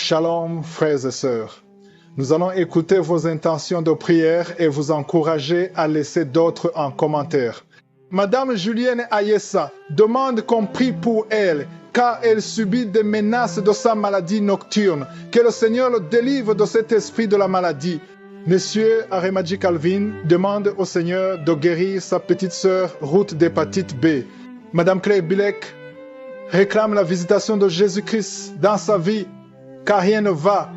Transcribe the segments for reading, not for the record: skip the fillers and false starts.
Shalom, frères et sœurs. Nous allons écouter vos intentions de prière et vous encourager à laisser d'autres en commentaire. Madame Julienne Ayessa demande qu'on prie pour elle, car elle subit des menaces de sa maladie nocturne. Que le Seigneur le délivre de cet esprit de la maladie. Monsieur Aremadji Calvin demande au Seigneur de guérir sa petite sœur Ruth d'hépatite B. Madame Claire Bilek réclame la visitation de Jésus-Christ dans sa vie, car rien ne va.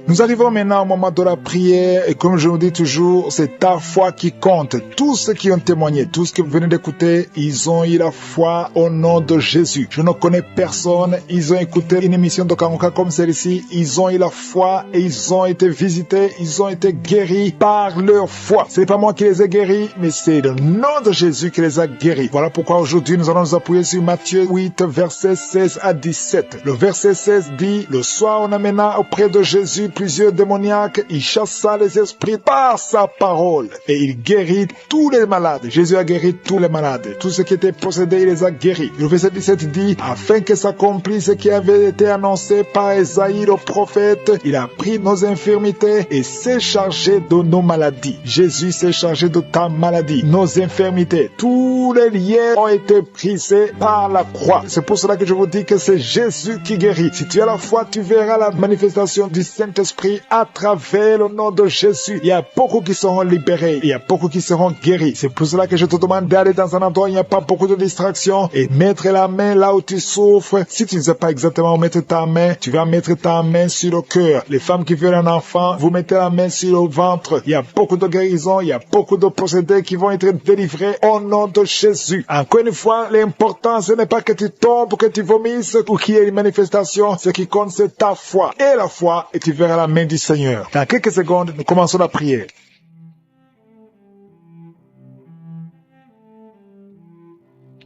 Nous arrivons maintenant au moment de la prière et comme je vous dis toujours, c'est ta foi qui compte. Tous ceux qui ont témoigné, tous ceux que vous venez d'écouter, ils ont eu la foi au nom de Jésus. Je ne connais personne, ils ont écouté une émission de Kangoka comme celle-ci, ils ont eu la foi et ils ont été visités, ils ont été guéris par leur foi. Ce n'est pas moi qui les ai guéris, mais c'est le nom de Jésus qui les a guéris. Voilà pourquoi aujourd'hui nous allons nous appuyer sur Matthieu 8, versets 16 à 17. Le verset 16 dit, le soir on amena auprès de Jésus plusieurs démoniaques, il chassa les esprits par sa parole et il guérit tous les malades. Jésus a guéri tous les malades. Tous ceux qui étaient possédés, il les a guéris. Le verset 17 dit, afin que s'accomplisse ce qui avait été annoncé par Esaïe le prophète, il a pris nos infirmités et s'est chargé de nos maladies. Jésus s'est chargé de ta maladie, nos infirmités. Tous les liens ont été brisés par la croix. C'est pour cela que je vous dis que c'est Jésus qui guérit. Si tu as la foi, tu verras la manifestation du Saint-Esprit à travers le nom de Jésus. Il y a beaucoup qui seront libérés. Il y a beaucoup qui seront guéris. C'est pour cela que je te demande d'aller dans un endroit où il n'y a pas beaucoup de distractions et mettre la main là où tu souffres. Si tu ne sais pas exactement où mettre ta main, tu vas mettre ta main sur le cœur. Les femmes qui veulent un enfant, vous mettez la main sur le ventre. Il y a beaucoup de guérisons. Il y a beaucoup de possédés qui vont être délivrés au nom de Jésus. Encore une fois, l'important, ce n'est pas que tu tombes ou que tu vomisses ou qu'il y ait une manifestation. Ce qui compte, c'est ta foi. Et la foi, et tu verras la main du Seigneur. Dans quelques secondes, nous commençons la prière.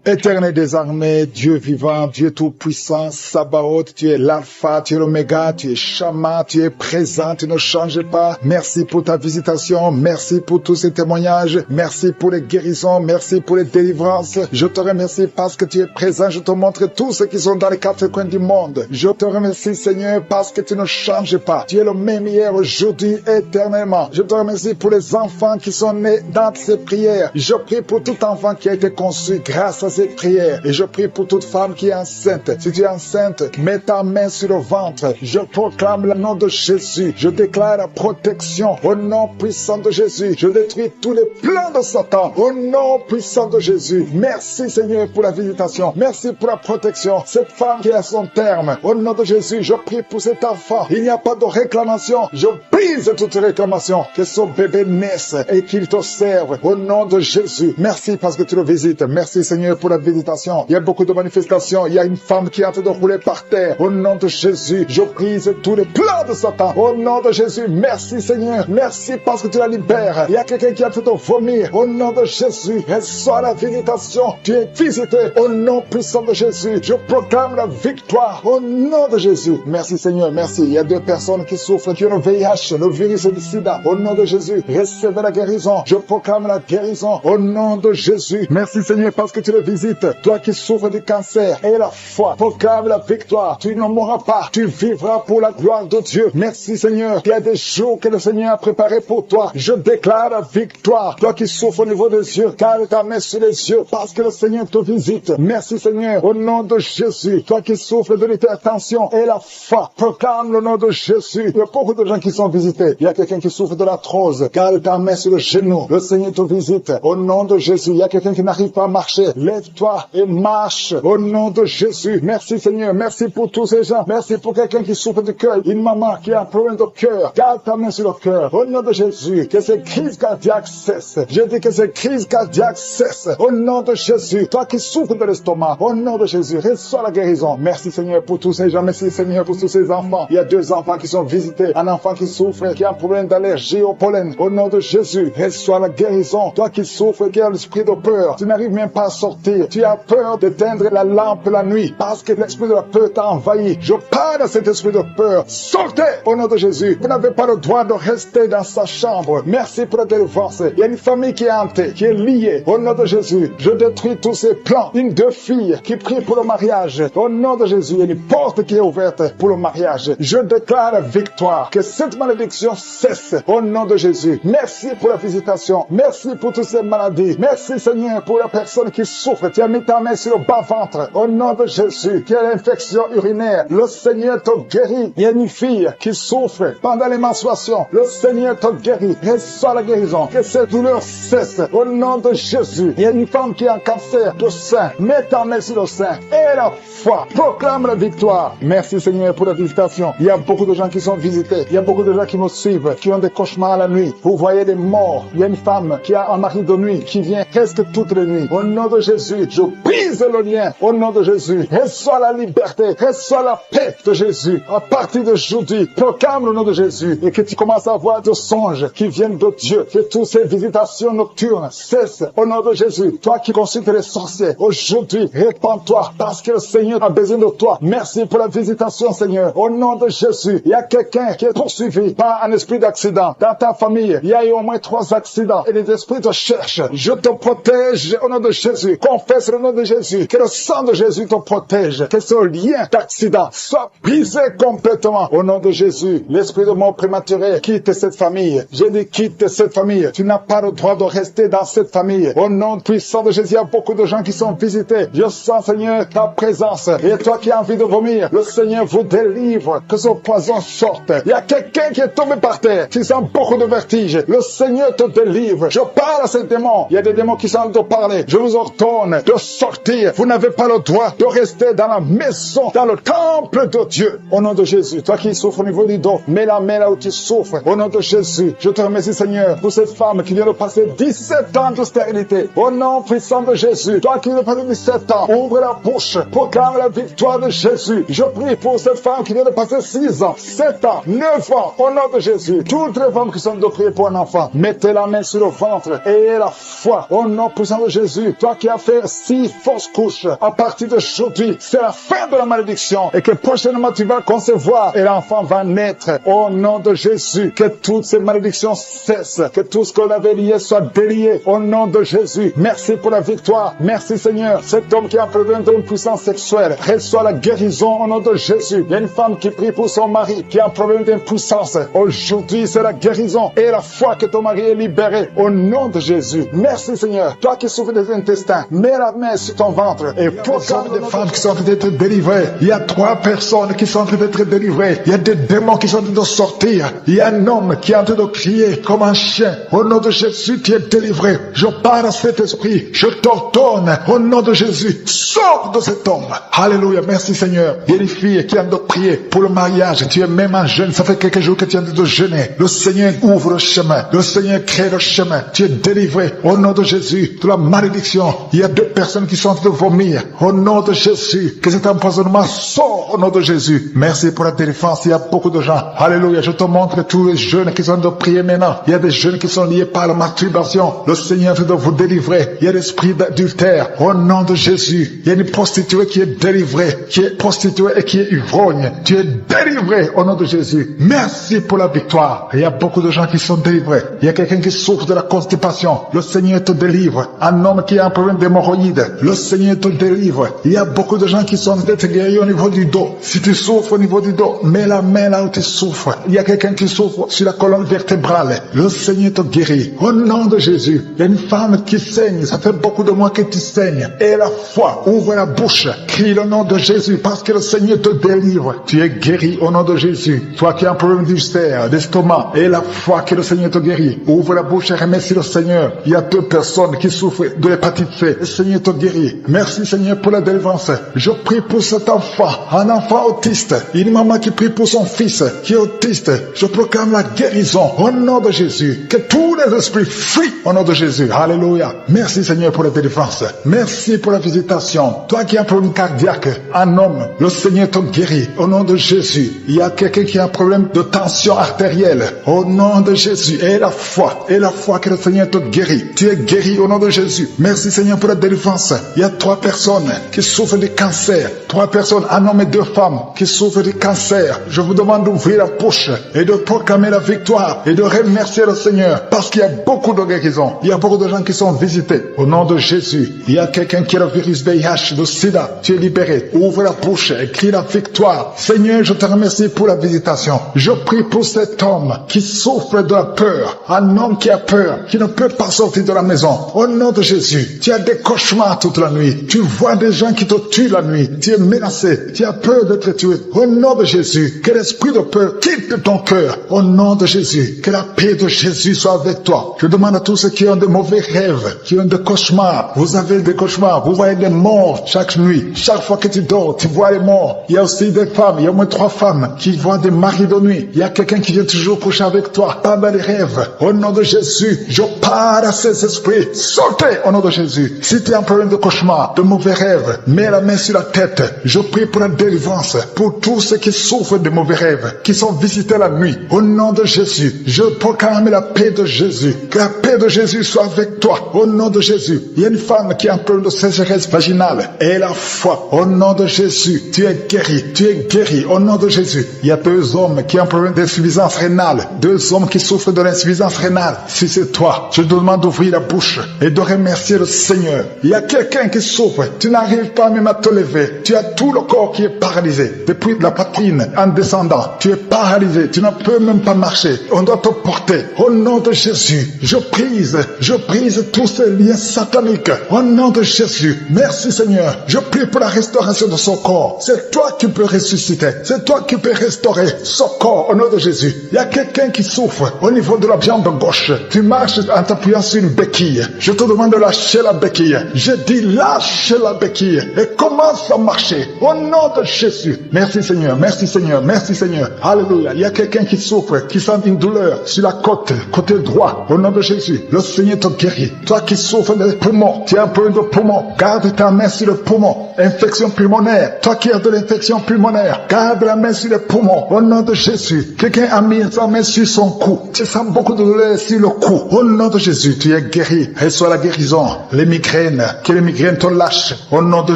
Éternel des armées, Dieu vivant, Dieu tout-puissant, Sabaoth, tu es l'alpha, tu es l'oméga, tu es Shama, tu es présent, tu ne changes pas. Merci pour ta visitation, merci pour tous ces témoignages, merci pour les guérisons, merci pour les délivrances. Je te remercie parce que tu es présent, je te montre tous ceux qui sont dans les quatre coins du monde. Je te remercie Seigneur parce que tu ne changes pas. Tu es le même hier, aujourd'hui, éternellement. Je te remercie pour les enfants qui sont nés dans ces prières. Je prie pour tout enfant qui a été conçu grâce à cette prière. Et je prie pour toute femme qui est enceinte. Si tu es enceinte, mets ta main sur le ventre. Je proclame le nom de Jésus. Je déclare la protection au nom puissant de Jésus. Je détruis tous les plans de Satan au nom puissant de Jésus. Merci Seigneur pour la visitation. Merci pour la protection. Cette femme qui est à son terme, au nom de Jésus, je prie pour cet enfant. Il n'y a pas de réclamation. Je brise toute réclamation. Que son bébé naisse et qu'il te serve au nom de Jésus. Merci parce que tu le visites. Merci Seigneur pour la visitation. Il y a beaucoup de manifestations. Il y a une femme qui est en train de rouler par terre. Au nom de Jésus, je brise tous les plans de Satan. Au nom de Jésus, merci Seigneur. Merci parce que tu la libères. Il y a quelqu'un qui est en train de vomir. Au nom de Jésus, reçois la visitation. Tu es visité. Au nom puissant de Jésus, je proclame la victoire. Au nom de Jésus. Merci Seigneur, merci. Il y a deux personnes qui souffrent, qui ont le VIH, le virus du sida. Au nom de Jésus, recevez la guérison. Je proclame la guérison. Au nom de Jésus. Merci Seigneur parce que tu le visite, toi qui souffres du cancer, et la foi, proclame la victoire. Tu ne mourras pas, tu vivras pour la gloire de Dieu. Merci Seigneur, il y a des jours que le Seigneur a préparés pour toi. Je déclare la victoire. Toi qui souffres au niveau des yeux, calme ta main sur les yeux, parce que le Seigneur te visite. Merci Seigneur, au nom de Jésus. Toi qui souffres de l'hypertension, et la foi, proclame le nom de Jésus. Il y a beaucoup de gens qui sont visités. Il y a quelqu'un qui souffre de l'arthrose, calme ta main sur le genou. Le Seigneur te visite. Au nom de Jésus, il y a quelqu'un qui n'arrive pas à marcher. Lève-toi et marche au nom de Jésus. Merci Seigneur, merci pour tous ces gens. Merci pour quelqu'un qui souffre de cœur, une maman qui a un problème de cœur. Garde ta main sur le cœur. Au nom de Jésus, que ces crises cardiaques cessent. Je dis que ces crises cardiaques cessent. Au nom de Jésus, toi qui souffres de l'estomac, au nom de Jésus, reçois la guérison. Merci Seigneur pour tous ces gens. Merci Seigneur pour tous ces enfants. Il y a deux enfants qui sont visités. Un enfant qui souffre, qui a un problème d'allergie au pollen. Au nom de Jésus, reçois la guérison. Toi qui souffres, qui as l'esprit de peur, tu n'arrives même pas à sortir. sortir. Tu as peur d'éteindre la lampe la nuit parce que l'esprit de la peur t'a envahi. Je parle à cet esprit de peur. Sortez au nom de Jésus. Vous n'avez pas le droit de rester dans sa chambre. Merci pour la délivrance. Il y a une famille qui est hantée, qui est liée. Au nom de Jésus, je détruis tous ces plans. Une deux filles qui prient pour le mariage. Au nom de Jésus, il y a une porte qui est ouverte pour le mariage. Je déclare la victoire. Que cette malédiction cesse. Au nom de Jésus. Merci pour la visitation. Merci pour toutes ces maladies. Merci Seigneur pour la personne qui souffre. Tu as mis ta main sur le bas-ventre. Au nom de Jésus, qui a l'infection urinaire. Le Seigneur te guérit. Il y a une fille qui souffre pendant les menstruations. Le Seigneur te guérit. Reçois la guérison. Que cette douleur cesse. Au nom de Jésus. Il y a une femme qui a un cancer de sein. Mets ta main sur le sein. Et la foi. Proclame la victoire. Merci Seigneur pour la visitation. Il y a beaucoup de gens qui sont visités. Il y a beaucoup de gens qui me suivent, qui ont des cauchemars la nuit. Vous voyez des morts. Il y a une femme qui a un mari de nuit qui vient presque toutes les nuits. Au nom de Jésus, je brise le lien. Au nom de Jésus, reçois la liberté. Reçois la paix de Jésus. À partir d'aujourd'hui, proclame le nom de Jésus et que tu commences à avoir des songes qui viennent de Dieu. Que toutes ces visitations nocturnes cessent. Au nom de Jésus, toi qui consultes les sorciers, aujourd'hui, répands-toi parce que le Seigneur a besoin de toi. Merci pour la visitation, Seigneur. Au nom de Jésus, il y a quelqu'un qui est poursuivi par un esprit d'accident. Dans ta famille, il y a eu au moins 3 accidents et les esprits te cherchent. Je te protège au nom de Jésus. Confesse le nom de Jésus. Que le sang de Jésus te protège. Que ce lien d'accident soit brisé complètement. Au nom de Jésus, l'esprit de mort prématuré quitte cette famille. Je dis quitte cette famille. Tu n'as pas le droit de rester dans cette famille. Au nom puissant de Jésus, il y a beaucoup de gens qui sont visités. Je sens, Seigneur, ta présence. Et toi qui as envie de vomir, le Seigneur vous délivre. Que ce poison sorte. Il y a quelqu'un qui est tombé par terre. Tu sens beaucoup de vertige. Le Seigneur te délivre. Je parle à ces démons. Il y a des démons qui sont en train de parler. Je vous ordonne de sortir. Vous n'avez pas le droit de rester dans la maison, dans le temple de Dieu. Au nom de Jésus, toi qui souffres au niveau du dos, mets la main là où tu souffres. Au nom de Jésus, je te remercie Seigneur pour cette femme qui vient de passer 17 ans de stérilité. Au nom puissant de Jésus, toi qui viens de passer 17 ans, ouvre la bouche, proclame la victoire de Jésus. Je prie pour cette femme qui vient de passer 6 ans, 7 ans, 9 ans. Au nom de Jésus, toutes les femmes qui sont de prier pour un enfant, mettez la main sur le ventre et ayez la foi. Au nom puissant de Jésus, toi qui as fait 6 fausses couches, à partir d'aujourd'hui, c'est la fin de la malédiction et que prochainement tu vas concevoir et l'enfant va naître. Au nom de Jésus, que toutes ces malédictions cessent, que tout ce qu'on avait lié soit délié. Au nom de Jésus, merci pour la victoire. Merci Seigneur. Cet homme qui a un problème d'une puissance sexuelle, reçoit la guérison au nom de Jésus. Il y a une femme qui prie pour son mari qui a un problème d'impuissance. Aujourd'hui, c'est la guérison et la foi que ton mari est libéré au nom de Jésus. Merci Seigneur. Toi qui souffres des intestins, mets la main sur ton ventre et proclame des femmes qui sont en train d'être délivrées. Il y a 3 personnes qui sont en train d'être délivrées. Il y a des démons qui sont en train de sortir. Il y a un homme qui est en train de crier comme un chien. Au nom de Jésus, tu es délivré. Je parle à cet esprit. Je t'ordonne au nom de Jésus. Sors de cet homme. Alléluia. Merci Seigneur. Il y a des filles qui ont de prier pour le mariage. Tu es même un jeune. Ça fait quelques jours que tu es en train de jeûner. Le Seigneur ouvre le chemin. Le Seigneur crée le chemin. Tu es délivré au nom de Jésus de la malédiction. Il y a 2 personnes qui sont en train de vomir. Au nom de Jésus. Que cet empoisonnement sort au nom de Jésus. Merci pour la délivrance. Il y a beaucoup de gens. Alléluia. Je te montre tous les jeunes qui sont en train de prier maintenant. Il y a des jeunes qui sont liés par la masturbation. Le Seigneur est en train de vous délivrer. Il y a l'esprit d'adultère. Au nom de Jésus. Il y a une prostituée qui est délivrée. Qui est prostituée et qui est ivrogne. Tu es délivré au nom de Jésus. Merci pour la victoire. Il y a beaucoup de gens qui sont délivrés. Il y a quelqu'un qui souffre de la constipation. Le Seigneur te délivre. Un homme qui a un problème d'hémorroïdes. Le Seigneur te délivre. Il y a beaucoup de gens qui sont d'être guéris au niveau du dos. Si tu souffres au niveau du dos, mets la main là où tu souffres. Il y a quelqu'un qui souffre sur la colonne vertébrale. Le Seigneur te guérit. Au nom de Jésus. Il y a une femme qui saigne. Ça fait beaucoup de mois que tu saignes. Et la foi. Ouvre la bouche. Crie le nom de Jésus parce que le Seigneur te délivre. Tu es guéri au nom de Jésus. Toi qui as un problème d'ulcère, d'estomac, et la foi que le Seigneur te guérit. Ouvre la bouche et remercie le Seigneur. Il y a 2 personnes qui souffrent de l'hépatite C. Le Seigneur te guérit. Merci Seigneur pour la délivrance. Je prie pour cet enfant, un enfant autiste. Une maman qui prie pour son fils qui est autiste. Je proclame la guérison au nom de Jésus. Que tous les esprits fuient au nom de Jésus. Alléluia. Merci Seigneur pour la délivrance. Merci pour la visitation. Toi qui as un problème cardiaque, un homme, le Seigneur te guérit au nom de Jésus. Il y a quelqu'un qui a un problème de tension artérielle au nom de Jésus. Et la foi que le Seigneur te guérit. Tu es guéri au nom de Jésus. Merci Seigneur pour la délivrance. Il y a 3 personnes qui souffrent du cancer. 3 personnes, un homme et 2 femmes, qui souffrent du cancer. Je vous demande d'ouvrir la bouche et de proclamer la victoire et de remercier le Seigneur parce qu'il y a beaucoup de guérisons. Il y a beaucoup de gens qui sont visités. Au nom de Jésus, il y a quelqu'un qui a le virus VIH, le sida. Tu es libéré. Ouvre la bouche et crie la victoire. Seigneur, je te remercie pour la visitation. Je prie pour cet homme qui souffre de la peur. Un homme qui a peur, qui ne peut pas sortir de la maison. Au nom de Jésus, tu as des cauchemars toute la nuit. Tu vois des gens qui te tuent la nuit. Tu es menacé. Tu as peur d'être tué. Au nom de Jésus, que l'esprit de peur quitte ton cœur. Au nom de Jésus, que la paix de Jésus soit avec toi. Je demande à tous ceux qui ont de mauvais rêves, qui ont des cauchemars. Vous avez des cauchemars. Vous voyez des morts chaque nuit. Chaque fois que tu dors, tu vois les morts. Il y a aussi des femmes. Il y a au moins 3 femmes qui voient des maris de nuit. Il y a quelqu'un qui vient toujours coucher avec toi pendant les rêves. Au nom de Jésus, je parle à ces esprits. Sortez au nom de Jésus. Si tu as un problème de cauchemar, de mauvais rêves, mets la main sur la tête. Je prie pour la délivrance, pour tous ceux qui souffrent de mauvais rêves, qui sont visités la nuit. Au nom de Jésus, je proclame la paix de Jésus. Que la paix de Jésus soit avec toi. Au nom de Jésus, il y a une femme qui a un problème de sécheresse vaginale. Et la foi, au nom de Jésus, tu es guéri. Tu es guéri. Au nom de Jésus, il y a 2 hommes qui ont un problème d'insuffisance rénale. 2 hommes qui souffrent de l'insuffisance rénale. Si c'est toi, je te demande d'ouvrir la bouche et de remercier le Seigneur. Il y a quelqu'un qui souffre. Tu n'arrives pas même à te lever. Tu as tout le corps qui est paralysé. Depuis la poitrine en descendant, tu es paralysé. Tu ne peux même pas marcher. On doit te porter. Au nom de Jésus, je brise tous ces liens sataniques. Au nom de Jésus, merci Seigneur. Je prie pour la restauration de son corps. C'est toi qui peux ressusciter. C'est toi qui peux restaurer son corps au nom de Jésus. Il y a quelqu'un qui souffre au niveau de la jambe gauche. Tu marches en t'appuyant sur une béquille. Je te demande de lâcher la béquille. Je dis lâche la béquille et commence à marcher au nom de Jésus. Merci Seigneur, merci Seigneur, merci Seigneur. Alléluia. Il y a quelqu'un qui souffre, qui sent une douleur sur la côte, côté droit. Au nom de Jésus, le Seigneur te guérit. Toi qui souffres des poumons, tu as un problème de poumon, garde ta main sur le poumon. Infection pulmonaire. Toi qui as de l'infection pulmonaire, garde la main sur les poumons. Au nom de Jésus. Quelqu'un a mis sa main sur son cou. Tu sens beaucoup de douleur sur le cou. Au nom de Jésus, tu es guéri. Reçois la guérison. Les migraines, que les migraines te lâchent. Au nom de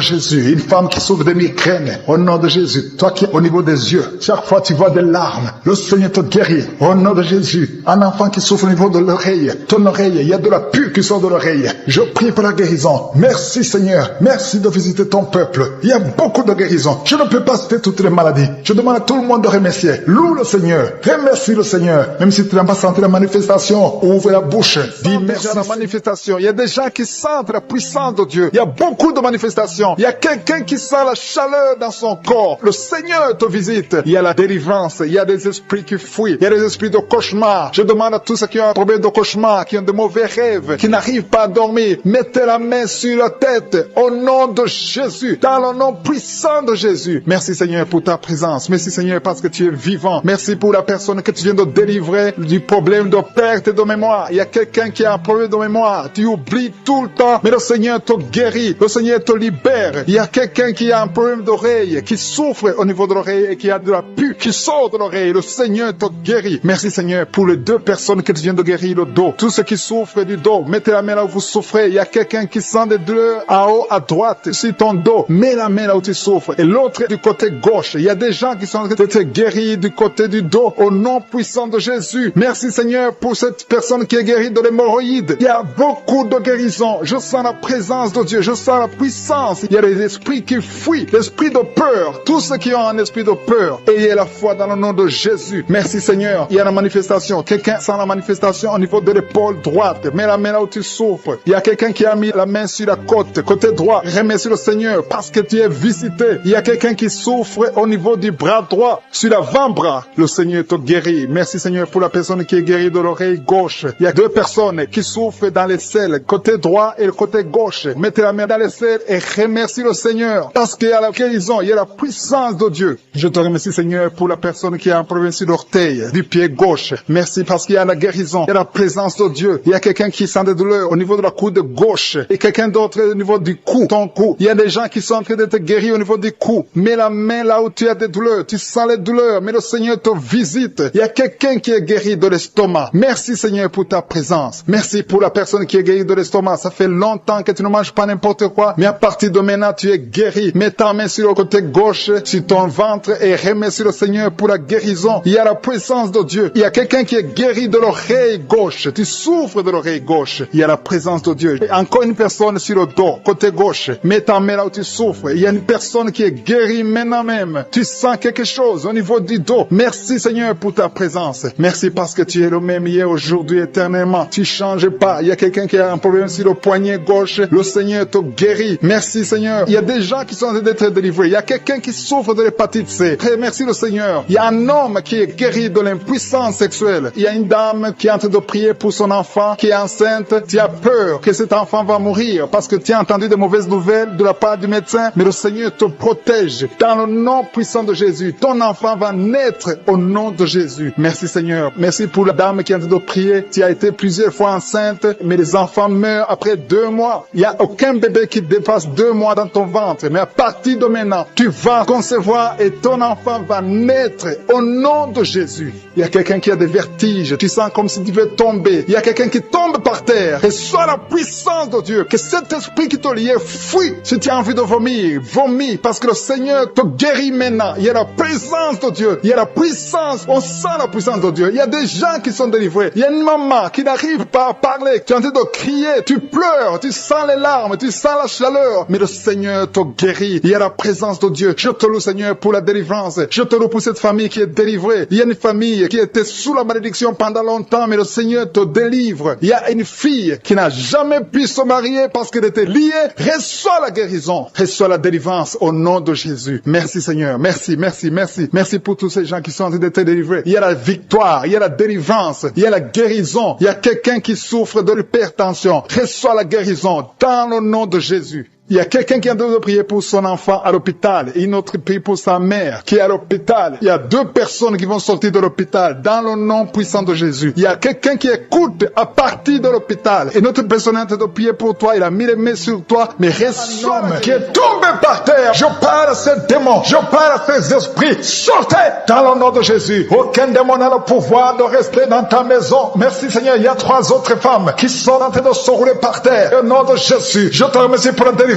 Jésus. Une femme qui souffre de migraines. Au nom de Jésus. Toi qui es au niveau des yeux, chaque fois tu vois des larmes. Le Seigneur te guérit. Au nom de Jésus. Un enfant qui souffre au niveau de l'oreille. Ton oreille, il y a de la pus qui sort de l'oreille. Je prie pour la guérison. Merci Seigneur. Merci de visiter ton peuple. Il y a beaucoup de guérisons. Je ne peux pas citer toutes les maladies. Je demande à tout le monde de remercier. Loue le Seigneur. Remercie le Seigneur. Même si tu n'as pas senti la manifestation, ouvre la bouche. Dis merci. La manifestation. Il y a des gens qui sentent la puissance de Dieu. Il y a beaucoup de manifestations. Il y a quelqu'un qui sent la chaleur dans son corps. Le Seigneur te visite. Il y a la délivrance. Il y a des esprits qui fuient. Il y a des esprits de cauchemar. Je demande à tous ceux qui ont un problème de cauchemar, qui ont de mauvais rêves, qui n'arrivent pas à dormir, mettez la main sur la tête. Au nom de Jésus. Dans le nom puissant de Jésus. Merci Seigneur pour ta présence. Merci Seigneur parce que tu es vivant. Merci pour la personne que tu viens de délivrer du problème de perte de mémoire. Il y a quelqu'un qui a un problème de mémoire. Tu oublies tout le temps, mais le Seigneur te guérit. Le Seigneur te libère. Il y a quelqu'un qui a un problème d'oreille, qui souffre au niveau de l'oreille et qui a de la pus qui sort de l'oreille. Le Seigneur te guérit. Merci Seigneur pour les 2 personnes que tu viens de guérir le dos. Tous ceux qui souffrent du dos, mettez la main là où vous souffrez. Il y a quelqu'un qui sent des douleurs en haut à droite sur ton dos. Mets la main là où tu souffres. Et l'autre du côté gauche. Il y a des gens qui sont guéris du côté du dos au nom puissant de Jésus. Merci Seigneur pour cette personne qui est guérie de l'hémorroïde. Il y a beaucoup de guérisons. Je sens la présence de Dieu. Je sens la puissance. Il y a des esprits qui fuient. L'esprit de peur. Tous ceux qui ont un esprit de peur. Ayez la foi dans le nom de Jésus. Merci Seigneur. Il y a la manifestation. Quelqu'un sent la manifestation au niveau de l'épaule droite. Mets la main là où tu souffres. Il y a quelqu'un qui a mis la main sur la côte. Côté droit. Remercie le Seigneur parce que tu es visité. Il y a quelqu'un qui souffre au niveau du bras droit. Sur l'avant-bras. Le Seigneur te guérit. Merci Seigneur pour la personne qui est guérie de l'oreille gauche. Il y a 2 personnes qui souffrent dans les selles. Côté droit et le côté gauche. Mettez la main dans les selles et remercie le Seigneur. Parce qu'il y a la guérison. Il y a la puissance de Dieu. Je te remercie Seigneur pour la personne qui a un problème sur l'orteil, du pied gauche. Merci parce qu'il y a la guérison, il y a la présence de Dieu. Il y a quelqu'un qui sent des douleurs au niveau de la coude gauche et quelqu'un d'autre au niveau du cou, ton cou. Il y a des gens qui sont en train d'être guéris au niveau du cou. Mets la main là où tu as des douleurs. Tu sens les douleurs, mais le Seigneur te visite. Il y a quelqu'un qui est guéri de l'estomac. Merci Seigneur pour ta présence. Merci pour la personne qui est guérie de l'estomac. Ça fait longtemps que tu ne manges pas n'importe quoi, mais à partir de maintenant tu es guéri. Mets ta main sur le côté gauche, sur ton ventre et remercie le Seigneur pour la guérison. Il y a la présence de Dieu. Il y a quelqu'un qui est guéri de l'oreille gauche. Tu souffres de l'oreille gauche. Il y a la présence de Dieu. Et encore une personne sur le dos, côté gauche. Mets ta main là où tu souffres. Il y a une personne qui est guérie maintenant même. Tu sens quelque chose au niveau du dos. Merci Seigneur pour ta présence. Merci parce que tu es le même hier, aujourd'hui, éternellement. Tu changes pas. Il y a quelqu'un qui a un problème sur le poignet gauche. Le Seigneur te guérit. Merci Seigneur. Il y a des gens qui sont en train d'être délivrés. Il y a quelqu'un qui souffre de l'hépatite C. Merci le Seigneur. Il y a un homme qui est guéri de l'impuissance sexuelle. Il y a une dame qui est en train de prier pour son enfant qui est enceinte. Tu as peur que cet enfant va mourir parce que tu as entendu de mauvaises nouvelles de la part du médecin, mais le Seigneur te protège. Dans le nom puissant de Jésus, ton enfant va naître au nom de Jésus. Merci Seigneur. Merci pour la dame qui est en train de prier. Tu as été plusieurs fois enceinte, mais les enfants meurent après 2 mois. Il n'y a aucun bébé qui dépasse 2 mois dans ton ventre, mais à partir de maintenant, tu vas concevoir et ton enfant va naître au nom de Jésus. Il y a quelqu'un qui a des vertiges. Tu sens comme si tu veux tomber. Il y a quelqu'un qui tombe par terre. Et soit la puissance de Dieu. Que cet esprit qui te liait fuit. Si tu as envie de vomir, vomis. Parce que le Seigneur te guérit maintenant. Il y a la présence de Dieu. Il y a la puissance. On sent la puissance de Dieu. Il y a des gens qui sont délivrés. Il y a une maman qui n'arrive pas à parler. Tu es en train de crier. Tu pleures. Tu sens les larmes. Tu sens la chaleur. Mais le Seigneur te guérit. Il y a la présence de Dieu. Je te loue Seigneur pour la délivrance. Je te loue pour cette famille qui est délivrée. Il y a une famille qui était sous la malédiction pendant longtemps, mais le Seigneur te délivre. Il y a une fille qui n'a jamais pu se marier parce qu'elle était liée. Reçois la guérison. Reçois la délivrance au nom de Jésus. Merci Seigneur. Merci, merci, merci. Merci pour tous ces gens qui sont en train d'être délivrés. Il y a la victoire. Il y a la délivrance. Il y a la guérison. Il y a quelqu'un qui souffre de l'hypertension. Reçois la guérison dans le nom de Jésus. Il y a quelqu'un qui est en train de prier pour son enfant à l'hôpital et une autre prie pour sa mère qui est à l'hôpital. Il y a 2 personnes qui vont sortir de l'hôpital dans le nom puissant de Jésus. Il y a quelqu'un qui écoute à partir de l'hôpital et notre personne est en train de prier pour toi. Il a mis les mains sur toi, mais reçois un homme qui est tombé par terre. Je parle à ces démons, je parle à ces esprits. Sortez dans le nom de Jésus. Aucun démon n'a le pouvoir de rester dans ta maison. Merci Seigneur. Il y a 3 autres femmes qui sont en train de se rouler par terre. Au nom de Jésus, je te remercie pour la délivrance.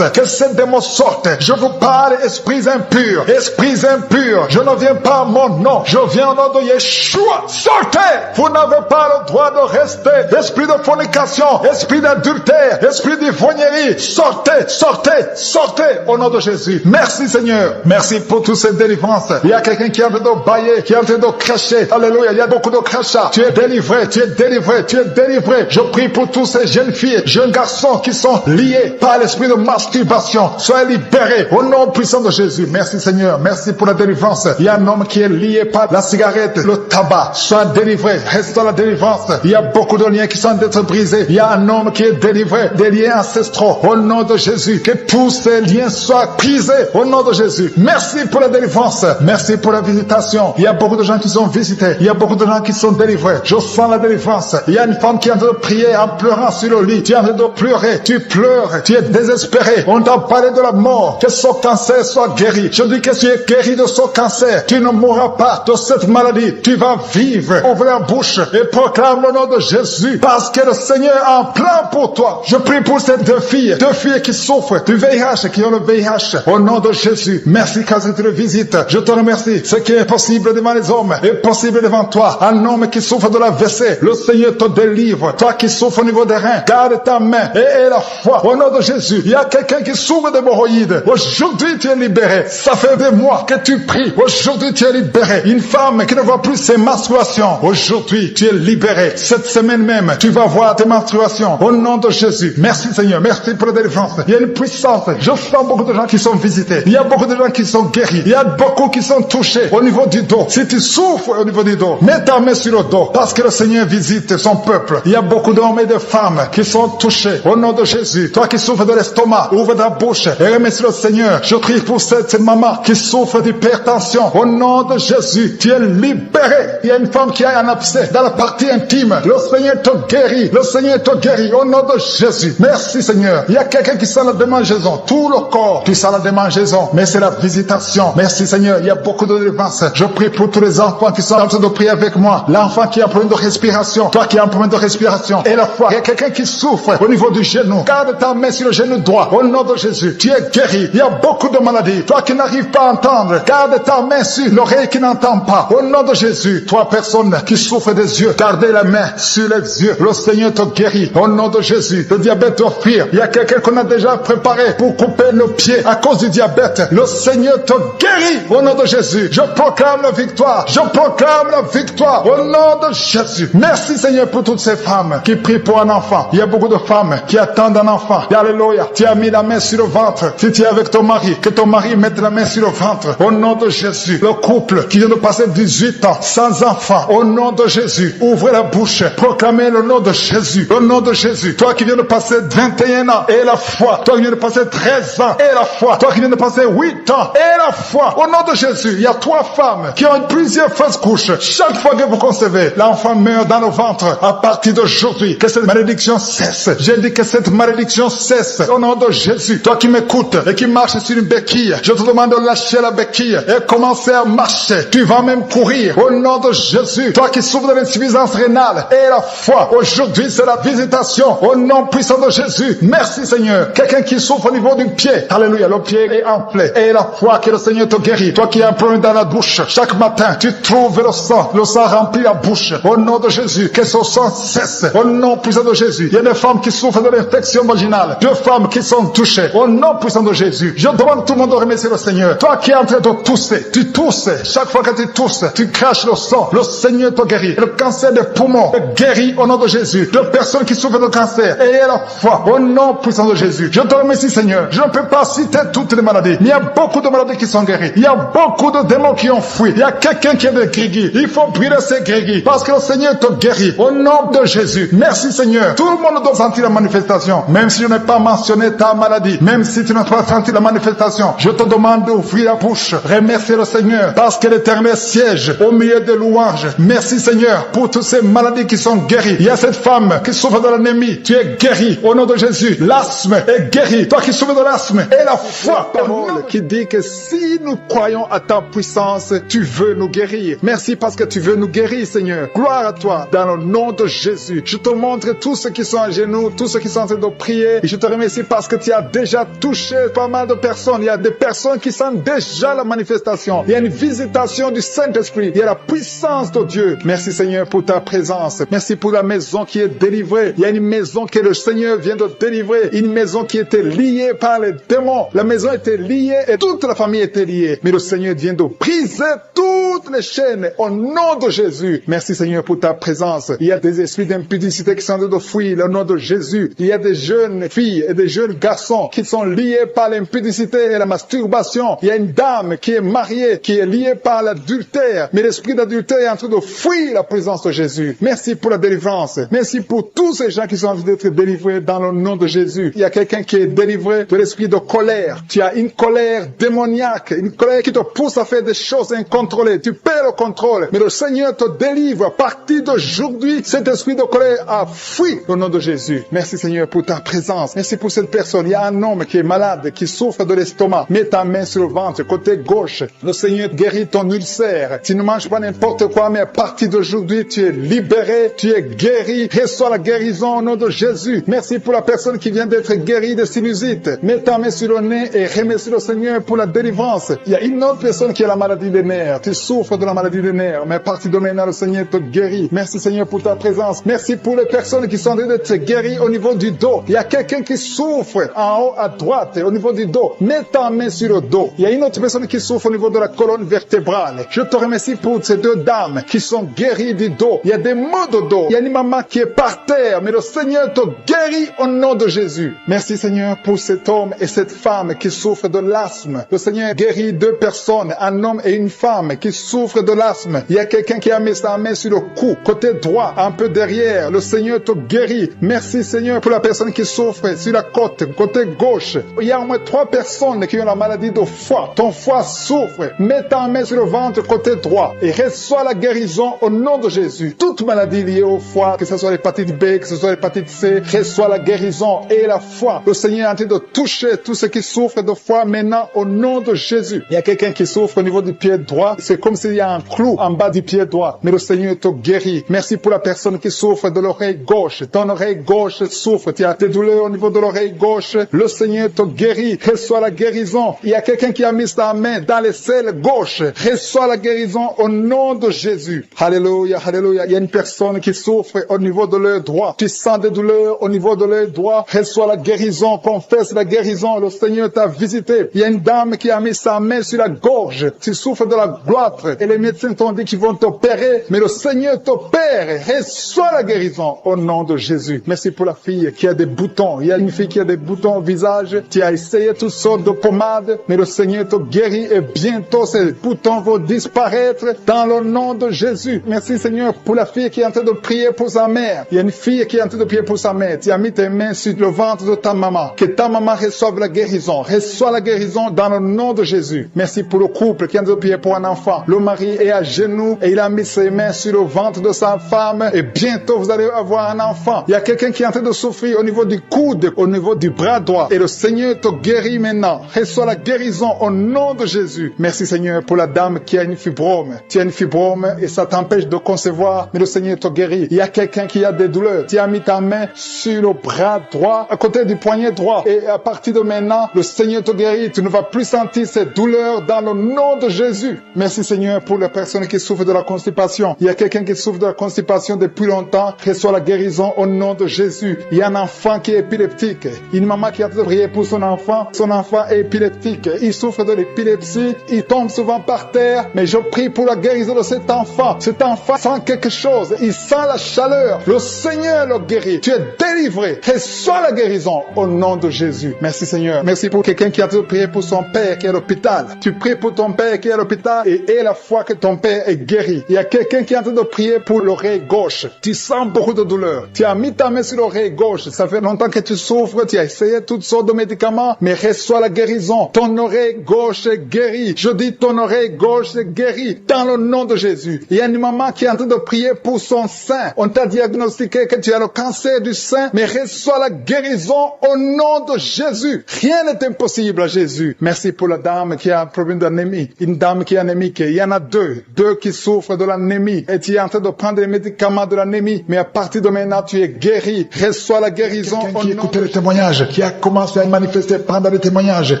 Que ces démons sortent. Je vous parle, esprits impurs. Esprits impurs. Je ne viens pas à mon nom. Je viens au nom de Yeshua. Sortez. Vous n'avez pas le droit de rester. Esprit de fornication. Esprit d'adultère. Esprit d'ivrognerie. Sortez. Sortez. Sortez. Au nom de Jésus. Merci Seigneur. Merci pour toutes ces délivrances. Il y a quelqu'un qui est en train de bailler. Qui est en train de cracher. Alléluia. Il y a beaucoup de crachats. Tu es délivré. Tu es délivré. Tu es délivré. Je prie pour tous ces jeunes filles, jeunes garçons qui sont liés par l'esprit de masturbation. Soyez libérés au nom puissant de Jésus. Merci Seigneur. Merci pour la délivrance. Il y a un homme qui est lié par la cigarette, le tabac. Sois délivré. Reste dans la délivrance. Il y a beaucoup de liens qui sont d'être brisés. Il y a un homme qui est délivré des liens ancestraux au nom de Jésus. Que tous ces liens soient brisés au nom de Jésus. Merci pour la délivrance. Merci pour la visitation. Il y a beaucoup de gens qui sont visités. Il y a beaucoup de gens qui sont délivrés. Je sens la délivrance. Il y a une femme qui est en train de prier en pleurant sur le lit. Tu es en train de pleurer. Tu pleures. Tu es désespéré. On t'a parlé de la mort, que ce cancer soit guéri. Je dis que tu es guéri de ce cancer. Tu ne mourras pas de cette maladie. Tu vas vivre. Ouvre la bouche et proclame le nom de Jésus. Parce que le Seigneur a un plan pour toi. Je prie pour ces 2 filles qui souffrent du VIH, qui ont le VIH. Au nom de Jésus. Merci car tu le visites. Je te remercie. Ce qui est possible devant les hommes est possible devant toi. Un homme qui souffre de la WC, le Seigneur te délivre. Toi qui souffres au niveau des reins, garde ta main et la foi. Au nom de Jésus. Il y a quelqu'un qui souffre d'hémorroïdes. Aujourd'hui, tu es libéré. Ça fait des mois que tu pries. Aujourd'hui, tu es libéré. Une femme qui ne voit plus ses menstruations. Aujourd'hui, tu es libéré. Cette semaine même, tu vas voir tes menstruations. Au nom de Jésus. Merci Seigneur. Merci pour la délivrance. Il y a une puissance. Je sens beaucoup de gens qui sont visités. Il y a beaucoup de gens qui sont guéris. Il y a beaucoup qui sont touchés au niveau du dos. Si tu souffres au niveau du dos, mets ta main sur le dos. Parce que le Seigneur visite son peuple. Il y a beaucoup d'hommes et de femmes qui sont touchés. Au nom de Jésus. Toi qui souffres de l'estomac, l'estomac. Ouvre ta bouche et remercie le Seigneur. Je prie pour cette maman qui souffre d'hypertension. Au nom de Jésus, tu es libéré. Il y a une femme qui a un abcès dans la partie intime. Le Seigneur te guérit. Le Seigneur te guérit. Au nom de Jésus. Merci Seigneur. Il y a quelqu'un qui sent la démangeaison. Tout le corps, tu sens la démangeaison. Mais c'est la visitation. Merci Seigneur. Il y a beaucoup de délivrance. Je prie pour tous les enfants qui sont en train de prier avec moi. L'enfant qui a un problème de respiration. Toi qui as un problème de respiration. Et la foi. Il y a quelqu'un qui souffre au niveau du genou. Garde ta main sur le genou droit. Au nom de Jésus. Tu es guéri. Il y a beaucoup de maladies. Toi qui n'arrives pas à entendre. Garde ta main sur l'oreille qui n'entend pas. Au nom de Jésus. Toi personne qui souffre des yeux. Gardez la main sur les yeux. Le Seigneur te guérit. Au nom de Jésus. Le diabète doit fuir. Il y a quelqu'un qu'on a déjà préparé pour couper le pied à cause du diabète. Le Seigneur te guérit. Au nom de Jésus. Je proclame la victoire. Je proclame la victoire. Au nom de Jésus. Merci Seigneur pour toutes ces femmes qui prient pour un enfant. Il y a beaucoup de femmes qui attendent un enfant. Alléluia. Tu as mis la main sur le ventre. Si tu es avec ton mari, que ton mari mette la main sur le ventre. Au nom de Jésus. Le couple qui vient de passer 18 ans sans enfant. Au nom de Jésus. Ouvrez la bouche. Proclamez le nom de Jésus. Le nom de Jésus. Toi qui viens de passer 21 ans et la foi. Toi qui viens de passer 13 ans et la foi. Toi qui viens de passer 8 ans et la foi. Au nom de Jésus. Il y a 3 femmes qui ont plusieurs fausses couches. Chaque fois que vous concevez, l'enfant meurt dans le ventre. À partir d'aujourd'hui, que cette malédiction cesse. J'ai dit que cette malédiction cesse. Au nom de Jésus. Toi qui m'écoutes et qui marches sur une béquille, je te demande de lâcher la béquille et commencer à marcher. Tu vas même courir. Au nom de Jésus. Toi qui souffres de l'insuffisance rénale et la foi. Aujourd'hui, c'est la visitation. Au nom puissant de Jésus. Merci Seigneur. Quelqu'un qui souffre au niveau du pied. Alléluia. Le pied est enflé. Et la foi que le Seigneur te guérit. Toi qui as un problème dans la bouche. Chaque matin, tu trouves le sang. Le sang remplit la bouche. Au nom de Jésus. Que ce sang cesse. Au nom puissant de Jésus. Il y a des femmes qui souffrent de l'infection vaginale. 2 femmes qui sont touchées. Au nom puissant de Jésus. Je demande tout le monde de remercier le Seigneur. Toi qui es en train de tousser. Tu tousses. Chaque fois que tu tousses, tu craches le sang. Le Seigneur te guérit. Le cancer des poumons est guéri au nom de Jésus. De personnes qui souffrent de cancer. Ayez la foi. Au nom puissant de Jésus. Je te remercie Seigneur. Je ne peux pas citer toutes les maladies. Mais il y a beaucoup de maladies qui sont guéries. Il y a beaucoup de démons qui ont fui. Il y a quelqu'un qui est de grégui. Il faut brûler ces grégui. Parce que le Seigneur te guérit. Au nom de Jésus. Merci Seigneur. Tout le monde doit sentir la manifestation. Même si je n'ai pas mentionné ta maladie. Même si tu n'as pas senti la manifestation. Je te demande d'ouvrir la bouche. Remercier le Seigneur. Parce que l'Éternel siège au milieu des louanges. Merci Seigneur pour toutes ces maladies qui sont guéries. Il y a cette femme qui souffre de l'anémie. Tu es guéri au nom de Jésus. L'asthme est guéri. Toi qui souffres de l'asthme. Et la foi. Parole qui dit que si nous croyons à ta puissance, tu veux nous guérir. Merci parce que tu veux nous guérir Seigneur. Gloire à toi dans le nom de Jésus. Je te montre tous ceux qui sont à genoux, tous ceux qui sont en train de prier. Et je te remercie parce que tu as déjà touché pas mal de personnes. Il y a des personnes qui sentent déjà la manifestation. Il y a une visitation du Saint-Esprit. Il y a la puissance de Dieu. Merci Seigneur pour ta présence. Merci pour la maison qui est délivrée. Il y a une maison que le Seigneur vient de délivrer. Une maison qui était liée par les démons. La maison était liée et toute la famille était liée. Mais le Seigneur vient de briser toutes les chaînes au nom de Jésus. Merci Seigneur pour ta présence. Il y a des esprits d'impudicité qui sont en train de fuir au nom de Jésus. Il y a des jeunes filles et des jeunes garçons qui sont liés par l'impudicité et la masturbation. Il y a une dame qui est mariée, qui est liée par l'adultère. Mais l'esprit d'adultère est en train de fuir la présence de Jésus. Merci pour la délivrance. Merci pour tous ces gens qui sont en train d'être délivrés dans le nom de Jésus. Il y a quelqu'un qui est délivré de l'esprit de colère. Tu as une colère démoniaque, une colère qui te pousse à faire des choses incontrôlées. Tu perds le contrôle. Mais le Seigneur te délivre. À partir d'aujourd'hui, cet esprit de colère a fui au nom de Jésus. Merci Seigneur pour ta présence. Merci pour cette personne. Il y a un homme qui est malade, qui souffre de l'estomac. Mets ta main sur le ventre, côté gauche. Le Seigneur guérit ton ulcère. Tu ne manges pas n'importe quoi, mais à partir d'aujourd'hui, tu es libéré, tu es guéri. Reçois la guérison au nom de Jésus. Merci pour la personne qui vient d'être guérie de sinusite. Mets ta main sur le nez et remercie le Seigneur pour la délivrance. Il y a une autre personne qui a la maladie des nerfs. Tu souffres de la maladie des nerfs, mais à partir de maintenant, le Seigneur te guérit. Merci Seigneur pour ta présence. Merci pour les personnes qui sont en train d'être guéries au niveau du dos. Il y a quelqu'un qui souffre en haut à droite, au niveau du dos. Mets ta main sur le dos. Il y a une autre personne qui souffre au niveau de la colonne vertébrale. Je te remercie pour ces 2 dames qui sont guéries du dos. Il y a des maux de dos. Il y a une maman qui est par terre, mais le Seigneur te guérit au nom de Jésus. Merci Seigneur pour cet homme et cette femme qui souffrent de l'asthme. Le Seigneur guérit 2 personnes, un homme et une femme qui souffrent de l'asthme. Il y a quelqu'un qui a mis sa main sur le cou, côté droit, un peu derrière. Le Seigneur te guérit. Merci Seigneur pour la personne qui souffre sur la côte droite, côté gauche. Il y a au moins 3 personnes qui ont la maladie de foie. Ton foie souffre. Mets ta main sur le ventre côté droit et reçois la guérison au nom de Jésus. Toute maladie liée au foie, que ce soit l'hépatite B, que ce soit l'hépatite C, reçois la guérison et la foi. Le Seigneur est en train de toucher tous ceux qui souffrent de foie maintenant au nom de Jésus. Il y a quelqu'un qui souffre au niveau du pied droit. C'est comme s'il y a un clou en bas du pied droit. Mais le Seigneur te guérit. Merci pour la personne qui souffre de l'oreille gauche. Ton oreille gauche souffre. Tu as des douleurs au niveau de l'oreille gauche. Le Seigneur te guérit. Reçois la guérison. Il y a quelqu'un qui a mis sa main dans l'aisselle gauche. Reçois la guérison au nom de Jésus. Alléluia, alléluia. Il y a une personne qui souffre au niveau de l'œil droit. Tu sens des douleurs au niveau de l'œil droit. Reçois la guérison. Confesse la guérison. Le Seigneur t'a visité. Il y a une dame qui a mis sa main sur la gorge. Tu souffres de la gloître. Et les médecins t'ont dit qu'ils vont t'opérer. Mais le Seigneur t'opère. Reçois la guérison au nom de Jésus. Merci pour la fille qui a des boutons. Il y a une fille qui a des boutons au visage. Tu as essayé toutes sortes de pommades. Mais le Seigneur te guérit. Et bientôt ces boutons vont disparaître dans le nom de Jésus. Merci Seigneur pour la fille qui est en train de prier pour sa mère. Il y a une fille qui est en train de prier pour sa mère. Tu as mis tes mains sur le ventre de ta maman. Que ta maman reçoive la guérison. Reçois la guérison dans le nom de Jésus. Merci pour le couple qui est en train de prier pour un enfant. Le mari est à genoux et il a mis ses mains sur le ventre de sa femme. Et bientôt vous allez avoir un enfant. Il y a quelqu'un qui est en train de souffrir au niveau du coude, au niveau du bras droit. Et le Seigneur te guérit maintenant. Reçois la guérison au nom de Jésus. Merci Seigneur pour la dame qui a une fibrome. Tu as une fibrome et ça t'empêche de concevoir, mais le Seigneur te guérit. Il y a quelqu'un qui a des douleurs. Tu as mis ta main sur le bras droit, à côté du poignet droit. Et à partir de maintenant, le Seigneur te guérit. Tu ne vas plus sentir ces douleurs dans le nom de Jésus. Merci Seigneur pour les personnes qui souffrent de la constipation. Il y a quelqu'un qui souffre de la constipation depuis longtemps. Reçois la guérison au nom de Jésus. Il y a un enfant qui est épileptique. Une maman qui a prié pour son enfant. Son enfant est épileptique. Il souffre de l'épilepsie. Il tombe souvent par terre. Mais je prie pour la guérison de cet enfant. Cet enfant sent quelque chose. Il sent la chaleur. Le Seigneur le guérit. Tu es délivré. Reçois la guérison au nom de Jésus. Merci Seigneur. Merci pour quelqu'un qui a prié pour son père qui est à l'hôpital. Tu pries pour ton père qui est à l'hôpital et aie la foi que ton père est guéri. Il y a quelqu'un qui est en train de prier pour l'oreille gauche. Tu sens beaucoup de douleur. Tu as mis ta main sur l'oreille gauche. Ça fait longtemps que tu souffres. Tu as essayé toutes sortes de médicaments, mais reçois la guérison. Ton oreille gauche est guérie. Je dis ton oreille gauche est guérie dans le nom de Jésus. Il y a une maman qui est en train de prier pour son sein. On t'a diagnostiqué que tu as le cancer du sein, mais reçois la guérison au nom de Jésus. Rien n'est impossible à Jésus. Merci pour la dame qui a un problème d'anémie. Une dame qui est anémique. Il y en a deux qui souffrent de l'anémie. Et tu es en train de prendre les médicaments de l'anémie, mais à partir de maintenant, tu es guéri. Reçois la guérison au nom de Jésus. Quelqu'un qui écoutait le témoignage, qui a commencé à manifester pendant le témoignage.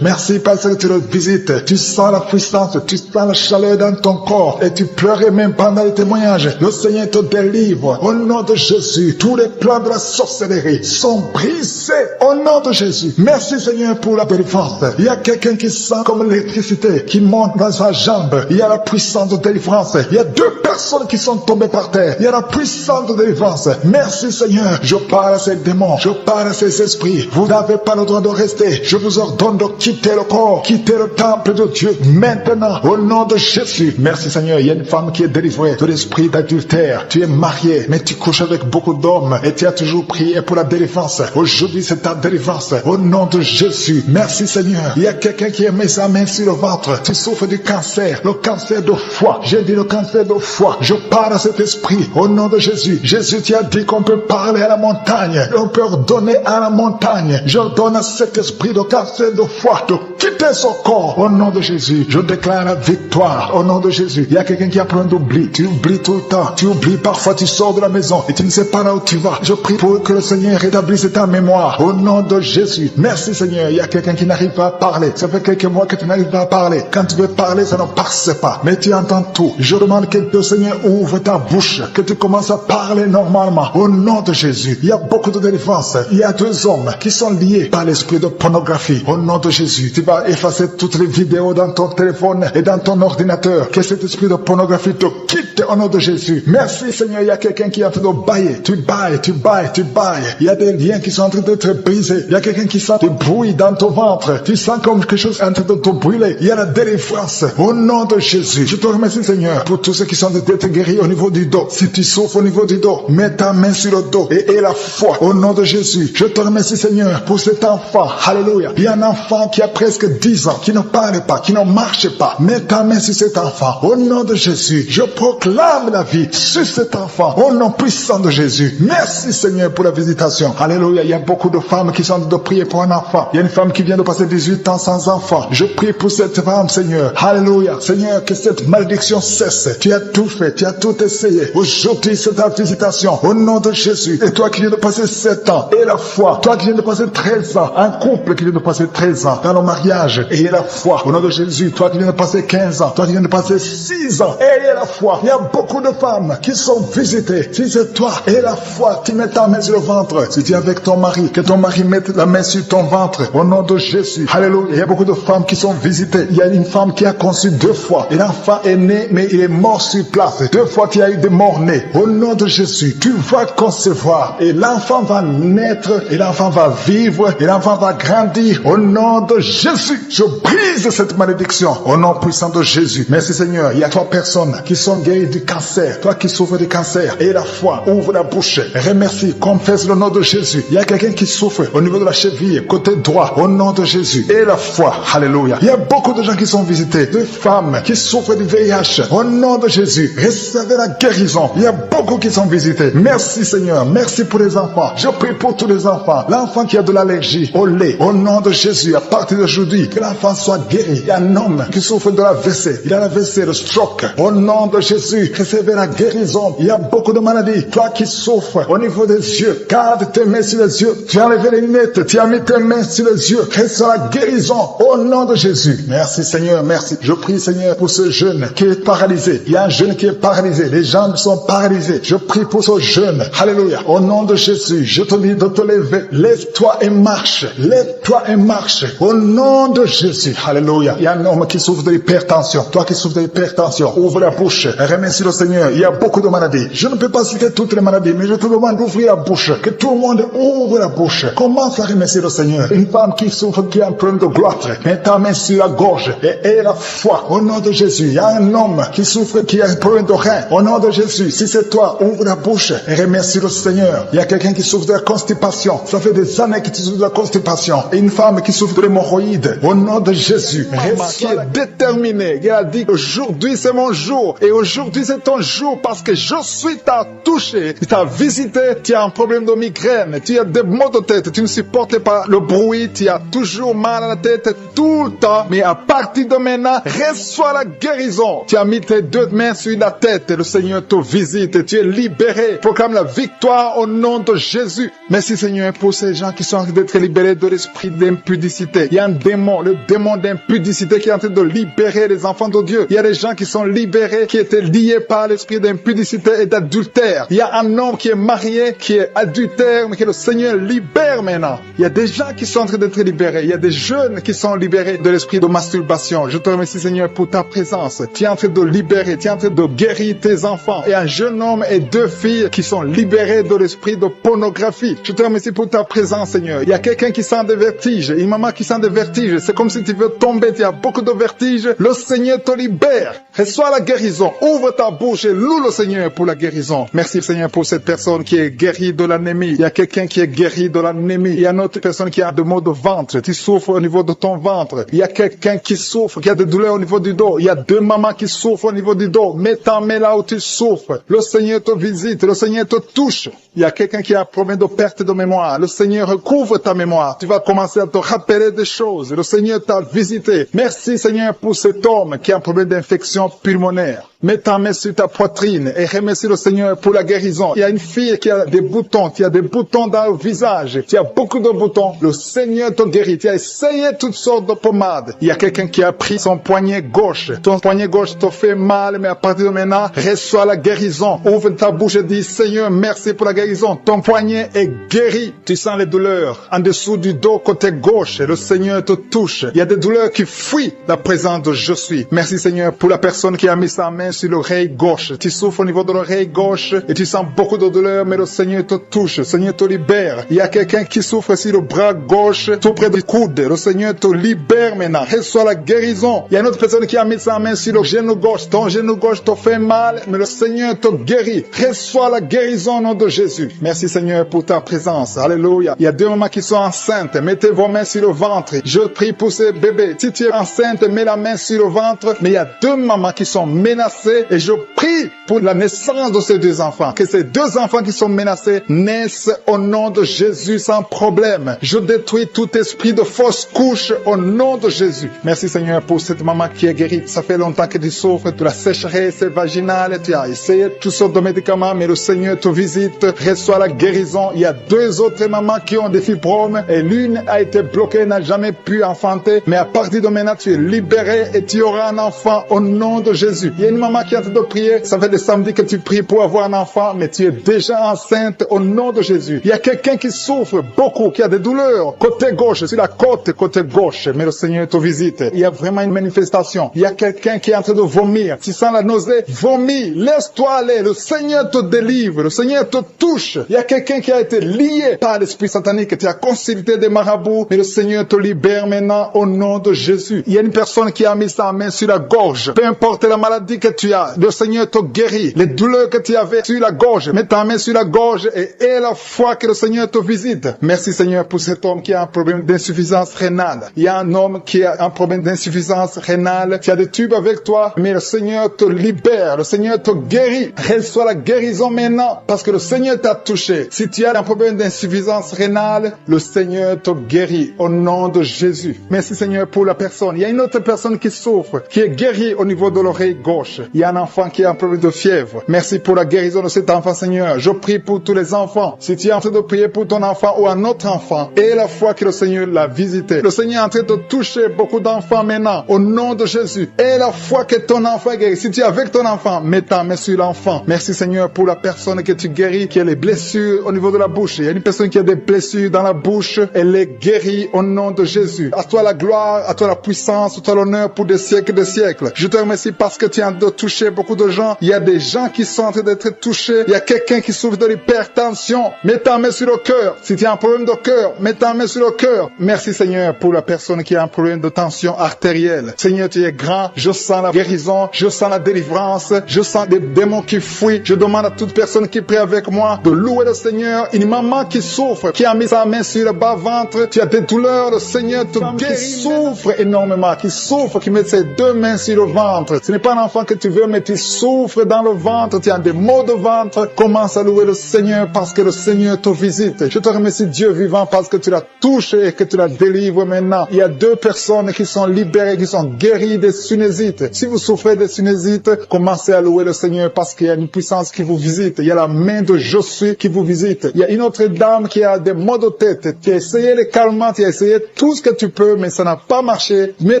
Merci parce que tu le visites. Tu sens la puissance, tu sens la chaleur dans ton corps et tu pleurais même pendant le témoignage. Le Seigneur te délivre au nom de Jésus. Tous les plans de la sorcellerie sont brisés au nom de Jésus. Merci Seigneur pour la délivrance. Il y a quelqu'un qui sent comme l'électricité qui monte dans sa jambe. Il y a la puissance de délivrance. Il y a 2 personnes qui sont tombées par terre. Il y a la puissance de délivrance. Merci Seigneur. Je parle à ces démons. Je parle à ces esprits. Vous n'avez pas le droit de rester. Je vous ordonne de quitter le corps, quitter le temple de Dieu maintenant au nom de Jésus. Merci Seigneur. Il y a une femme qui est délivrée de l'esprit d'adultère. Tu es marié, mais tu couches avec beaucoup d'hommes et tu as toujours prié pour la délivrance. Aujourd'hui, c'est ta délivrance au nom de Jésus. Merci Seigneur. Il y a quelqu'un qui a mis sa main sur le ventre. Tu souffres du cancer, le cancer de foie. J'ai dit le cancer de foie. Je parle à cet esprit au nom de Jésus. Jésus, tu as dit qu'on peut parler à la montagne. On peut ordonner à la montagne. J'ordonne à cet esprit de cancer de foie de quitter son corps au nom de Jésus. Je déclare la victoire au nom de Jésus. Il y a quelqu'un qui a plein d'oubli. Tu oublies tout le temps. Tu oublies parfois, tu sors de la maison et tu ne sais pas là où tu vas. Je prie pour que le Seigneur rétablisse ta mémoire au nom de Jésus. Merci Seigneur. Il y a quelqu'un qui n'arrive pas à parler. Ça fait quelques mois que tu n'arrives pas à parler. Quand tu veux parler, ça ne passe pas. Mais tu entends tout. Je demande que le Seigneur ouvre ta bouche, que tu commences à parler normalement au nom de Jésus. Il y a beaucoup de délivrance. Il y a 2 hommes qui sont liés par l'esprit de pornographie. Au nom de Jésus, tu vas effacer toutes les vidéos dans ton téléphone et dans ton ordinateur. Que cet esprit de pornographie te quitte au nom de Jésus. Merci Seigneur. Il y a quelqu'un qui est en train de bailler. Tu bailles, tu bailles, tu bailles. Il y a des liens qui sont en train d'être brisés. Il y a quelqu'un qui sent du bruit dans ton ventre. Tu sens comme quelque chose en train de te brûler. Il y a la délivrance au nom de Jésus. Je te remercie Seigneur pour tous ceux qui sont d'être guéris au niveau du dos. Si tu souffres au niveau du dos, mets ta main sur le dos et aie la foi au nom de Jésus. Je te remercie Seigneur Seigneur, pour cet enfant. Alléluia. Il y a un enfant qui a presque 10 ans, qui ne parle pas, qui ne marche pas. Mets ta main sur cet enfant. Au nom de Jésus, je proclame la vie sur cet enfant. Au nom puissant de Jésus. Merci Seigneur pour la visitation. Alléluia. Il y a beaucoup de femmes qui sont en train de prier pour un enfant. Il y a une femme qui vient de passer 18 ans sans enfant. Je prie pour cette femme, Seigneur. Alléluia. Seigneur, que cette malédiction cesse. Tu as tout fait, tu as tout essayé. Aujourd'hui, c'est ta visitation. Au nom de Jésus. Et toi qui viens de passer 7 ans, et la foi. Toi qui viens de passer 13 ans. Un couple qui vient de passer 13 ans dans le mariage, et la foi. Au nom de Jésus. Toi qui viens de passer 15 ans. Toi qui viens de passer 6 ans, et la foi. Il y a beaucoup de femmes qui sont visitées. Si c'est toi, et la foi, tu mets ta main sur le ventre. Si tu es avec ton mari, que ton mari mette la main sur ton ventre. Au nom de Jésus. Alléluia. Il y a beaucoup de femmes qui sont visitées. Il y a une femme qui a conçu 2 fois. Et l'enfant est né, mais il est mort sur place. 2 fois, tu as eu des morts-nés. Au nom de Jésus, tu vas concevoir. Et l'enfant va naître. Et l'enfant va vivre. Et l'enfant va grandir. Au nom de Jésus, je brise cette malédiction. Au nom puissant de Jésus. Merci Seigneur. Il y a 3 personnes qui sont guéries du cancer. Toi qui souffres du cancer. Et la foi, ouvre la bouche. Remercie, confesse le nom de Jésus. Il y a quelqu'un qui souffre au niveau de la cheville, côté droit. Au nom de Jésus. Et la foi. Alléluia. Il y a beaucoup de gens qui sont visités. De femmes qui souffrent du VIH. Au nom de Jésus. Recevez la guérison. Il y a beaucoup qui sont visités. Merci Seigneur. Merci pour les enfants. Je prie pour tous les enfants. L'enfant qui a de l'allergie au lait. Au nom de Jésus. À partir d'aujourd'hui, que l'enfant soit guéri. Il y a un homme qui souffre de la WC. Il a la WC, le stroke. Au nom de Jésus. Recevez la guérison. Il y a beaucoup de maladies. Toi qui souffres au niveau des yeux. Garde tes mains sur les yeux. Tu as enlevé les lunettes. Tu as mis tes mains sur les yeux. Reçois la guérison. Au nom de Jésus. Merci Seigneur. Merci. Je prie Seigneur pour ce jeune qui est paralysé. Il y a un jeune qui est paralysé. Les jambes sont paralysées. Je prie pour ce jeune. Alléluia. Au nom de Jésus. Je te dis de te lever. Lève-toi et marche. Lève-toi et marche. Au nom de Jésus. Alléluia. Il y a un homme qui souffre de l'hypertension. Toi qui souffres de l'hypertension. Ouvre la bouche. Remercie le Seigneur. Il y a beaucoup de maladies. Je ne peux pas citer toutes les maladies, mais je te demande d'ouvrir la bouche. Que tout le monde ouvre la bouche. Commence à remercier le Seigneur. Une femme qui souffre, qui a un problème de gloire. Mets ta main sur la gorge. Et la foi. Au nom de Jésus. Il y a un homme qui souffre, qui a un problème de rein. Au nom de Jésus. Si c'est toi, ouvre la bouche. Et remercie le Seigneur. Il y a quelqu'un qui souffre de la constipation. Ça fait des années que tu souffres de la constipation. Et une femme qui souffre de l'hémorroïde. Au nom de Jésus. Qui est déterminé. Il a dit aujourd'hui c'est mon jour. Et aujourd'hui c'est ton jour parce que je suis t'a touché. Tu t'as visité. Tu as un problème de migraine. Tu as des maux de tête. Tu ne supportes pas le bruit. Tu as toujours mal à la tête tout le temps. Mais à partir de maintenant, reçois la guérison. Tu as mis tes 2 mains sur la tête. Le Seigneur te visite. Tu es libéré. Proclame la victoire au nom de Jésus. Merci Seigneur pour ces gens qui sont en train d'être libérés de l'esprit d'impudicité. Il y a un démon, le démon d'impudicité qui est en train de libérer les enfants de Dieu. Il y a des gens qui sont libérés, qui étaient liés par l'esprit d'impudicité et d'adultère. Il y a un homme qui est marié, qui est adultère, mais que le Seigneur libère maintenant. Il y a des gens qui sont en train d'être libérés. Il y a des jeunes qui sont libérés de l'esprit de masturbation. Je te remercie Seigneur pour ta présence. Tu es en train de libérer, tu es en train de guérir tes enfants. Et un jeune homme et 2 filles qui sont libérés de l'esprit de pornographie. Je te remercie pour ta présence Seigneur. Il y a quelqu'un qui sent des vertiges, une maman qui sent des vertiges. C'est comme si tu veux tomber, tu as beaucoup de vertiges. Le Seigneur te libère. Reçois la guérison. Ouvre ta bouche et loue le Seigneur pour la guérison. Merci Seigneur pour cette personne qui est guérie de l'anémie. Il y a quelqu'un qui est guéri de l'anémie. Il y a une autre personne qui a des maux de ventre. Tu souffres au niveau de ton ventre. Il y a quelqu'un qui souffre, qui a des douleurs au niveau du dos. Il y a 2 mamans qui souffrent au niveau du dos. Mets ta main là où tu souffres. Le Seigneur te visite. Le Seigneur te touche. Il y a quelqu'un qui a un problème de perte de mémoire. Le Seigneur recouvre ta mémoire. Tu vas commencer à te rappeler des choses. Le Seigneur t'a visité. Merci Seigneur pour cet homme qui a un problème d'infection pulmonaire. Mets ta main sur ta poitrine et remercie le Seigneur pour la guérison. Il y a une fille qui a des boutons. Tu as des boutons dans le visage. Tu as beaucoup de boutons. Le Seigneur te guérit. Tu as essayé toutes sortes de pommades. Il y a quelqu'un qui a pris son poignet gauche. Ton poignet gauche te fait mal, mais à partir de maintenant, reçois la guérison. Ouvre ta bouche et dis, Seigneur, merci pour la guérison. Ton poignet est guéri. Tu sens les douleurs en dessous du dos côté gauche. Le Seigneur te touche. Il y a des douleurs qui fuient la présence de je suis. Merci Seigneur pour la personne qui a mis sa main main sur l'oreille gauche. Tu souffres au niveau de l'oreille gauche et tu sens beaucoup de douleur, mais le Seigneur te touche, le Seigneur te libère. Il y a quelqu'un qui souffre sur le bras gauche, tout près du coude. Le Seigneur te libère maintenant. Reçois la guérison. Il y a une autre personne qui a mis sa main sur le genou gauche. Ton genou gauche te fait mal, mais le Seigneur te guérit. Reçois la guérison au nom de Jésus. Merci Seigneur pour ta présence. Alléluia. Il y a 2 mamans qui sont enceintes. Mettez vos mains sur le ventre. Je prie pour ces bébés. Si tu es enceinte, mets la main sur le ventre. Mais il y a 2 mamans qui sont menacées et je prie pour la naissance de ces 2 enfants. Que ces 2 enfants qui sont menacés naissent au nom de Jésus sans problème. Je détruis tout esprit de fausse couche au nom de Jésus. Merci Seigneur pour cette maman qui est guérie. Ça fait longtemps que tu souffres de la sécheresse vaginale. Tu as essayé toutes sortes de médicaments, mais le Seigneur te visite. Reçois la guérison. Il y a 2 autres mamans qui ont des fibromes et l'une a été bloquée, n'a jamais pu enfanter. Mais à partir de maintenant, tu es libéré et tu auras un enfant au nom de Jésus. Il y a une maman qui est en train de prier. Ça fait des samedis que tu pries pour avoir un enfant, mais tu es déjà enceinte au nom de Jésus. Il y a quelqu'un qui souffre beaucoup, qui a des douleurs côté gauche, sur la côte côté gauche, mais le Seigneur te visite. Il y a vraiment une manifestation. Il y a quelqu'un qui est en train de vomir. Tu sens la nausée, vomis, laisse-toi aller. Le Seigneur te délivre, le Seigneur te touche. Il y a quelqu'un qui a été lié par l'esprit satanique, tu as consulté des marabouts, mais le Seigneur te libère maintenant au nom de Jésus. Il y a une personne qui a mis sa main sur la gorge. Peu importe la maladie que tu as, le Seigneur te guérit. Les douleurs que tu avais sur la gorge, mets ta main sur la gorge et aie la foi que le Seigneur te visite. Merci Seigneur pour cet homme qui a un problème d'insuffisance rénale. Il y a un homme qui a un problème d'insuffisance rénale. Tu as des tubes avec toi, mais le Seigneur te libère. Le Seigneur te guérit. Reçois la guérison maintenant parce que le Seigneur t'a touché. Si tu as un problème d'insuffisance rénale, le Seigneur te guérit au nom de Jésus. Merci Seigneur pour la personne. Il y a une autre personne qui souffre, qui est guérie au niveau de l'oreille gauche. Il y a un enfant qui a un problème de fièvre. Merci pour la guérison de cet enfant Seigneur. Je prie pour tous les enfants. Si tu es en train de prier pour ton enfant ou un autre enfant, et la foi que le Seigneur l'a visité. Le Seigneur est en train de toucher beaucoup d'enfants maintenant au nom de Jésus. Et la foi que ton enfant est guéri. Si tu es avec ton enfant, mets ta main sur l'enfant. Merci Seigneur pour la personne que tu guéris, qui a les blessures au niveau de la bouche. Il y a une personne qui a des blessures dans la bouche. Elle est guérie au nom de Jésus. À toi la gloire, à toi la puissance, à toi l'honneur pour des siècles et des siècles. Je te remercie parce que tu es en train de toucher beaucoup de gens. Il y a des gens qui sont en train d'être touchés. Il y a quelqu'un qui souffre de l'hypertension. Mets ta main sur le cœur. Si tu as un problème de cœur, mets ta main sur le cœur. Merci Seigneur pour la personne qui a un problème de tension artérielle. Seigneur, tu es grand. Je sens la guérison. Je sens la délivrance. Je sens des démons qui fuient. Je demande à toute personne qui prie avec moi de louer le Seigneur. Une maman qui souffre, qui a mis sa main sur le bas-ventre. Tu as des douleurs. Le Seigneur te guérit. Qui souffre énormément, qui souffre, qui met ses 2 mains sur le ventre. Ce n'est pas un enfant que tu veux, mais tu souffres dans le ventre. Tu as des maux de ventre. Commence à louer le Seigneur parce que le Seigneur te visite. Je te remercie Dieu vivant parce que tu l'as touché et que tu la délivres maintenant. Il y a 2 personnes qui sont libérées, qui sont guéries des sinusites. Si vous souffrez des sinusites, commencez à louer le Seigneur parce qu'il y a une puissance qui vous visite. Il y a la main de Je suis qui vous visite. Il y a une autre dame qui a des maux de tête. Tu as essayé les calmants, tu as essayé tout ce que tu peux, mais ça n'a pas marché. Mets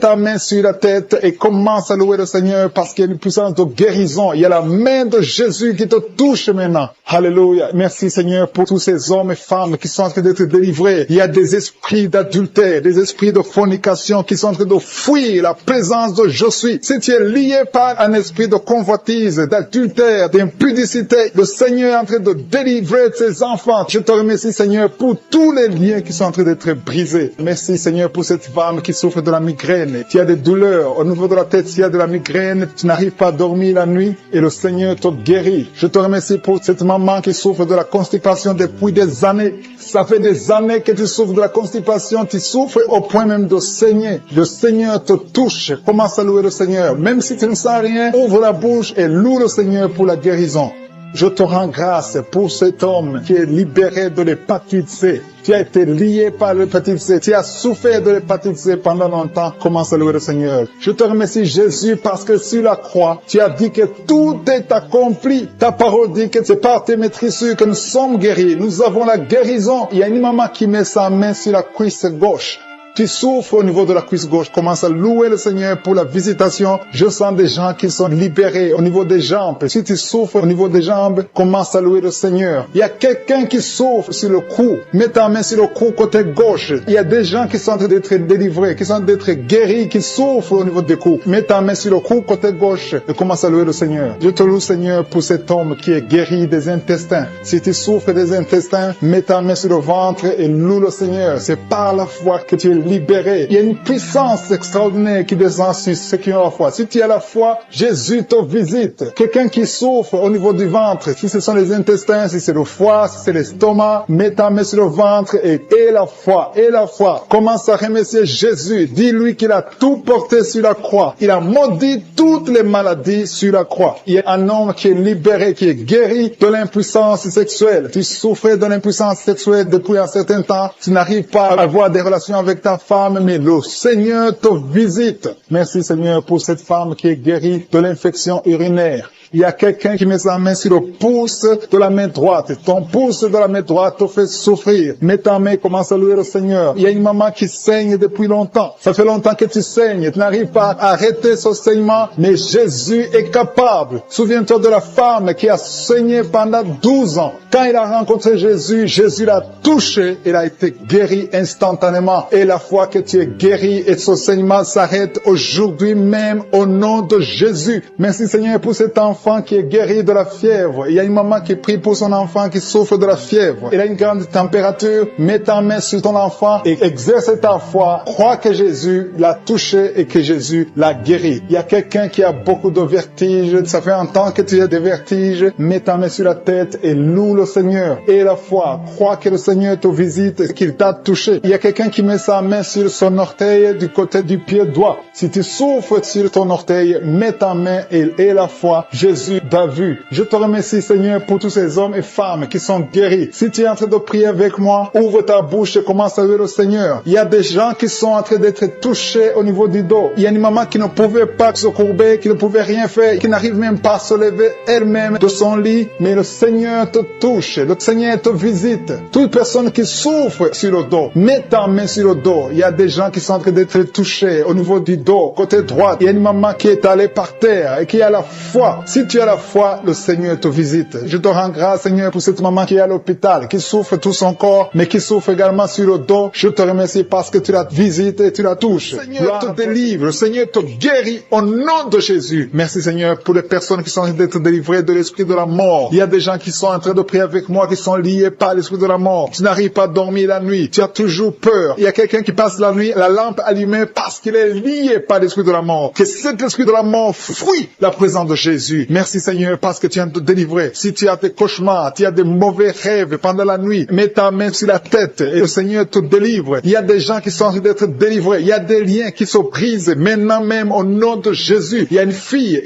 ta main sur la tête et commence à louer le Seigneur parce qu'il y a une puissance de guérison. Il y a la main de Jésus qui te touche maintenant. Alléluia. Merci Seigneur pour tous ces hommes et femmes qui sont en train d'être délivrés. Il y a des esprits d'adultère, des esprits de fornication qui sont en train de fuir la présence de Je suis. Si tu es lié par un esprit de convoitise, d'adultère, d'impudicité, le Seigneur est en train de délivrer ses enfants. Je te remercie Seigneur pour tous les liens qui sont en train d'être brisés. Merci Seigneur pour cette femme qui souffre de la migraine. Tu as des douleurs au niveau de la tête, tu as de la migraine, tu n'arrives pas à dormir la nuit et le Seigneur te guérit. Je te remercie pour cette maman qui souffre de la constipation depuis des années. Ça fait des années que tu souffres de la constipation, tu souffres au point même de saigner. Le Seigneur te touche. Commence à louer le Seigneur. Même si tu ne sens rien, ouvre la bouche et loue le Seigneur pour la guérison. Je te rends grâce pour cet homme qui est libéré de l'hépatite C. Tu as été lié par l'hépatite C. Tu as souffert de l'hépatite C pendant longtemps. Commence à louer le Seigneur. Je te remercie Jésus parce que sur la croix, tu as dit que tout est accompli. Ta parole dit que c'est par tes maîtrisures que nous sommes guéris. Nous avons la guérison. Il y a une maman qui met sa main sur la cuisse gauche. Tu souffres au niveau de la cuisse gauche. Commence à louer le Seigneur pour la visitation. Je sens des gens qui sont libérés au niveau des jambes. Si tu souffres au niveau des jambes, commence à louer le Seigneur. Il y a quelqu'un qui souffre sur le cou. Mets ta main sur le cou côté gauche. Il y a des gens qui sont en train d'être délivrés, qui sont en train d'être guéris, qui souffrent au niveau des coups. Mets ta main sur le cou côté gauche et commence à louer le Seigneur. Je te loue, Seigneur, pour cet homme qui est guéri des intestins. Si tu souffres des intestins, mets ta main sur le ventre et loue le Seigneur. C'est par la foi que tu es libéré. Il y a une puissance extraordinaire qui descend sur ceux qui ont la foi. Si tu as la foi, Jésus te visite. Quelqu'un qui souffre au niveau du ventre, si ce sont les intestins, si c'est le foie, si c'est l'estomac, mets ta main sur le ventre et la foi, et la foi. Commence à remercier Jésus. Dis-lui qu'il a tout porté sur la croix. Il a maudit toutes les maladies sur la croix. Il y a un homme qui est libéré, qui est guéri de l'impuissance sexuelle. Tu souffrais de l'impuissance sexuelle depuis un certain temps. Tu n'arrives pas à avoir des relations avec ta femme, mais le Seigneur te visite. Merci Seigneur pour cette femme qui est guérie de l'infection urinaire. Il y a quelqu'un qui met sa main sur le pouce de la main droite. Ton pouce de la main droite te fait souffrir. Mets ta main, commence à louer le Seigneur. Il y a une maman qui saigne depuis longtemps. Ça fait longtemps que tu saignes. Tu n'arrives pas à arrêter ce saignement, mais Jésus est capable. Souviens-toi de la femme qui a saigné pendant 12 ans. Quand il a rencontré Jésus, Jésus l'a touché. Il a été guéri instantanément. Et la fois que tu es guéri et ce saignement s'arrête aujourd'hui même au nom de Jésus. Merci Seigneur pour cet enfant qui est guéri de la fièvre. Il y a une maman qui prie pour son enfant qui souffre de la fièvre. Il a une grande température. Mets ta main sur ton enfant et exerce ta foi. Crois que Jésus l'a touché et que Jésus l'a guéri. Il y a quelqu'un qui a beaucoup de vertiges. Ça fait un temps que tu as des vertiges. Mets ta main sur la tête et loue le Seigneur. Et la foi. Crois que le Seigneur te visite et qu'il t'a touché. Il y a quelqu'un qui met sa main sur son orteil du côté du pied droit. Si tu souffres sur ton orteil, mets ta main et la foi. Jésus t'a vu. Je te remercie Seigneur pour tous ces hommes et femmes qui sont guéris. Si tu es en train de prier avec moi, ouvre ta bouche et commence à louer le Seigneur. Il y a des gens qui sont en train d'être touchés au niveau du dos. Il y a une maman qui ne pouvait pas se courber, qui ne pouvait rien faire, qui n'arrive même pas à se lever elle-même de son lit. Mais le Seigneur te touche. Le Seigneur te visite. Toute personne qui souffre sur le dos, mets ta main sur le dos. Il y a des gens qui sont en train d'être touchés au niveau du dos, côté droit. Il y a une maman qui est allée par terre et qui a la foi. Si tu as la foi, le Seigneur te visite. Je te rends grâce, Seigneur, pour cette maman qui est à l'hôpital, qui souffre tout son corps, mais qui souffre également sur le dos. Je te remercie parce que tu la visites et tu la touches. Le Seigneur te délivre, le Seigneur te guérit au nom de Jésus. Merci, Seigneur, pour les personnes qui sont en train d'être délivrées de l'esprit de la mort. Il y a des gens qui sont en train de prier avec moi, qui sont liés par l'esprit de la mort. Tu n'arrives pas à dormir la nuit. Tu as toujours peur. Il y a quelqu'un qui passe la nuit, la lampe allumée parce qu'il est lié par l'esprit de la mort. Que cet esprit de la mort fuit la présence de Jésus. Merci Seigneur parce que tu viens de te délivrer. Si tu as des cauchemars, tu as des mauvais rêves pendant la nuit, mets ta main sur la tête et le Seigneur te délivre. Il y a des gens qui sont en train d'être délivrés. Il y a des liens qui se brisent maintenant même au nom de Jésus. Il y a une fille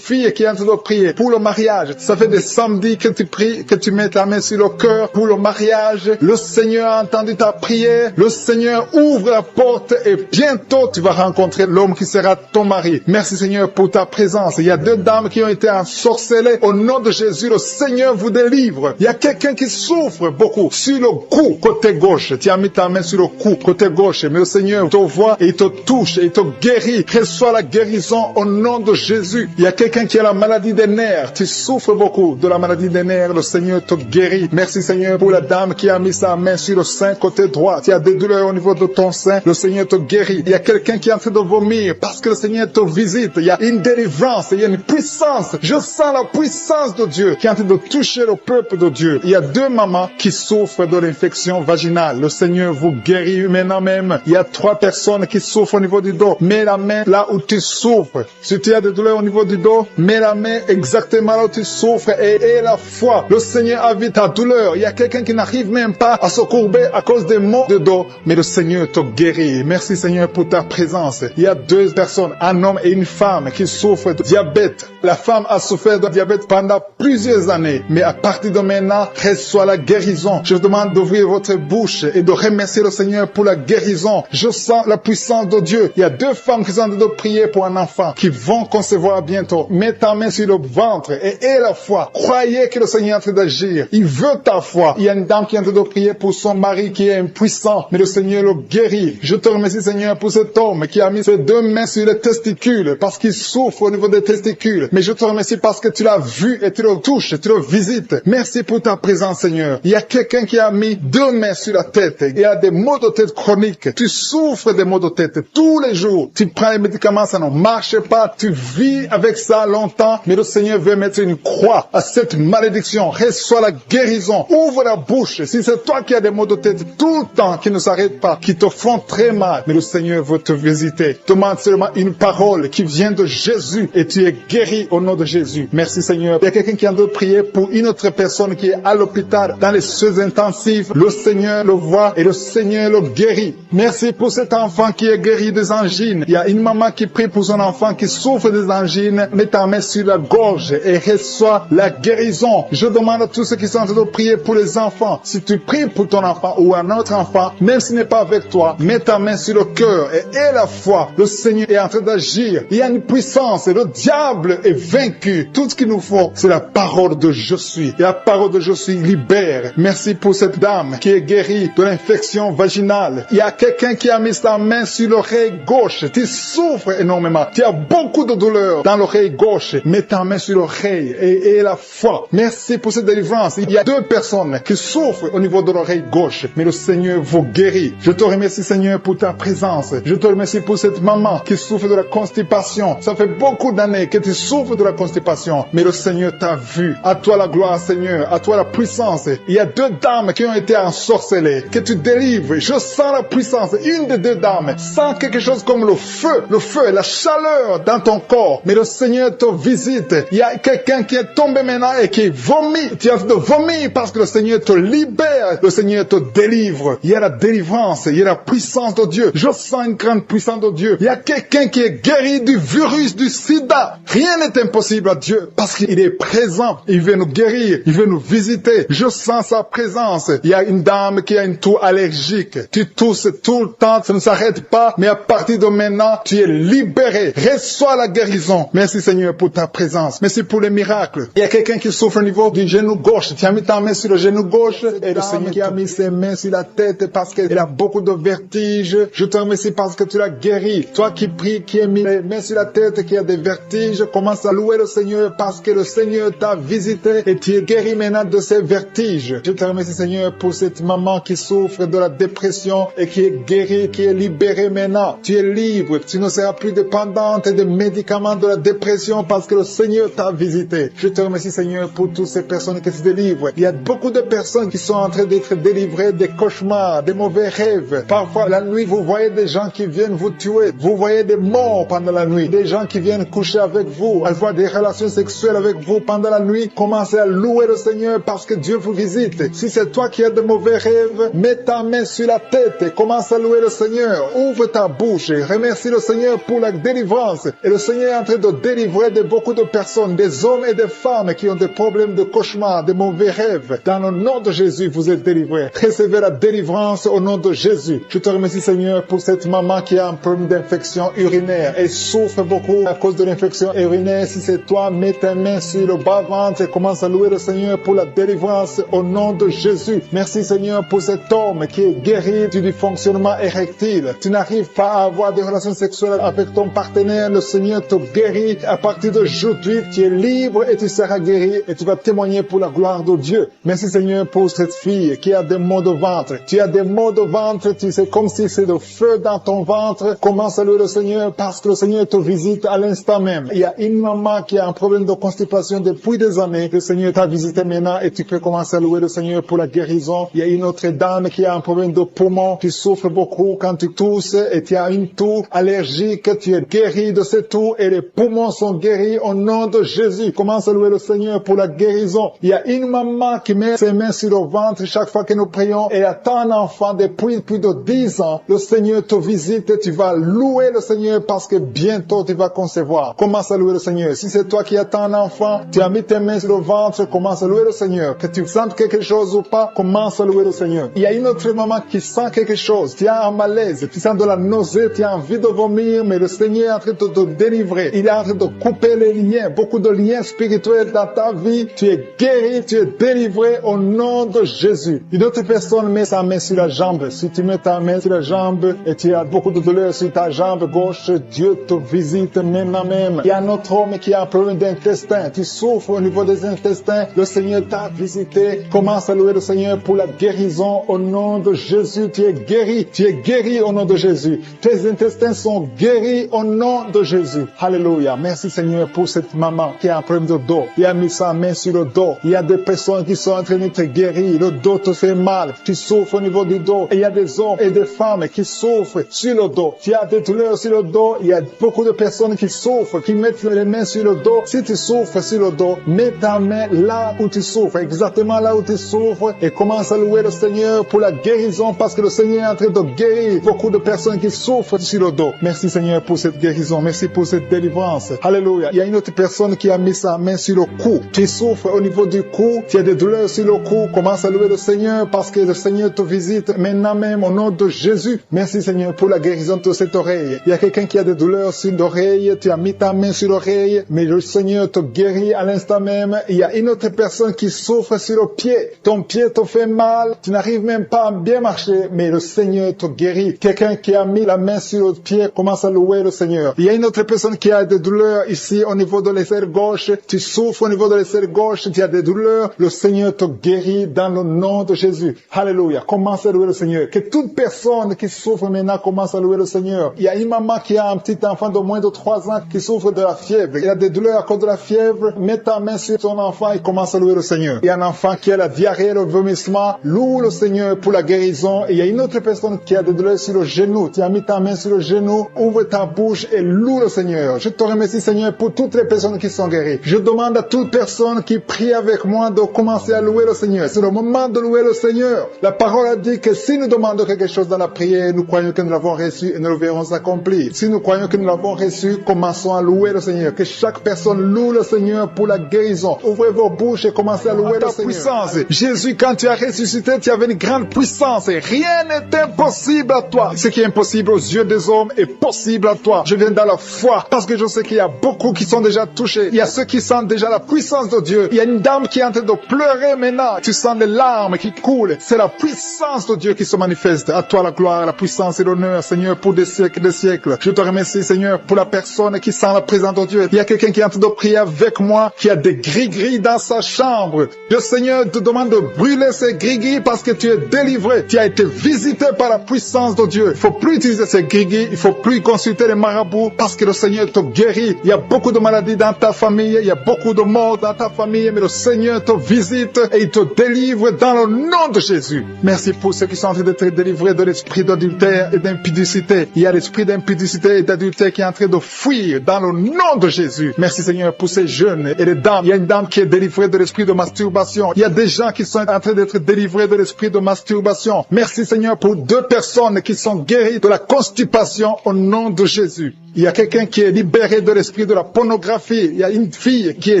qui est en train de prier pour le mariage. Ça fait des samedis que tu pries, que tu mets ta main sur le cœur pour le mariage. Le Seigneur a entendu ta prière. Le Seigneur ouvre la porte et bientôt tu vas rencontrer l'homme qui sera ton mari. Merci Seigneur pour ta présence. Il y a deux dames qui ont été ensorcelées. Au nom de Jésus, le Seigneur vous délivre. Il y a quelqu'un qui souffre beaucoup sur le cou, côté gauche. Tu as mis ta main sur le cou, côté gauche. Mais le Seigneur te voit et il te touche et il te guérit. Reçois la guérison au nom de Jésus. Il y a quelqu'un qui a la maladie des nerfs. Tu souffres beaucoup de la maladie des nerfs. Le Seigneur te guérit. Merci Seigneur pour la dame qui a mis sa main sur le sein, côté droit. Tu as des douleurs au niveau de ton sein. Le Seigneur te guérit. Il y a quelqu'un qui est en train de vomir parce que le Seigneur te visite. Il y a une délivrance. Il y a une puissance. Je sens la puissance de Dieu qui est en train de toucher le peuple de Dieu. Il y a deux mamans qui souffrent de l'infection vaginale. Le Seigneur vous guérit maintenant même. Il y a 3 personnes qui souffrent au niveau du dos. Mets la main là où tu souffres. Si tu as des douleurs au niveau du dos, mets la main exactement là où tu souffres et la foi. Le Seigneur a vu ta douleur. Il y a quelqu'un qui n'arrive même pas à se courber à cause des maux de dos, mais le Seigneur te guérit. Merci Seigneur pour ta présence. Il y a 2 personnes, un homme et une femme qui souffrent de diabète. La femme a souffert de diabète pendant plusieurs années, mais à partir de maintenant, reçoit la guérison. Je vous demande d'ouvrir votre bouche et de remercier le Seigneur pour la guérison. Je sens la puissance de Dieu. Il y a 2 femmes qui sont en train de prier pour un enfant qui vont concevoir bientôt. Mets ta main sur le ventre et aie la foi. Croyez que le Seigneur est en train d'agir. Il veut ta foi. Il y a une dame qui est en train de prier pour son mari qui est impuissant, mais le Seigneur le guérit. guéri. Je te remercie, Seigneur, pour cet homme qui a mis ses 2 mains sur les testicules parce qu'il souffre au niveau des testicules. Mais je te remercie parce que tu l'as vu et tu le touches, tu le visites. Merci pour ta présence, Seigneur. Il y a quelqu'un qui a mis 2 mains sur la tête. Il y a des maux de tête chroniques. Tu souffres des maux de tête tous les jours. Tu prends les médicaments, ça ne marche pas. Tu vis avec ça longtemps. Mais le Seigneur veut mettre une croix à cette malédiction. Reçois la guérison. Ouvre la bouche. Si c'est toi qui as des maux de tête tout le temps, qui ne s'arrêtent pas, qui te font très mal, mais le Seigneur veut te visiter. Demande seulement une parole qui vient de Jésus et tu es guéri au nom de Jésus. Merci, Seigneur. Il y a quelqu'un qui a de prier pour une autre personne qui est à l'hôpital dans les soins intensifs. Le Seigneur le voit et le Seigneur le guérit. Merci pour cet enfant qui est guéri des angines. Il y a une maman qui prie pour son enfant qui souffre des angines. Mets ta main sur la gorge et reçois la guérison. Je demande à tous ceux qui sont en train de prier pour les enfants. Si tu pries pour ton enfant ou un autre enfant, même s'il n'est pas avec toi, mets ta main sur le cœur et aie la foi. Le Seigneur est en train d'agir. Il y a une puissance et le diable est vaincu. Tout ce qu'il nous faut, c'est la parole de je suis. Et la parole de je suis libère. Merci pour cette dame qui est guérie de l'infection vaginale. Il y a quelqu'un qui a mis sa main sur l'oreille gauche. Tu souffres énormément. Tu as beaucoup de douleur dans l'oreille gauche. Mets ta main sur l'oreille et aie la foi. Merci pour cette délivrance. Il y a 2 personnes qui souffrent au niveau de l'oreille gauche. Mais le Seigneur vous guérit. Je te remercie, Seigneur, pour ta présence. Je te remercie pour cette maman qui souffre de la constipation. Ça fait beaucoup d'années que tu souffres de la constipation. Mais le Seigneur t'a vu. À toi la gloire, Seigneur. À toi la puissance. Il y a 2 dames qui ont été ensorcelées. Que tu délivres. Je sens la puissance. Une des 2 dames sent quelque chose comme le feu, la chaleur dans ton corps. Mais le Seigneur te visite. Il y a quelqu'un qui est tombé maintenant et qui vomit. Tu as de vomir parce que le Seigneur te libère. Le Seigneur te délivre. Il y a la délivrance. Il y a la puissance de Dieu. Je sens une grande puissance de Dieu. Il y a quelqu'un qui est guéri du virus du sida. Rien n'est impossible à Dieu parce qu'il est présent. Il veut nous guérir. Il veut nous visiter. Je sens sa présence. Il y a une dame qui a une toux allergique. Tu tousses tout le temps. Ça ne s'arrête pas. Mais à partir de maintenant, tu es libéré. Reçois la guérison. Merci, Seigneur, pour ta présence. Merci pour les miracles. Il y a quelqu'un qui souffre au niveau du genou gauche. Tu as mis ta main sur le genou gauche et le Seigneur qui a mis ses mains sur la tête parce qu'elle a beaucoup de vertiges. Je te remercie parce que tu l'as guéri. Toi qui pries, qui as mis les mains sur la tête, qui a des vertiges, commence à louer le Seigneur parce que le Seigneur t'a visité et tu es guéri maintenant de ces vertiges. Je te remercie, Seigneur, pour cette maman qui souffre de la dépression et qui est guérie, qui est libérée maintenant. Tu es libre. Tu ne seras plus dépendante des médicaments de la dépression parce que le Seigneur t'a visité. Je te remercie, Seigneur, pour toutes ces personnes qui se délivrent. Il y a beaucoup de personnes qui sont en train d'être délivrées des cauchemars, des mauvais rêves. Parfois, la nuit, vous voyez des gens qui viennent vous tuer. Vous voyez des morts pendant la nuit. Des gens qui viennent coucher avec vous, avoir des relations sexuelles avec vous pendant la nuit. Commencez à louer le Seigneur parce que Dieu vous visite. Si c'est toi qui as de mauvais rêves, mets ta main sur la tête et commence à louer le Seigneur. Ouvre ta bouche et remercie le Seigneur pour la délivrance. Et le Seigneur est en train de délivrer de beaucoup de personnes, des hommes et des femmes qui ont des problèmes de cauchemar, de mauvais rêves. Dans le nom de Jésus, vous êtes délivrés. Recevez la délivrance au nom de Jésus. Je te remercie, Seigneur, pour cette maman qui a un problème d'infection urinaire et souffre beaucoup à cause de l'infection urinaire. Si c'est toi, mets tes mains sur le bas-ventre et commence à louer le Seigneur pour la délivrance au nom de Jésus. Merci, Seigneur, pour cet homme qui est guéri du dysfonctionnement érectile. Tu n'arrives pas à avoir des relations sexuelles avec ton partenaire. Le Seigneur te guérit. À partir d'aujourd'hui, tu es libre et tu seras guéri et tu vas témoigner pour la gloire de Dieu. Merci, Seigneur, pour cette fille qui a des maux de ventre. Tu as des maux de ventre, tu sais, comme si c'est le feu dans ton ventre. Commence à louer le Seigneur parce que le Seigneur te visite à l'instant même. Il y a une maman qui a un problème de constipation depuis des années. Le Seigneur t'a visité maintenant et tu peux commencer à louer le Seigneur pour la guérison. Il y a une autre dame qui a un problème de poumon. Tu souffres beaucoup quand tu tousses et tu as une toux allergique. Tu es guéri de cette toux et les poumons sont guéris au nom de Jésus. Commence à louer le Seigneur pour la guérison. Il y a une maman qui met ses mains sur le ventre chaque fois que nous prions et attend un enfant depuis plus de 10 ans. Le Seigneur te visite et tu vas louer le Seigneur parce que bientôt tu vas concevoir. Commence à louer le Seigneur. Si c'est toi qui attends un enfant, tu as mis tes mains sur le ventre, commence à louer le Seigneur. Que tu sentes quelque chose ou pas, commence à louer le Seigneur. Il y a une autre maman qui sent quelque chose. Tu as un malaise, tu sens de la nausée, tu as envie de vomir, mais le Seigneur est en train de te délivrer. Il est en train de couper les liens, beaucoup de liens spirituels dans ta vie. Tu es guéri, tu es délivré au nom de Jésus. Une autre personne met sa main sur la jambe. Si tu mets ta main sur la jambe et tu as beaucoup de douleur sur ta jambe gauche. Dieu te visite maintenant même. Il y a un autre homme qui a un problème d'intestin. Tu souffres au niveau des intestins. Le Seigneur t'a visité. Commence à louer le Seigneur pour la guérison au nom de Jésus. Tu es guéri. Tu es guéri au nom de Jésus. Tes intestins sont guéris au nom de Jésus. Alléluia. Merci Seigneur pour cette maman qui a un problème de dos. Il a mis sa main sur le dos. Il y a des personnes qui sont en train d'être guéries. Le dos te fait mal. Tu souffres au niveau du dos. Et il y a des hommes et des femmes qui souffrent sur le dos. Tu as des douleurs sur le dos. Il y a beaucoup de personnes qui souffrent, qui mettent les mains sur le dos. Si tu souffres sur le dos, mets ta main là où tu souffres, exactement là où tu souffres, et commence à louer le Seigneur pour la guérison, parce que le Seigneur est en train de guérir beaucoup de personnes qui souffrent sur le dos. Merci Seigneur pour cette guérison. Merci pour cette délivrance. Alléluia. Il y a une autre personne qui a mis sa main sur le cou. Tu souffres au niveau du cou. Tu as des douleurs sur le cou. Commence à louer le Seigneur parce que le Seigneur te visite maintenant même au nom de Jésus. Merci Seigneur pour la guérison de cette oreille. Il y a quelqu'un qui a des douleurs sur l'oreille. Tu as mis ta main sur l'oreille, mais le Seigneur te guérit à l'instant même. Il y a une autre personne qui souffre sur le pied. Ton pied te fait mal. Tu n'arrives même pas à bien marcher, mais le Seigneur te guérit. Quelqu'un qui a mis la main sur le pied commence à louer le Seigneur. Il y a une autre personne qui a des douleurs ici au niveau de l'aisselle gauche. Tu souffres au niveau de l'aisselle gauche. Tu as des douleurs. Le Seigneur te guérit dans le nom de Jésus. Alléluia. Commence à louer le Seigneur. Que toute personne qui souffre maintenant commence à louer le Seigneur. Il y a une maman qui a un petit enfant de moins de 3 ans qui souffre de la fièvre. Il a des douleurs à cause de la fièvre. Mets ta main sur ton enfant et commence à louer le Seigneur. Il y a un enfant qui a la diarrhée, le vomissement. Loue le Seigneur pour la guérison. Et il y a une autre personne qui a des douleurs sur le genou. Tu as mis ta main sur le genou. Ouvre ta bouche et loue le Seigneur. Je te remercie Seigneur pour toutes les personnes qui sont guéries. Je demande à toute personne qui prie avec moi de commencer à louer le Seigneur. C'est le moment de louer le Seigneur. La parole a dit que si nous demandons quelque chose dans la prière, nous croyons que nous l'avons reçu et nous le verrons s'accomplir. Si nous croyons que nous l'avons reçu, commençons à louer le Seigneur. Que chaque personne loue le Seigneur pour la guérison. Ouvrez vos bouches et commencez à louer le Seigneur. Puissance. Jésus, quand tu as ressuscité, tu avais une grande puissance. Rien n'est impossible à toi. Ce qui est impossible aux yeux des hommes est possible à toi. Je viens dans la foi parce que je sais qu'il y a beaucoup qui sont déjà touchés. Il y a ceux qui sentent déjà la puissance de Dieu. Il y a une dame qui est en train de pleurer maintenant. Tu sens les larmes qui coulent. C'est la puissance de Dieu qui se manifeste. À toi la gloire, la puissance et l'honneur, Seigneur, pour des siècles et des siècles. Je te remercie, Seigneur, pour la personne qui sent la présence de Dieu. Il y a quelqu'un qui est en train de prier avec moi, qui a des gris-gris dans sa chambre. Le Seigneur te demande de brûler ces gris-gris parce que tu es délivré. Tu as été visité par la puissance de Dieu. Il faut plus utiliser ces gris-gris. Il faut plus consulter les marabouts parce que le Seigneur te guérit. Il y a beaucoup de maladies dans ta famille. Il y a beaucoup de morts dans ta famille. Mais le Seigneur te visite et il te délivre dans le nom de Jésus. Merci pour ceux qui sont en train d'être délivrés de l'esprit d'adultère et d'impudicité. Il y a l'esprit d'impudicité et d'adultère qui est en train de fuir dans le nom de Jésus. Merci Seigneur pour ces jeunes et les dames. Il y a une dame qui est délivrée de l'esprit de masturbation. Il y a des gens qui sont en train d'être délivrés de l'esprit de masturbation. Merci Seigneur pour 2 personnes qui sont guéries de la constipation au nom de Jésus. Il y a quelqu'un qui est libéré de l'esprit de la pornographie. Il y a une fille qui est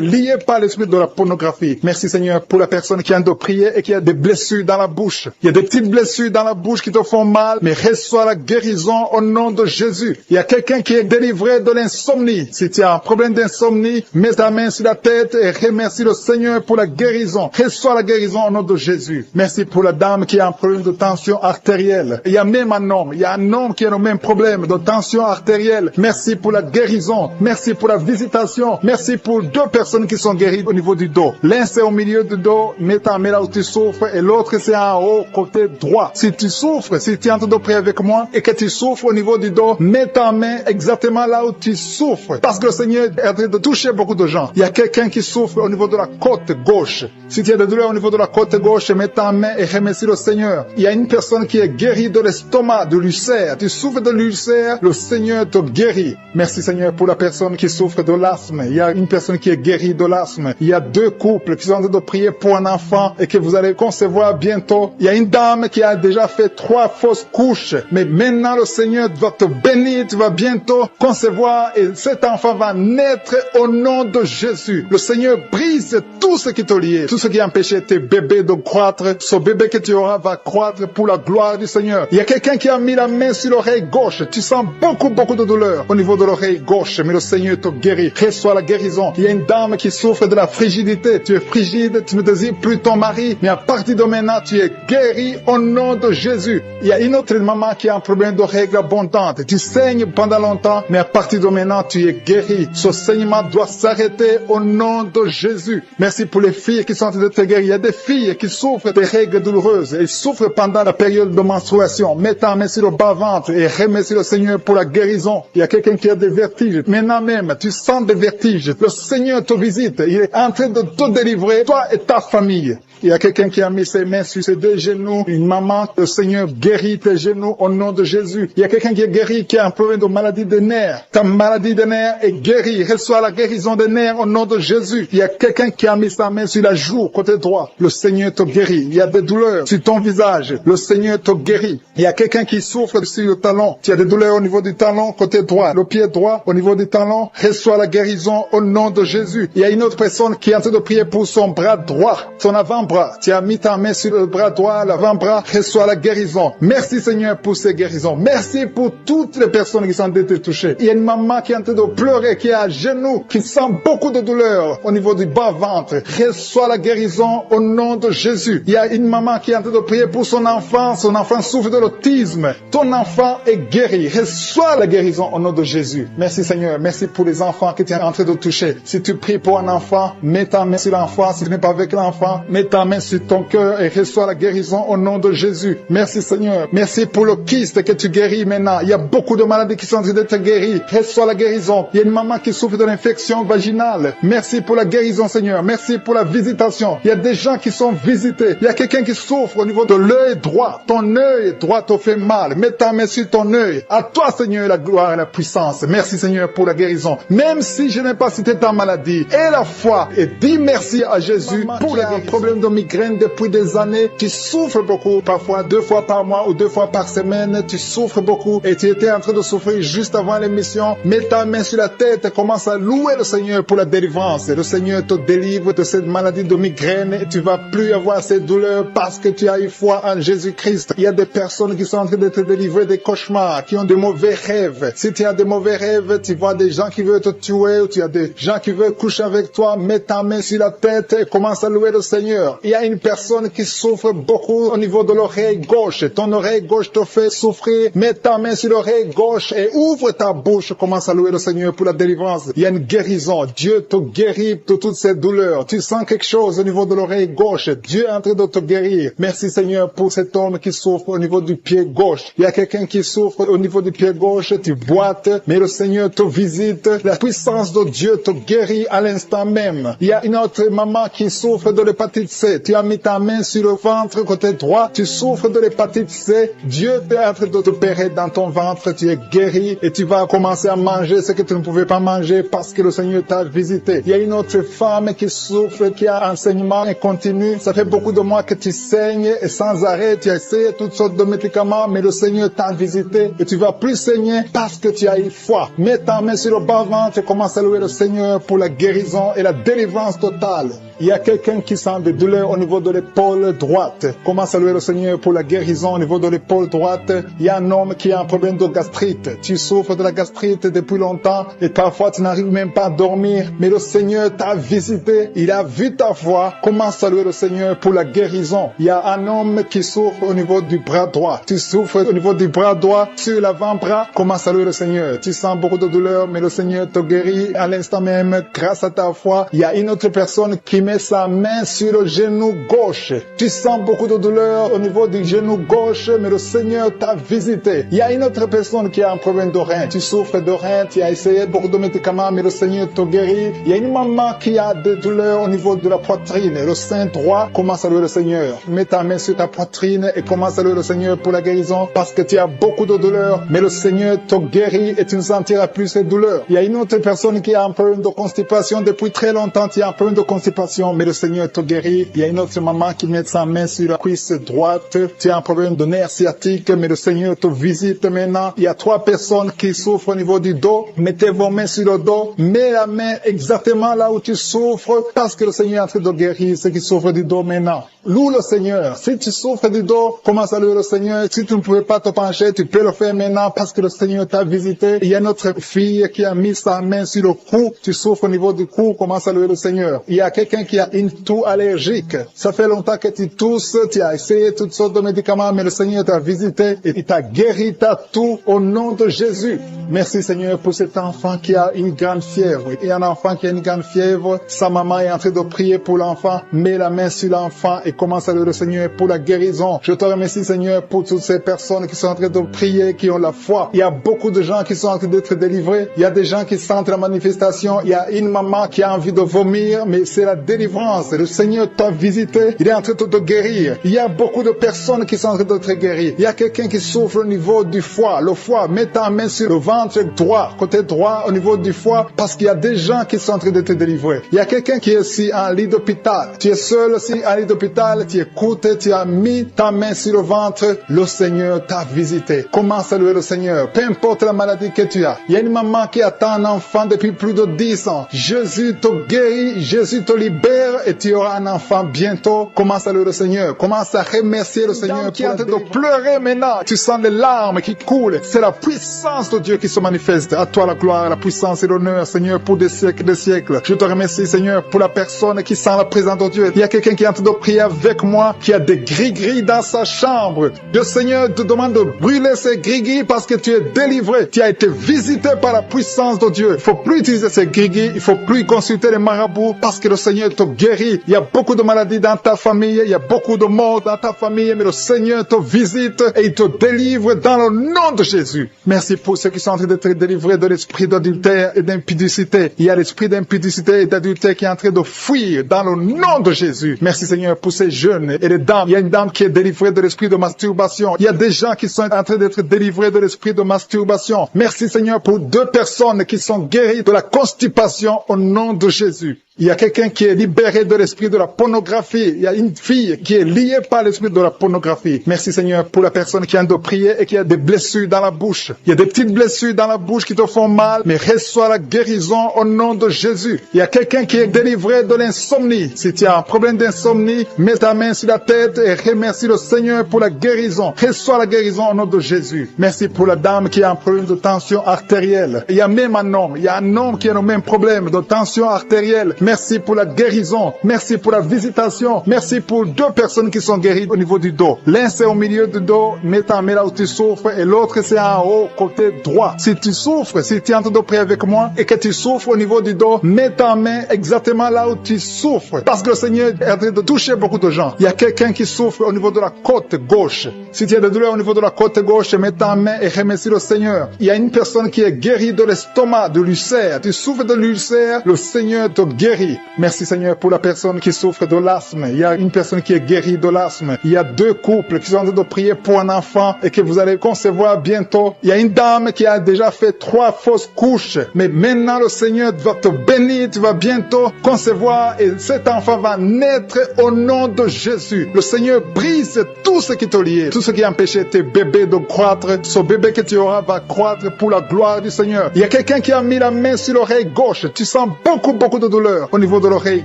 liée par l'esprit de la pornographie. Merci Seigneur pour la personne qui a de prier et qui a des blessures dans la bouche. Il y a des petites blessures dans la bouche qui te font mal, mais reçois la guérison au nom de Jésus. Il y a quelqu'un qui est délivré de l'insomnie. Si tu as un problème d'insomnie, mets ta main sur la tête et remercie le Seigneur pour la guérison. Reçois la guérison au nom de Jésus. Merci pour la dame qui a un problème de tension artérielle. Il y a même un homme. Il y a un homme qui a le même problème de tension artérielle. Merci pour la guérison. Merci pour la visitation. Merci pour 2 personnes qui sont guéries au niveau du dos. L'un c'est au milieu du dos, mets ta main là où tu souffres, et l'autre c'est en haut, côté droit. Si tu souffres, si tu es en train de prier avec moi et que tu souffres au niveau du dos, mets ta main exactement là où tu souffres. Parce que le Seigneur est en train de toucher beaucoup de gens. Il y a quelqu'un qui souffre au niveau de la côte gauche. Si tu as des douleurs au niveau de la côte gauche, mets ta main et remercie le Seigneur. Il y a une personne qui est guérie de l'estomac, de l'ulcère. Tu souffres de l'ulcère, le Seigneur te guérit. Merci Seigneur pour la personne qui souffre de l'asthme. Il y a une personne qui est guérie de l'asthme. Il y a 2 couples qui sont en train de prier pour un enfant et que vous allez concevoir bientôt. Il y a une dame qui a déjà fait 3 fausses couches. Mais maintenant le Seigneur va te bénir. Tu vas bientôt concevoir et cet enfant va naître au nom de Jésus. Le Seigneur brise tout ce qui te lie, tout ce qui empêchait tes bébés de croître. Ce bébé que tu auras va croître pour la gloire du Seigneur. Il y a quelqu'un qui a mis la main sur l'oreille gauche. Tu sens beaucoup de douleur au niveau de l'oreille gauche, mais le Seigneur te guérit. Reçois la guérison. Il y a une dame qui souffre de la frigidité. Tu es frigide, tu ne désires plus ton mari, mais à partir de maintenant, tu es guéri au nom de Jésus. Il y a une autre maman qui a un problème de règles abondantes. Tu saignes pendant longtemps, mais à partir de maintenant, tu es guéri. Ce saignement doit s'arrêter au nom de Jésus. Merci pour les filles qui sont en train d'être guéries. Il y a des filles qui souffrent des règles douloureuses. Elles souffrent pendant la période de menstruation. Mets ta main sur le bas-ventre et remercie le Seigneur pour la guérison. Il y a quelqu'un qui a des vertiges. Maintenant même, tu sens des vertiges. Le Seigneur te visite. Il est en train de te délivrer, toi et ta famille. Il y a quelqu'un qui a mis ses mains sur ses deux genoux. Une maman, le Seigneur guérit tes genoux au nom de Jésus. Il y a quelqu'un qui est guéri, qui a un problème de maladie des nerfs. Ta maladie des nerfs est guérie. Reçois la guérison des nerfs au nom de Jésus. Il y a quelqu'un qui a mis sa main sur la joue, côté droit. Le Seigneur te guérit. Il y a des douleurs sur ton visage. Le Seigneur te guérit. Il y a quelqu'un qui souffre sur le talon. Tu as des douleurs au niveau du talon, côté droit. Le pied droit, au niveau du talon. Reçois la guérison au nom de Jésus. Il y a une autre personne qui est en train de prier pour son bras droit, son avant-bras. Tu as mis ta main sur le bras droit, l'avant-bras, reçois la guérison. Merci Seigneur pour ces guérisons. Merci pour toutes les personnes qui sont été touchées. Il y a une maman qui est en train de pleurer, qui est à genoux, qui sent beaucoup de douleur au niveau du bas-ventre. Reçois la guérison au nom de Jésus. Il y a une maman qui est en train de prier pour son enfant souffre de l'autisme. Ton enfant est guéri. Reçois la guérison au nom de Jésus. Merci Seigneur. Merci pour les enfants que tu es en train de toucher. Si tu pries pour un enfant, mets ta main sur l'enfant. Si tu n'es pas avec l'enfant, mets ta main sur ton cœur et reçois la guérison au nom de Jésus. Merci Seigneur. Merci pour le kyste que tu guéris maintenant. Il y a beaucoup de maladies qui sont en train d'être guéries. Reçois la guérison. Il y a une maman qui souffre de l'infection vaginale. Merci pour la guérison Seigneur. Merci pour la visitation. Il y a des gens qui sont visités. Il y a quelqu'un qui souffre au niveau de l'œil droit. Ton œil droit te fait mal. Mets ta main sur ton œil. À toi Seigneur la gloire et la puissance. Merci Seigneur pour la guérison. Même si je n'ai pas cité ta maladie, aie la foi et dis merci à Jésus pour la problème de migraine depuis des années. Tu souffres beaucoup, parfois 2 fois par mois ou 2 fois par semaine. Tu souffres beaucoup et tu étais en train de souffrir juste avant l'émission. Mets ta main sur la tête et commence à louer le Seigneur pour la délivrance. Le Seigneur te délivre de cette maladie de migraine et tu vas plus avoir ces douleurs parce que tu as eu foi en Jésus-Christ. Il y a des personnes qui sont en train de te délivrer des cauchemars, qui ont de mauvais rêves. Si tu as de mauvais rêves, tu vois des gens qui veulent te tuer ou tu as des gens qui veulent coucher avec toi, mets ta main sur la tête et commence à louer le Seigneur. Il y a une personne qui souffre beaucoup au niveau de l'oreille gauche. Ton oreille gauche te fait souffrir. Mets ta main sur l'oreille gauche et ouvre ta bouche. Commence à louer le Seigneur pour la délivrance. Il y a une guérison. Dieu te guérit de toutes ces douleurs. Tu sens quelque chose au niveau de l'oreille gauche. Dieu est en train de te guérir. Merci Seigneur pour cet homme qui souffre au niveau du pied gauche. Il y a quelqu'un qui souffre au niveau du pied gauche. Tu boites, mais le Seigneur te visite. La puissance de Dieu te guérit à l'instant même. Il y a une autre maman qui souffre de l'hépatite C. Tu as mis ta main sur le ventre côté droit. Tu souffres de l'hépatite C. Dieu est en train de t'opérer dans ton ventre. Tu es guéri et tu vas commencer à manger ce que tu ne pouvais pas manger parce que le Seigneur t'a visité. Il y a une autre femme qui souffre, qui a un saignement incontinu. Ça fait beaucoup de mois que tu saignes et sans arrêt. Tu as essayé toutes sortes de médicaments, mais le Seigneur t'a visité et tu vas plus saigner parce que tu as eu foi. Mets ta main sur le bas-ventre et commence à louer le Seigneur pour la guérison et la délivrance totale. Il y a quelqu'un qui sent des douleurs au niveau de l'épaule droite. Commence à louer le Seigneur pour la guérison au niveau de l'épaule droite. Il y a un homme qui a un problème de gastrite. Tu souffres de la gastrite depuis longtemps et parfois tu n'arrives même pas à dormir. Mais le Seigneur t'a visité. Il a vu ta foi. Commence à louer le Seigneur pour la guérison. Il y a un homme qui souffre au niveau du bras droit. Tu souffres au niveau du bras droit sur l'avant-bras. Commence à louer le Seigneur. Tu sens beaucoup de douleur, mais le Seigneur te guérit à l'instant même grâce à ta foi. Il y a une autre personne qui met sa main sur le genou gauche. Tu sens beaucoup de douleur au niveau du genou gauche, mais le Seigneur t'a visité. Il y a une autre personne qui a un problème de rein. Tu souffres de rein, tu as essayé beaucoup de médicaments, mais le Seigneur te guérit. Il y a une maman qui a des douleurs au niveau de la poitrine. Le sein droit, commence à louer le Seigneur. Mets ta main sur ta poitrine et commence à louer le Seigneur pour la guérison parce que tu as beaucoup de douleurs, mais le Seigneur te guérit et tu ne sentiras plus ces douleurs. Il y a une autre personne qui a un problème de constipation depuis très longtemps. Tu as un problème de constipation, mais le Seigneur te guérit. Il y a une autre maman qui met sa main sur la cuisse droite. Tu as un problème de nerf sciatique, mais le Seigneur te visite maintenant. Il y a 3 personnes qui souffrent au niveau du dos. Mettez vos mains sur le dos. Mets la main exactement là où tu souffres parce que le Seigneur est en train de guérir ceux qui souffrent du dos maintenant. Loue le Seigneur. Si tu souffres du dos, commence à louer le Seigneur. Si tu ne pouvais pas te pencher, tu peux le faire maintenant parce que le Seigneur t'a visité. Il y a notre fille qui a mis sa main sur le cou. Tu souffres au niveau du cou, commence à louer le Seigneur. Il y a quelqu'un quelqu'un qui a une toux allergique. Ça fait longtemps que tu tousses, tu as essayé toutes sortes de médicaments, mais le Seigneur t'a visité et il t'a guéri ta toux au nom de Jésus. Merci Seigneur pour cet enfant qui a une grande fièvre. Il y a un enfant qui a une grande fièvre. Sa maman est en train de prier pour l'enfant. Mets la main sur l'enfant et commence à louer le Seigneur pour la guérison. Je te remercie Seigneur pour toutes ces personnes qui sont en train de prier, qui ont la foi. Il y a beaucoup de gens qui sont en train d'être délivrés. Il y a des gens qui sentent la manifestation. Il y a une maman qui a envie de vomir, mais c'est la délivrance. Le Seigneur t'a visité. Il est en train de te guérir. Il y a beaucoup de personnes qui sont en train d'être guéries. Il y a quelqu'un qui souffre au niveau du foie. Le foie, mets ta main sur le ventre droit, côté droit, au niveau du foie, parce qu'il y a des gens qui sont en train d'être délivrés. Il y a quelqu'un qui est ici en lit d'hôpital. Tu es seul aussi en lit d'hôpital, tu écoutes, tu as mis ta main sur le ventre. Le Seigneur t'a visité. Commence à louer le Seigneur. Peu importe la maladie que tu as. Il y a une maman qui attend un enfant depuis plus de 10 ans. Jésus te guérit, Jésus te libère et tu auras un enfant bientôt. Commence à louer le Seigneur. Commence à remercier le Seigneur qui est en train de pleurer maintenant. Tu sens les larmes qui coulent. C'est la puissance de Dieu qui se manifeste. À toi la gloire, la puissance et l'honneur, Seigneur, pour des siècles et des siècles. Je te remercie, Seigneur, pour la personne qui sent la présence de Dieu. Il y a quelqu'un qui est en train de prier avec moi, qui a des gris-gris dans sa chambre. Le Seigneur te demande de brûler ces gris-gris parce que tu es délivré. Tu as été visité par la puissance de Dieu. Il ne faut plus utiliser ces gris-gris. Il ne faut plus consulter les marabouts parce que le Seigneur te guérit. Il y a beaucoup de maladies dans ta famille. Il y a beaucoup de morts dans ta famille. Mais le Seigneur te visite et il te délivre dans le nom de Jésus. Merci pour ceux qui sont en train d'être délivrés de l'esprit d'adultère et d'impudicité. Il y a l'esprit d'impudicité et d'adultère qui est en train de fuir dans le nom de Jésus. Merci Seigneur pour ces jeunes et les dames. Il y a une dame qui est délivrée de l'esprit de masturbation. Il y a des gens qui sont en train d'être délivrés de l'esprit de masturbation. Merci Seigneur pour 2 personnes qui sont guéries de la constipation au nom de Jésus. Il y a quelqu'un qui est libéré de l'esprit de la pornographie. Il y a une fille qui est liée par l'esprit de la pornographie. Merci Seigneur pour la personne qui a de prier et qui a des blessures dans la bouche. Il y a des petites blessures dans la bouche qui te font mal, mais reçois la guérison au nom de Jésus. Il y a quelqu'un qui est délivré de l'insomnie. Si tu as un problème d'insomnie, mets ta main sur la tête et remercie le Seigneur pour la guérison. Reçois la guérison au nom de Jésus. Merci pour la dame qui a un problème de tension artérielle. Il y a même un homme. Il y a un homme qui a le même problème de tension artérielle. Merci pour la guérison. Merci pour la visitation. Merci pour 2 personnes qui sont guéries au niveau du dos. L'un c'est au milieu du dos, mets ta main là où tu souffres, et l'autre c'est en haut, côté droit. Si tu souffres, si tu es en train de prier avec moi et que tu souffres au niveau du dos, mets ta main exactement là où tu souffres. Parce que le Seigneur est en train de toucher beaucoup de gens. Il y a quelqu'un qui souffre au niveau de la côte gauche. Si tu as des douleurs au niveau de la côte gauche, mets ta main et remercie le Seigneur. Il y a une personne qui est guérie de l'estomac, de l'ulcère. Tu souffres de l'ulcère, le Seigneur te guérit. Merci Seigneur pour la personne qui souffre de l'asthme. Il y a une personne qui est guérie de l'asthme. Il y a 2 couples qui sont en train de prier pour un enfant et que vous allez concevoir bientôt. Il y a une dame qui a déjà fait 3 fausses couches. Mais maintenant le Seigneur va te bénir. Tu vas bientôt concevoir et cet enfant va naître au nom de Jésus. Le Seigneur brise tout ce qui te lie, tout ce qui empêchait tes bébés de croître. Ce bébé que tu auras va croître pour la gloire du Seigneur. Il y a quelqu'un qui a mis la main sur l'oreille gauche. Tu sens beaucoup de douleur au niveau de l'oreille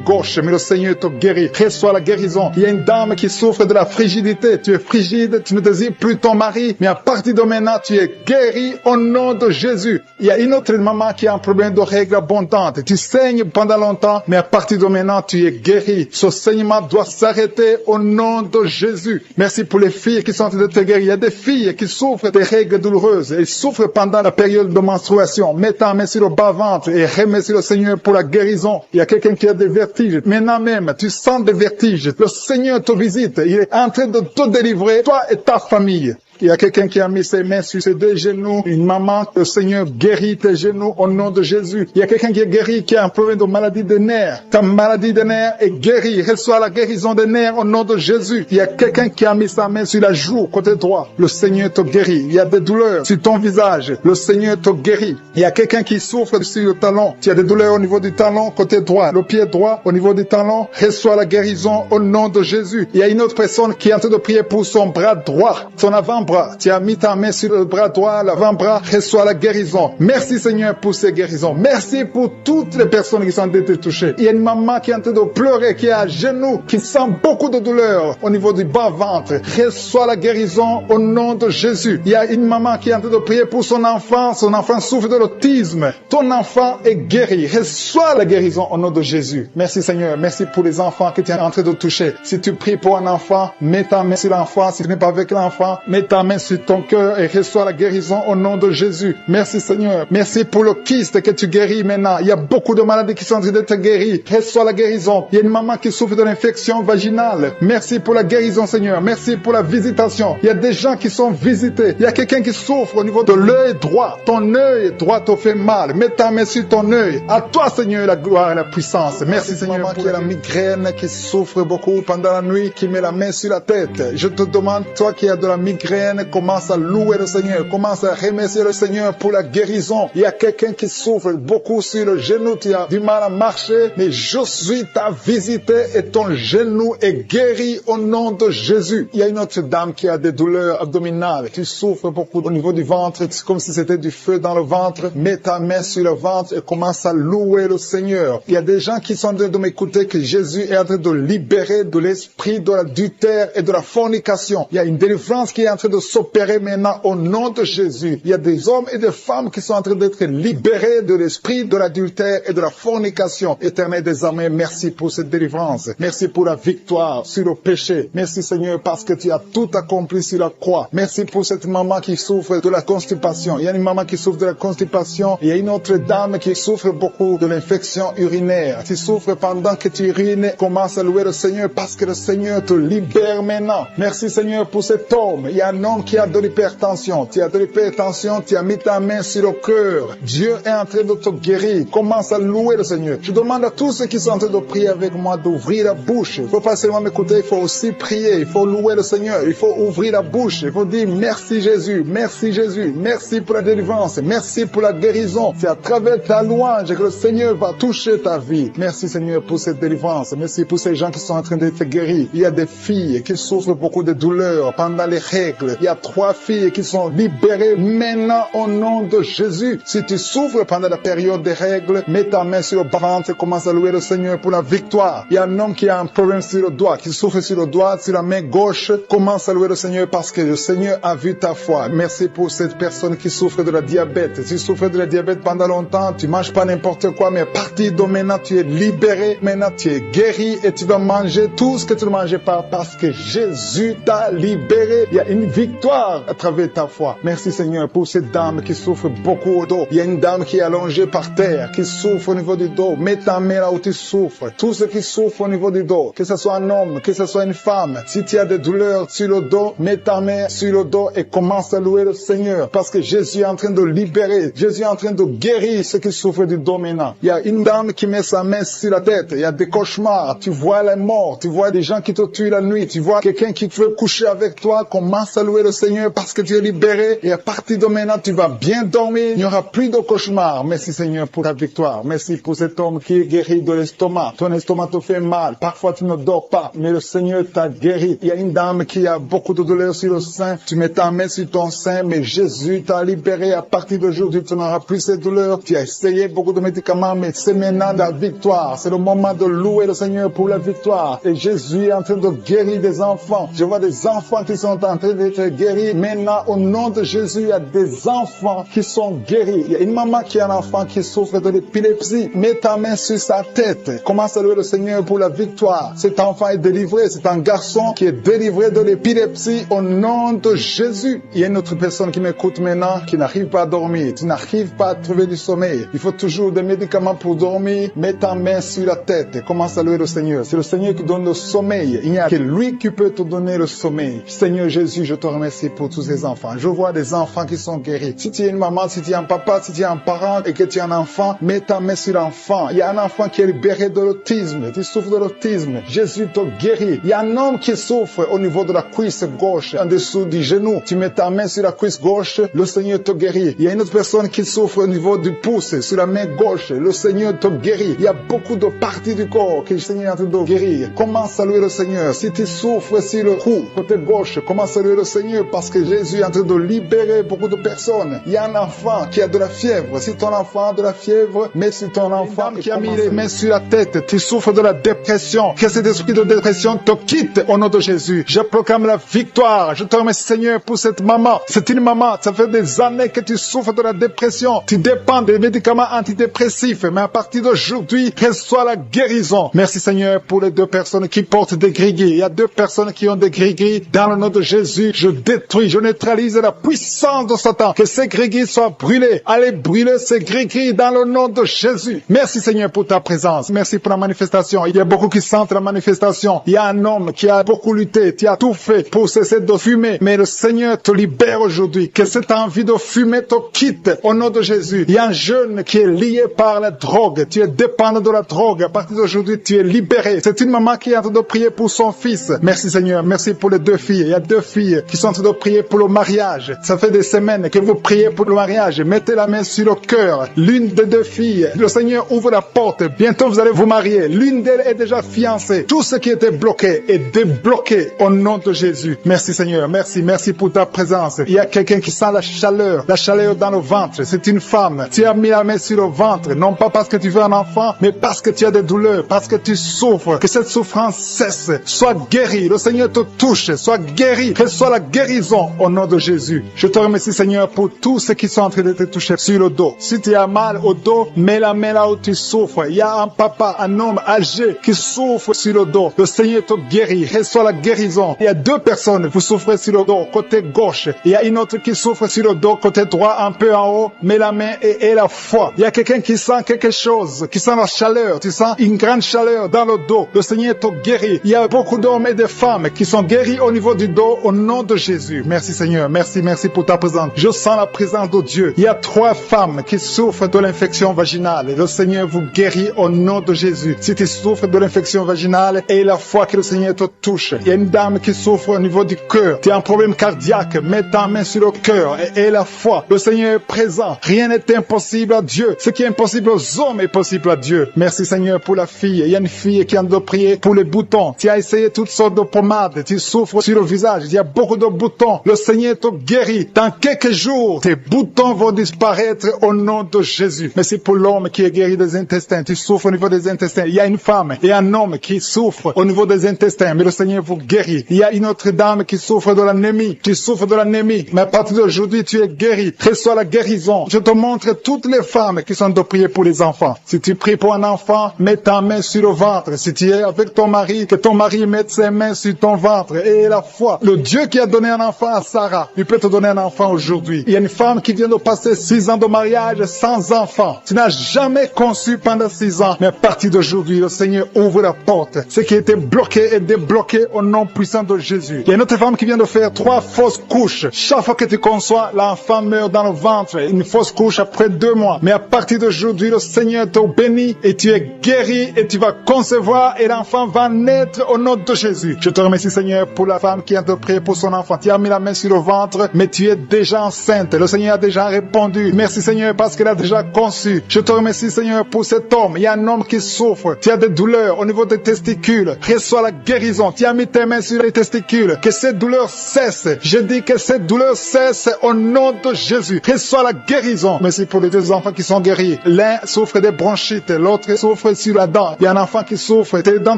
gauche, mais le Seigneur te guérit. Reçois la guérison. Il y a une dame qui souffre de la frigidité. Tu es frigide, tu ne désires plus ton mari, mais à partir de maintenant, tu es guéri au nom de Jésus. Il y a une autre maman qui a un problème de règles abondantes. Tu saignes pendant longtemps, mais à partir de maintenant, tu es guéri. Ce saignement doit s'arrêter au nom de Jésus. Merci pour les filles qui sont en train de te guérir. Il y a des filles qui souffrent des règles douloureuses. Elles souffrent pendant la période de menstruation. Mets ta main sur le bas-ventre et remercie le Seigneur pour la guérison. Il y a quelqu'un qui a des vertiges. Maintenant même, tu sens des vertiges. Le Seigneur te visite. Il est en train de te délivrer, toi et ta famille. Il y a quelqu'un qui a mis ses mains sur ses 2 genoux. Une maman, le Seigneur guérit tes genoux au nom de Jésus. Il y a quelqu'un qui est guéri, qui a un problème de maladie des nerfs. Ta maladie des nerfs est guérie. Reçois la guérison des nerfs au nom de Jésus. Il y a quelqu'un qui a mis sa main sur la joue, côté droit. Le Seigneur te guérit. Il y a des douleurs sur ton visage. Le Seigneur te guérit. Il y a quelqu'un qui souffre sur le talon. Tu as des douleurs au niveau du talon, côté droit. Le pied droit, au niveau du talon. Reçois la guérison au nom de Jésus. Il y a une autre personne qui est en train de prier pour son bras droit. Son avant l'avant-bras. Tu as mis ta main sur le bras droit, l'avant-bras, reçois la guérison. Merci Seigneur pour ces guérisons. Merci pour toutes les personnes qui sont en train de toucher. Il y a une maman qui est en train de pleurer, qui est à genoux, qui sent beaucoup de douleur au niveau du bas-ventre. Reçois la guérison au nom de Jésus. Il y a une maman qui est en train de prier pour son enfant souffre de l'autisme. Ton enfant est guéri. Reçois la guérison au nom de Jésus. Merci Seigneur, merci pour les enfants que tu es en train de toucher. Si tu pries pour un enfant, mets ta main sur l'enfant. Si tu n'es pas avec l'enfant, mets ta main sur ton cœur et reçois la guérison au nom de Jésus. Merci Seigneur. Merci pour le kyste que tu guéris maintenant. Il y a beaucoup de maladies qui sont en train d'être guéries. Reçois la guérison. Il y a une maman qui souffre de l'infection vaginale. Merci pour la guérison Seigneur. Merci pour la visitation. Il y a des gens qui sont visités. Il y a quelqu'un qui souffre au niveau de l'œil droit. Ton œil droit te fait mal. Mets ta main sur ton œil. À toi Seigneur la gloire et la puissance. Merci Seigneur pour qui a la migraine, qui souffre beaucoup pendant la nuit, qui met la main sur la tête. Je te demande, toi qui as de la migraine, commence à louer le Seigneur. Commence à remercier le Seigneur pour la guérison. Il y a quelqu'un qui souffre beaucoup sur le genou. Tu as du mal à marcher, mais je suis ta visité et ton genou est guéri au nom de Jésus. Il y a une autre dame qui a des douleurs abdominales. Tu souffres beaucoup au niveau du ventre. C'est comme si c'était du feu dans le ventre. Mets ta main sur le ventre et commence à louer le Seigneur. Il y a des gens qui sont en train de m'écouter que Jésus est en train de libérer de l'esprit de l'adultère et de la fornication. Il y a une délivrance qui est en train de s'opérer maintenant au nom de Jésus. Il y a des hommes et des femmes qui sont en train d'être libérés de l'esprit de l'adultère et de la fornication. Éternel des armées, merci pour cette délivrance. Merci pour la victoire sur le péché. Merci Seigneur parce que tu as tout accompli sur la croix. Merci pour cette maman qui souffre de la constipation. Il y a une maman qui souffre de la constipation. Il y a une autre dame qui souffre beaucoup de l'infection urinaire. Tu souffres pendant que tu urines. Commence à louer le Seigneur parce que le Seigneur te libère maintenant. Merci Seigneur pour cet homme. Il y a un homme qui a de l'hypertension. Tu as de l'hypertension, tu as mis ta main sur le cœur. Dieu est en train de te guérir. Commence à louer le Seigneur. Je demande à tous ceux qui sont en train de prier avec moi d'ouvrir la bouche. Il ne faut pas seulement m'écouter, il faut aussi prier. Il faut louer le Seigneur. Il faut ouvrir la bouche. Il faut dire merci Jésus, merci Jésus, merci pour la délivrance, merci pour la guérison. C'est à travers ta louange que le Seigneur va toucher ta vie. Merci Seigneur pour cette délivrance. Merci pour ces gens qui sont en train d'être guéris. Il y a des filles qui souffrent beaucoup de douleurs pendant les règles. Il y a 3 filles qui sont libérées maintenant au nom de Jésus. Si tu souffres pendant la période des règles, mets ta main sur le ventre et commence à louer le Seigneur pour la victoire. Il y a un homme qui a un problème sur le doigt, qui souffre sur le doigt, sur la main gauche. Commence à louer le Seigneur parce que le Seigneur a vu ta foi. Merci pour cette personne qui souffre de la diabète. Si tu souffres de la diabète pendant longtemps, tu manges pas n'importe quoi, mais à partir de maintenant, tu es libéré. Maintenant, tu es guéri et tu vas manger tout ce que tu ne mangeais pas parce que Jésus t'a libéré. Il y a une victoire à travers ta foi. Merci Seigneur pour cette dame qui souffre beaucoup au dos. Il y a une dame qui est allongée par terre, qui souffre au niveau du dos. Mets ta main là où tu souffres. Tous ceux qui souffrent au niveau du dos, que ce soit un homme, que ce soit une femme, si tu as des douleurs sur le dos, mets ta main sur le dos et commence à louer le Seigneur parce que Jésus est en train de libérer. Jésus est en train de guérir ceux qui souffrent du dos maintenant. Il y a une dame qui met sa main sur la tête. Il y a des cauchemars. Tu vois les morts. Tu vois des gens qui te tuent la nuit. Tu vois quelqu'un qui veut coucher avec toi. Commence à louer le Seigneur parce que tu es libéré. Et à partir de maintenant, tu vas bien dormir. Il n'y aura plus de cauchemars. Merci Seigneur pour ta victoire. Merci pour cet homme qui est guéri de l'estomac. Ton estomac te fait mal. Parfois, tu ne dors pas. Mais le Seigneur t'a guéri. Il y a une dame qui a beaucoup de douleurs sur le sein. Tu mets ta main sur ton sein. Mais Jésus t'a libéré. À partir d'aujourd'hui, tu n'auras plus ces douleurs. Tu as essayé beaucoup de médicaments, mais c'est maintenant la victoire. C'est le moment de louer le Seigneur pour la victoire. Et Jésus est en train de guérir des enfants. Je vois des enfants qui sont en train d'être guéris. Maintenant, au nom de Jésus, il y a des enfants qui sont guéris. Il y a une maman qui a un enfant qui souffre de l'épilepsie. Mets ta main sur sa tête. Commence à louer le Seigneur pour la victoire. Cet enfant est délivré. C'est un garçon qui est délivré de l'épilepsie au nom de Jésus. Il y a une autre personne qui m'écoute maintenant qui n'arrive pas à dormir. Tu n'arrives pas à trouver du sommeil. Il faut toujours des médicaments pour dormir. Mets ta main sur la tête et commence à louer le Seigneur. C'est le Seigneur qui donne le sommeil. Il n'y a que lui qui peut te donner le sommeil. Seigneur Jésus, je te remercie pour tous ces enfants. Je vois des enfants qui sont guéris. Si tu es une maman, si tu es un papa, si tu es un parent et que tu es un enfant, mets ta main sur l'enfant. Il y a un enfant qui est libéré de l'autisme. Tu souffres de l'autisme. Jésus te guérit. Il y a un homme qui souffre au niveau de la cuisse gauche, en dessous du genou. Tu mets ta main sur la cuisse gauche, le Seigneur te guérit. Il y a une autre personne qui souffre au niveau du pouce, sur la main gauche, le Seigneur te guérit. Il y a beaucoup de parties du corps que le Seigneur est en train de guérir. Commence à louer le Seigneur. Si tu souffres sur le cou, côté gauche, commence à louer le Seigneur. Seigneur, parce que Jésus est en train de libérer beaucoup de personnes. Il y a un enfant qui a de la fièvre. Si ton enfant a de la fièvre, mets sur ton enfant qui a mis les mains sur la tête. Tu souffres de la dépression. Que cet esprit de dépression te quitte au nom de Jésus. Je proclame la victoire. Je te remercie, Seigneur, pour cette maman. C'est une maman. Ça fait des années que tu souffres de la dépression. Tu dépends des médicaments antidépressifs. Mais à partir d'aujourd'hui, reçois la guérison. Merci, Seigneur, pour les 2 personnes qui portent des gris-gris. Il y a 2 personnes qui ont des gris-gris. Dans le nom de Jésus, je détruis, je neutralise la puissance de Satan. Que ces gris-gris soient brûlés. Allez brûler ces gris-gris dans le nom de Jésus. Merci, Seigneur, pour ta présence. Merci pour la manifestation. Il y a beaucoup qui sentent la manifestation. Il y a un homme qui a beaucoup lutté, qui a tout fait pour cesser de fumer. Mais le Seigneur te libère aujourd'hui. Que cette envie de fumer te quitte au nom de Jésus. Il y a un jeune qui est lié par la drogue. Tu es dépendant de la drogue. À partir d'aujourd'hui, tu es libéré. C'est une maman qui est en train de prier pour son fils. Merci, Seigneur. Merci pour les 2 filles. Il y a 2 filles qui sont en train de prier pour le mariage. Ça fait des semaines que vous priez pour le mariage. Mettez la main sur le cœur. L'une des 2 filles, le Seigneur ouvre la porte. Bientôt, vous allez vous marier. L'une d'elles est déjà fiancée. Tout ce qui était bloqué est débloqué au nom de Jésus. Merci, Seigneur. Merci. Merci pour ta présence. Il y a quelqu'un qui sent la chaleur dans le ventre. C'est une femme. Tu as mis la main sur le ventre. Non pas parce que tu veux un enfant, mais parce que tu as des douleurs, parce que tu souffres. Que cette souffrance cesse. Sois guéri. Le Seigneur te touche. Sois guéri. Que soit la guérison au nom de Jésus. Je te remercie, Seigneur, pour tous ceux qui sont en train de te toucher sur le dos. Si tu as mal au dos, mets la main là où tu souffres. Il y a un papa, un homme âgé qui souffre sur le dos. Le Seigneur te guérit. Reçois la guérison. Il y a 2 personnes, vous souffrez sur le dos, côté gauche. Il y a une autre qui souffre sur le dos, côté droit, un peu en haut. Mets la main et la foi. Il y a quelqu'un qui sent quelque chose, qui sent la chaleur. Tu sens une grande chaleur dans le dos. Le Seigneur te guérit. Il y a beaucoup d'hommes et de femmes qui sont guéris au niveau du dos au nom de Jésus. Merci, Seigneur. Merci pour ta présence. Je sens la présence de Dieu. Il y a 3 femmes qui souffrent de l'infection vaginale. Le Seigneur vous guérit au nom de Jésus. Si tu souffres de l'infection vaginale, et la foi que le Seigneur te touche. Il y a une dame qui souffre au niveau du cœur. Tu as un problème cardiaque. Mets ta main sur le cœur et la foi. Le Seigneur est présent. Rien n'est impossible à Dieu. Ce qui est impossible aux hommes est possible à Dieu. Merci, Seigneur, pour la fille. Il y a une fille qui a de prier pour les boutons. Tu as essayé toutes sortes de pommades. Tu souffres sur le visage. Il y a beaucoup de boutons. Le Seigneur te guérit. Dans quelques jours, tes boutons vont disparaître au nom de Jésus. Merci pour l'homme qui est guéri des intestins. Tu souffres au niveau des intestins. Il y a une femme et un homme qui souffrent au niveau des intestins. Mais le Seigneur vous guérit. Il y a une autre dame qui souffre de l'anémie. Tu souffres de l'anémie. Mais à partir d'aujourd'hui, tu es guéri. Reçois la guérison. Je te montre toutes les femmes qui sont de prier pour les enfants. Si tu pries pour un enfant, mets ta main sur le ventre. Si tu es avec ton mari, que ton mari mette ses mains sur ton ventre. Et la foi. Le Dieu qui a donné un enfant à Sarah, il peut te donner un enfant aujourd'hui. Il y a une femme qui vient de passer 6 ans de mariage sans enfant. Tu n'as jamais conçu pendant 6 ans. Mais à partir d'aujourd'hui, le Seigneur ouvre la porte. Ce qui était bloqué est débloqué au nom puissant de Jésus. Il y a une autre femme qui vient de faire 3 fausses couches. Chaque fois que tu conçois, l'enfant meurt dans le ventre. Une fausse couche après 2 mois. Mais à partir d'aujourd'hui, le Seigneur te bénit et tu es guéri et tu vas concevoir et l'enfant va naître au nom de Jésus. Je te remercie, Seigneur, pour la femme qui a te prié pour son enfant. Tu as mis la main sur le ventre, mais tu es déjà enceinte. Le Seigneur a déjà répondu. Merci, Seigneur, parce qu'il a déjà conçu. Je te remercie, Seigneur, pour cet homme. Il y a un homme qui souffre. Tu as des douleurs au niveau des testicules. Reçois la guérison. Tu as mis tes mains sur les testicules. Que cette douleur cesse. Je dis que cette douleur cesse au nom de Jésus. Reçois la guérison. Merci pour les 2 enfants qui sont guéris. L'un souffre des bronchites, l'autre souffre sur la dent. Il y a un enfant qui souffre. Tes dents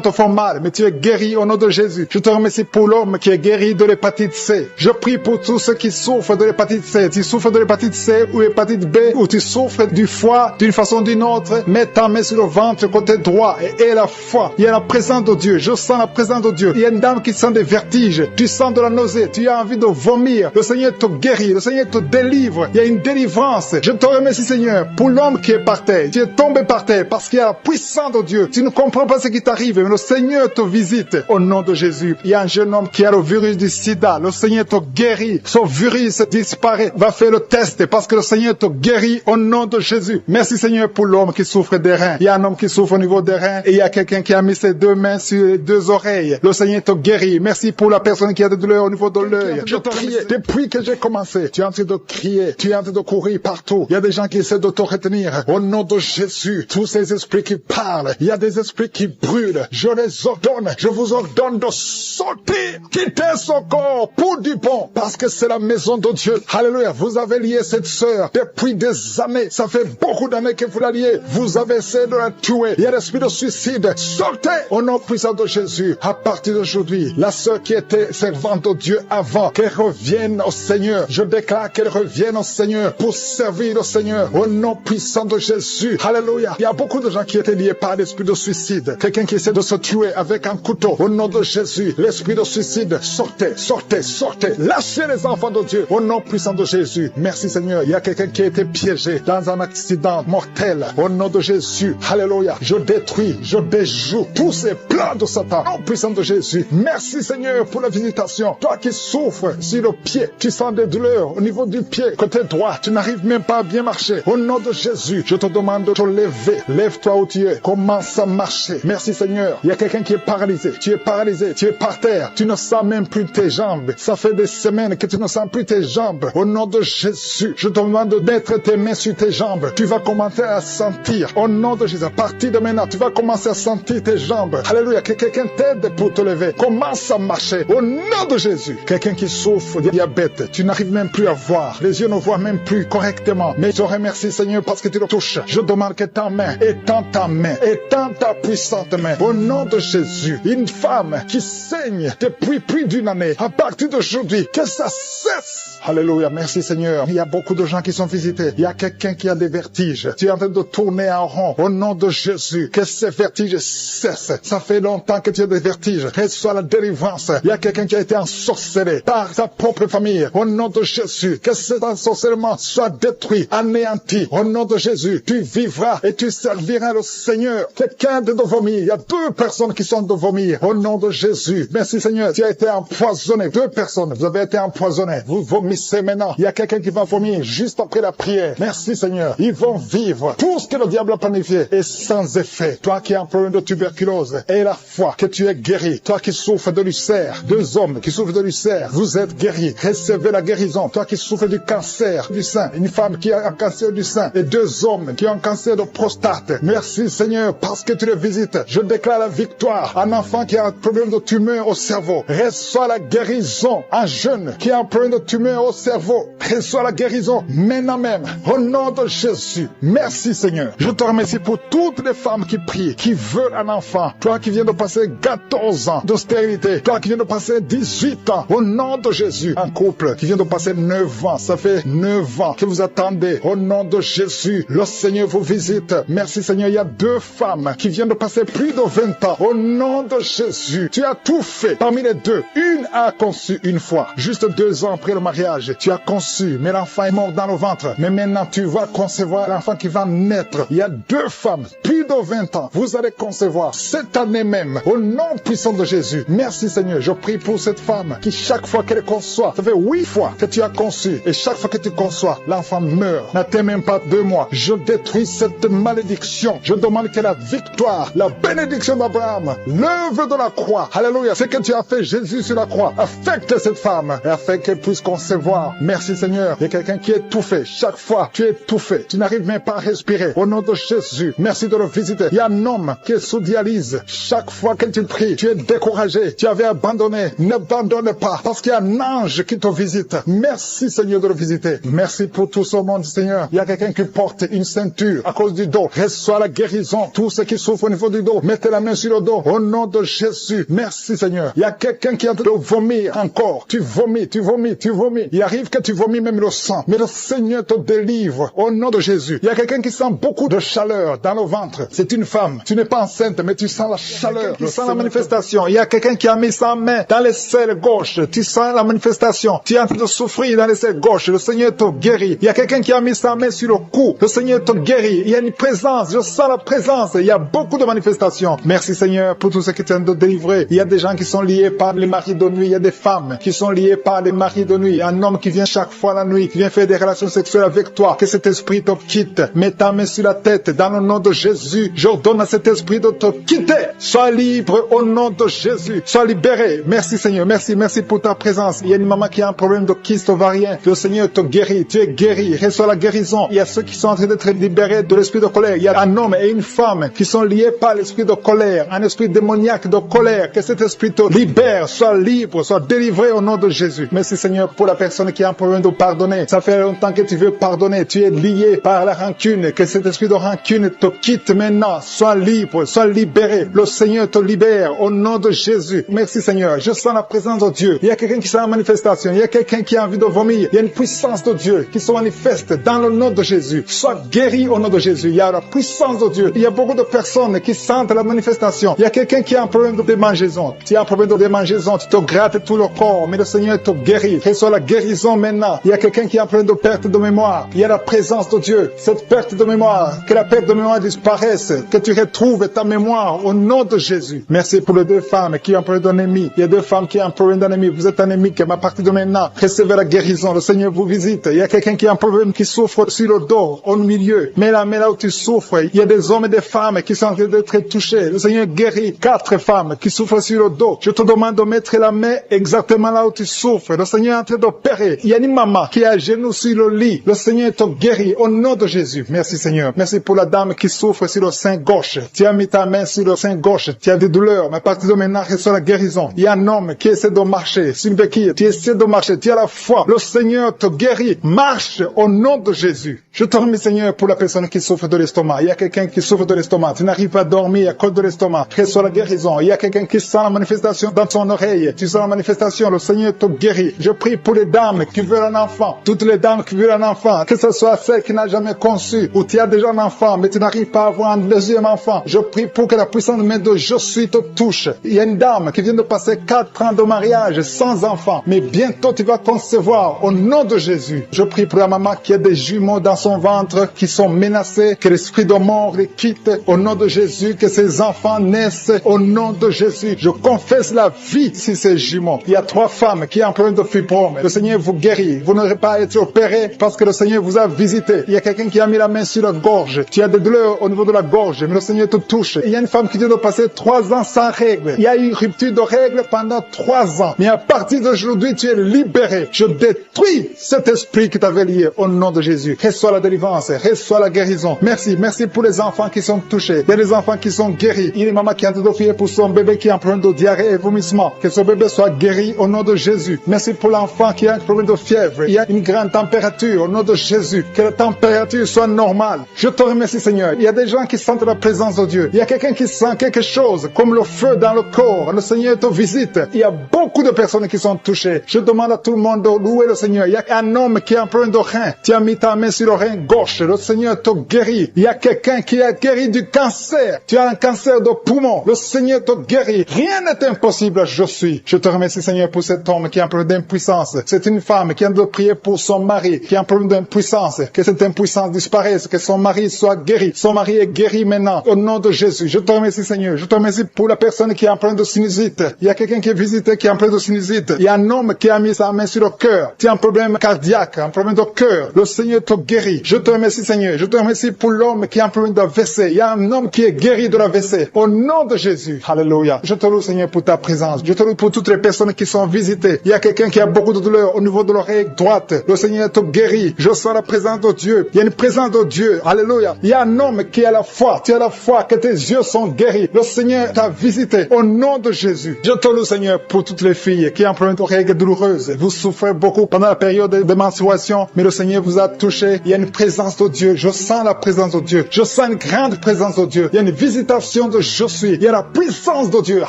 te font mal, mais tu es guéri au nom de Jésus. Je te remercie pour l'homme qui est guéri de l'hépatite C. Je prie pour tous ceux qui souffrent de l'hépatite C. Tu souffres de l'hépatite C ou hépatite B, ou tu souffres du foie d'une façon ou d'une autre, mets ta main sur le ventre côté droit et aie la foi. Il y a la présence de Dieu. Je sens la présence de Dieu. Il y a une dame qui sent des vertiges. Tu sens de la nausée. Tu as envie de vomir. Le Seigneur te guérit. Le Seigneur te délivre. Il y a une délivrance. Je te remercie, Seigneur, pour l'homme qui est par terre. Tu es tombé par terre parce qu'il y a la puissance de Dieu. Tu ne comprends pas ce qui t'arrive, mais le Seigneur te visite au nom de Jésus. Il y a un jeune homme qui a le virus du sida. Le Seigneur te guérit. Son virus disparaît. Va faire le test parce que le Seigneur te guérit au nom de Jésus. Merci, Seigneur, pour l'homme qui souffre des reins. Il y a un homme qui souffre au niveau des reins et il y a quelqu'un qui a mis ses 2 mains sur les 2 oreilles. Le Seigneur te guérit. Merci pour la personne qui a des douleurs au niveau de l'œil. Je prie depuis que j'ai commencé. Tu es en train de crier. Tu es en train de courir partout. Il y a des gens qui essaient de te retenir. Au nom de Jésus, tous ces esprits qui parlent, il y a des esprits qui brûlent. Je les ordonne. Je vous ordonne de sortir. Quittez ce corps. encore pour du bon, parce que c'est la maison de Dieu. Alléluia. Vous avez lié cette sœur depuis des années. Ça fait beaucoup d'années que vous la liez. Vous avez essayé de la tuer. Il y a l'esprit de suicide. Sortez au nom puissant de Jésus. À partir d'aujourd'hui, la sœur qui était servante de Dieu avant, qu'elle revienne au Seigneur. Je déclare qu'elle revienne au Seigneur pour servir le Seigneur au nom puissant de Jésus. Alléluia. Il y a beaucoup de gens qui étaient liés par l'esprit de suicide. Quelqu'un qui essaie de se tuer avec un couteau. Au nom de Jésus, l'esprit de suicide, sortez, sortez, sortez. Lâchez les enfants de Dieu au nom puissant de Jésus. Merci Seigneur. Il y a quelqu'un qui a été piégé dans un accident mortel. Au nom de Jésus. Alléluia. Je détruis, je déjoue tous ces plans de Satan. Au nom puissant de Jésus. Merci Seigneur pour la visitation. Toi qui souffres sur le pied, tu sens des douleurs au niveau du pied, côté droit, tu n'arrives même pas à bien marcher. Au nom de Jésus, je te demande de te lever. Lève-toi où tu es. Commence à marcher. Merci Seigneur. Il y a quelqu'un qui est paralysé. Tu es paralysé. Tu es par terre. Tu ne sens même plus tes jambes. Ça fait des semaines que tu ne sens plus tes jambes. Au nom de Jésus, je te demande de mettre tes mains sur tes jambes. Tu vas commencer à sentir. Au nom de Jésus, à partir de maintenant, tu vas commencer à sentir tes jambes. Alléluia. Que quelqu'un t'aide pour te lever. Commence à marcher. Au nom de Jésus. Quelqu'un qui souffre de diabète. Tu n'arrives même plus à voir. Les yeux ne voient même plus correctement. Mais je remercie Seigneur parce que tu le touches. Je demande que ta main étends ta main. Étends ta puissante main. Au nom de Jésus. Une femme qui saigne depuis plus d'une année. À partir d'aujourd'hui, que ça cesse. Alléluia, merci Seigneur. Il y a beaucoup de gens qui sont visités. Il y a quelqu'un qui a des vertiges. Tu es en train de tourner en rond. Au nom de Jésus, que ces vertiges cessent. Ça fait longtemps que tu as des vertiges. Reçois la délivrance. Il y a quelqu'un qui a été ensorcelé par sa propre famille. Au nom de Jésus, que cet ensorcellement soit détruit, anéanti. Au nom de Jésus, tu vivras et tu serviras le Seigneur. Quelqu'un de vomir. Il y a 2 personnes qui sont de vomir. Au nom de Jésus, merci Seigneur. Tu as été empoisonné. 2 personnes, vous avez été empoisonnés. Vous vomissez maintenant. Il y a quelqu'un qui va vomir juste après la prière. Merci Seigneur. Ils vont vivre. Tout ce que le diable a planifié est sans effet. Toi qui as un problème de tuberculose, et la foi que tu es guéri. Toi qui souffres de l'ulcère, 2 hommes qui souffrent de l'ulcère, vous êtes guéris. Recevez la guérison. Toi qui souffres du cancer du sein, une femme qui a un cancer du sein, et 2 hommes qui ont un cancer de prostate. Merci Seigneur parce que tu les visites. Je déclare la victoire. Un enfant qui a un problème de tumeur au cerveau, reçoit la guérison. Un jeune qui a un problème de tumeur au cerveau, reçoit la guérison maintenant même. Au nom de Jésus. Merci Seigneur. Je te remercie pour toutes les femmes qui prient, qui veulent un enfant. Toi qui viens de passer 14 ans de stérilité. Toi qui viens de passer 18 ans. Au nom de Jésus. Un couple qui vient de passer 9 ans. Ça fait 9 ans que vous attendez. Au nom de Jésus. Le Seigneur vous visite. Merci Seigneur. Il y a 2 femmes qui viennent de passer plus de 20 ans. Au nom de Jésus. Tu as tout fait. Parmi les 2, une a conçu une fois. Juste 2 ans après le mariage. Tu as conçu. Mais l'enfant est mort dans le ventre. Mais maintenant tu vas concevoir l'enfant qui va naître. Il y a 2 femmes. Plus de 20 ans. Vous allez concevoir cette année même. Au nom puissant de Jésus. Merci Seigneur. Je prie pour cette femme qui chaque fois qu'elle conçoit, ça fait 8 fois que tu as conçu. Et chaque fois que tu conçois, l'enfant meurt. N'attends même pas 2 mois. Je détruis cette malédiction. Je demande que la victoire, la bénédiction d'Abraham, l'œuvre de la croix, alléluia, c'est que tu as fait Jésus sur la croix, affecte cette femme et afin qu'elle puisse concevoir. Merci Seigneur. Il y a quelqu'un qui est étouffé. Chaque fois, tu es étouffé. Tu n'arrives même pas à respirer. Au nom de Jésus, merci de le visiter. Il y a un homme qui est sous dialyse. Chaque fois que tu pries, tu es découragé. Tu avais abandonné. N'abandonne pas parce qu'il y a un ange qui te visite. Merci Seigneur de le visiter. Merci pour tout ce monde Seigneur. Il y a quelqu'un qui porte une ceinture à cause du dos. Reçois la guérison. Tous ceux qui souffrent au niveau du dos, mettez la main sur le dos. Au nom de Jésus. Merci Seigneur. Il y a quelqu'un qui est en train de vomir encore. Tu vomis, tu vomis, tu vomis. Il arrive que tu vomis même le sang. Mais le Seigneur te délivre. Au nom de Jésus. Il y a quelqu'un qui sent beaucoup de chaleur dans le ventre. C'est une femme. Tu n'es pas enceinte, mais tu sens la chaleur. Tu sens la manifestation. Il y a quelqu'un qui a mis sa main dans les selles gauches. Tu sens la manifestation. Tu es en train de souffrir dans les selles gauches. Le Seigneur te guérit. Il y a quelqu'un qui a mis sa main sur le cou. Le Seigneur te guérit. Il y a une présence. Je sens la présence. Il y a beaucoup de manifestations. Merci Seigneur pour tout ce que tu es en train de délivrer. Il y a des gens qui sont liés par les maris de nuit. Il y a des femmes qui sont liées par les maris de nuit. un homme qui vient chaque fois la nuit, qui vient faire des relations sexuelles avec toi, que cet esprit te quitte. Mets ta main sur la tête, dans le nom de Jésus. J'ordonne à cet esprit de te quitter. Sois libre au nom de Jésus. Sois libéré. Merci Seigneur. Merci pour ta présence. Il y a une maman qui a un problème de kyste ovarien. Le Seigneur te guérit. Tu es guéri. Reçois la guérison. Il y a ceux qui sont en train d'être libérés de l'esprit de colère. Il y a un homme et une femme qui sont liés par l'esprit de colère, un esprit démoniaque de colère. Que cet esprit te libère. Sois libre. Sois délivré au nom de Jésus. Merci Seigneur pour la personne qui a un problème de pardonner. Ça fait longtemps que tu veux pardonner. Tu es lié par la rancune. Que cet esprit de rancune te quitte maintenant. Sois libre. Sois libéré. Le Seigneur te libère au nom de Jésus. Merci Seigneur. Je sens la présence de Dieu. Il y a quelqu'un qui est en manifestation. Il y a quelqu'un qui a envie de vomir. Il y a une puissance de Dieu qui se manifeste dans le nom de Jésus. Sois guéri au nom de Jésus. Il y a la puissance de Dieu. Il y a beaucoup de personnes qui sentent la manifestation. Il y a quelqu'un qui a un problème de démangeaison. Tu as un problème de démangeaison. Tu te grattes tout le corps. Mais le Seigneur te guérit. Reçois la guérison maintenant. Il y a quelqu'un qui a un problème de perte de mémoire. Il y a la présence de Dieu. Cette perte de mémoire. Que la perte de mémoire disparaisse. Que tu retrouves ta mémoire au nom de Jésus. Merci pour les deux femmes qui ont un problème d'ennemi. Il y a deux femmes qui ont un problème d'ennemi. Vous êtes anémique, mais à partir de maintenant, recevez la guérison. Le Seigneur vous visite. Il y a quelqu'un qui a un problème qui souffre sur le dos, au milieu. Mais là où tu souffres, il y a des hommes et des femmes qui sont en train d'être touchés. Le Seigneur guérit 4 femmes qui souffrent sur le dos. Je te demande de mettre la main exactement là où tu souffres. Le Seigneur est en train d'opérer. Il y a une maman qui est à genoux sur le lit. Le Seigneur te guérit au nom de Jésus. Merci Seigneur. Merci pour la dame qui souffre sur le sein gauche. Tu as mis ta main sur le sein gauche. Tu as des douleurs, mais à partir de maintenant, reçois la guérison. Il y a un homme qui essaie de marcher sur une béquille. Tu essaies de marcher. Tu as la foi. Le Seigneur te guérit. Marche au nom de Jésus. Je te remercie Seigneur pour la personne qui souffre de l'estomac. Il y a quelqu'un qui souffre de l'estomac. Tu n'arrives pas à dormir à cause de l'estomac. Reçois la guérison. Il y a quelqu'un qui sent la manifestation dans son oreille. Tu sens la manifestation. Le Seigneur te guérit. Je prie pour les dames qui veulent un enfant. Toutes les dames qui veulent un enfant. Que ce soit celle qui n'a jamais conçu ou tu as déjà un enfant mais tu n'arrives pas à avoir un deuxième enfant. Je prie pour que la puissance de main de Je suis te touche. Il y a une dame qui vient de passer 4 ans de mariage sans enfant. Mais bientôt tu vas concevoir au nom de Jésus. Je prie pour la maman qui a des jumeaux dans son ventre qui sont menacés. Que l'esprit de mort les quitte au nom de Jésus. Que ces enfants naissent au nom de Jésus. Je confesse la vie sur ces jumeaux. Il y a 3 femmes qui ont un problème de fibrome. Le Seigneur vous guérit. Vous n'aurez pas été opéré parce que le Seigneur vous a visité. Il y a quelqu'un qui a mis la main sur la gorge. Tu as des douleurs au niveau de la gorge, mais le Seigneur te touche. Il y a une femme qui vient de passer 3 ans sans règles. Il y a eu une rupture de règles pendant 3 ans. Mais à partir d'aujourd'hui, tu es libéré. Je détruis cet esprit qui t'avait lié au nom de Jésus. Reçois la délivrance, reçois la guérison. Merci pour les enfants qui sont touchés. Il y a des enfants qui sont guéris. Il y a une maman qui est en train de prier pour son bébé qui a un problème de diarrhée et vomissement. Que son bébé soit guéri au nom de Jésus. Merci pour l'enfant qui a un problème de fièvre. Il y a une grande température au nom de Jésus. Que la température soit normale. Je te remercie Seigneur. Il y a des gens qui sentent la présence de Dieu. Il y a quelqu'un qui sent quelque chose comme le feu dans le corps. Le Seigneur te visite. Il y a beaucoup de personnes qui sont touchées. Je demande à tout le monde de louer le Seigneur. Il y a un homme qui a un problème de rein. Tu as mis ta main sur le rein gauche. Le Seigneur te guérit. Il y a quelqu'un qui a guéri du cancer. Tu as un cancer de poumon. Le Seigneur te guérit. Rien n'est impossible. Je suis. Je te remercie Seigneur pour cet homme qui a un problème d'impuissance. C'est une femme qui a de prier pour son mari qui a un problème d'impuissance. Que cette impuissance disparaisse. Que son mari soit guéri. Son mari est guéri maintenant. Au nom de Jésus. Je te remercie Seigneur. Je te remercie pour la personne qui a un problème de sinusite. Il y a quelqu'un qui est visité qui a un problème de sinusite. Il y a un homme qui a mis sa main sur le cœur. Tu as un problème cardiaque, un problème de cœur. Le Seigneur te guérit. Je te remercie Seigneur. Je te remercie pour l'homme qui a un problème d'AVC. Il y a un homme qui est guéri de l'AVC. Au nom de Jésus. Alléluia. Je te loue Seigneur pour ta présence. Je te loue pour toutes les personnes qui sont visitées. Il y a quelqu'un qui a beaucoup de douleur au niveau de l'oreille droite. Le Seigneur te guérit. Je sens la présence de Dieu. Il y a une présence de Dieu. Alléluia. Il y a un homme qui a la foi. Tu as la foi que tes yeux sont guéris. Le Seigneur t'a visité. Au nom de Jésus. Je te loue Seigneur pour toutes les filles qui ont un problème de règles douloureuses. Vous souffrez beaucoup pendant la période de menstruation, mais le Seigneur vous a touché. Il y a une présence de Dieu. Je sens la présence de Dieu. Je sens une grande présence de Dieu. Il y a une visitation de Je suis. Il y a la puissance de Dieu.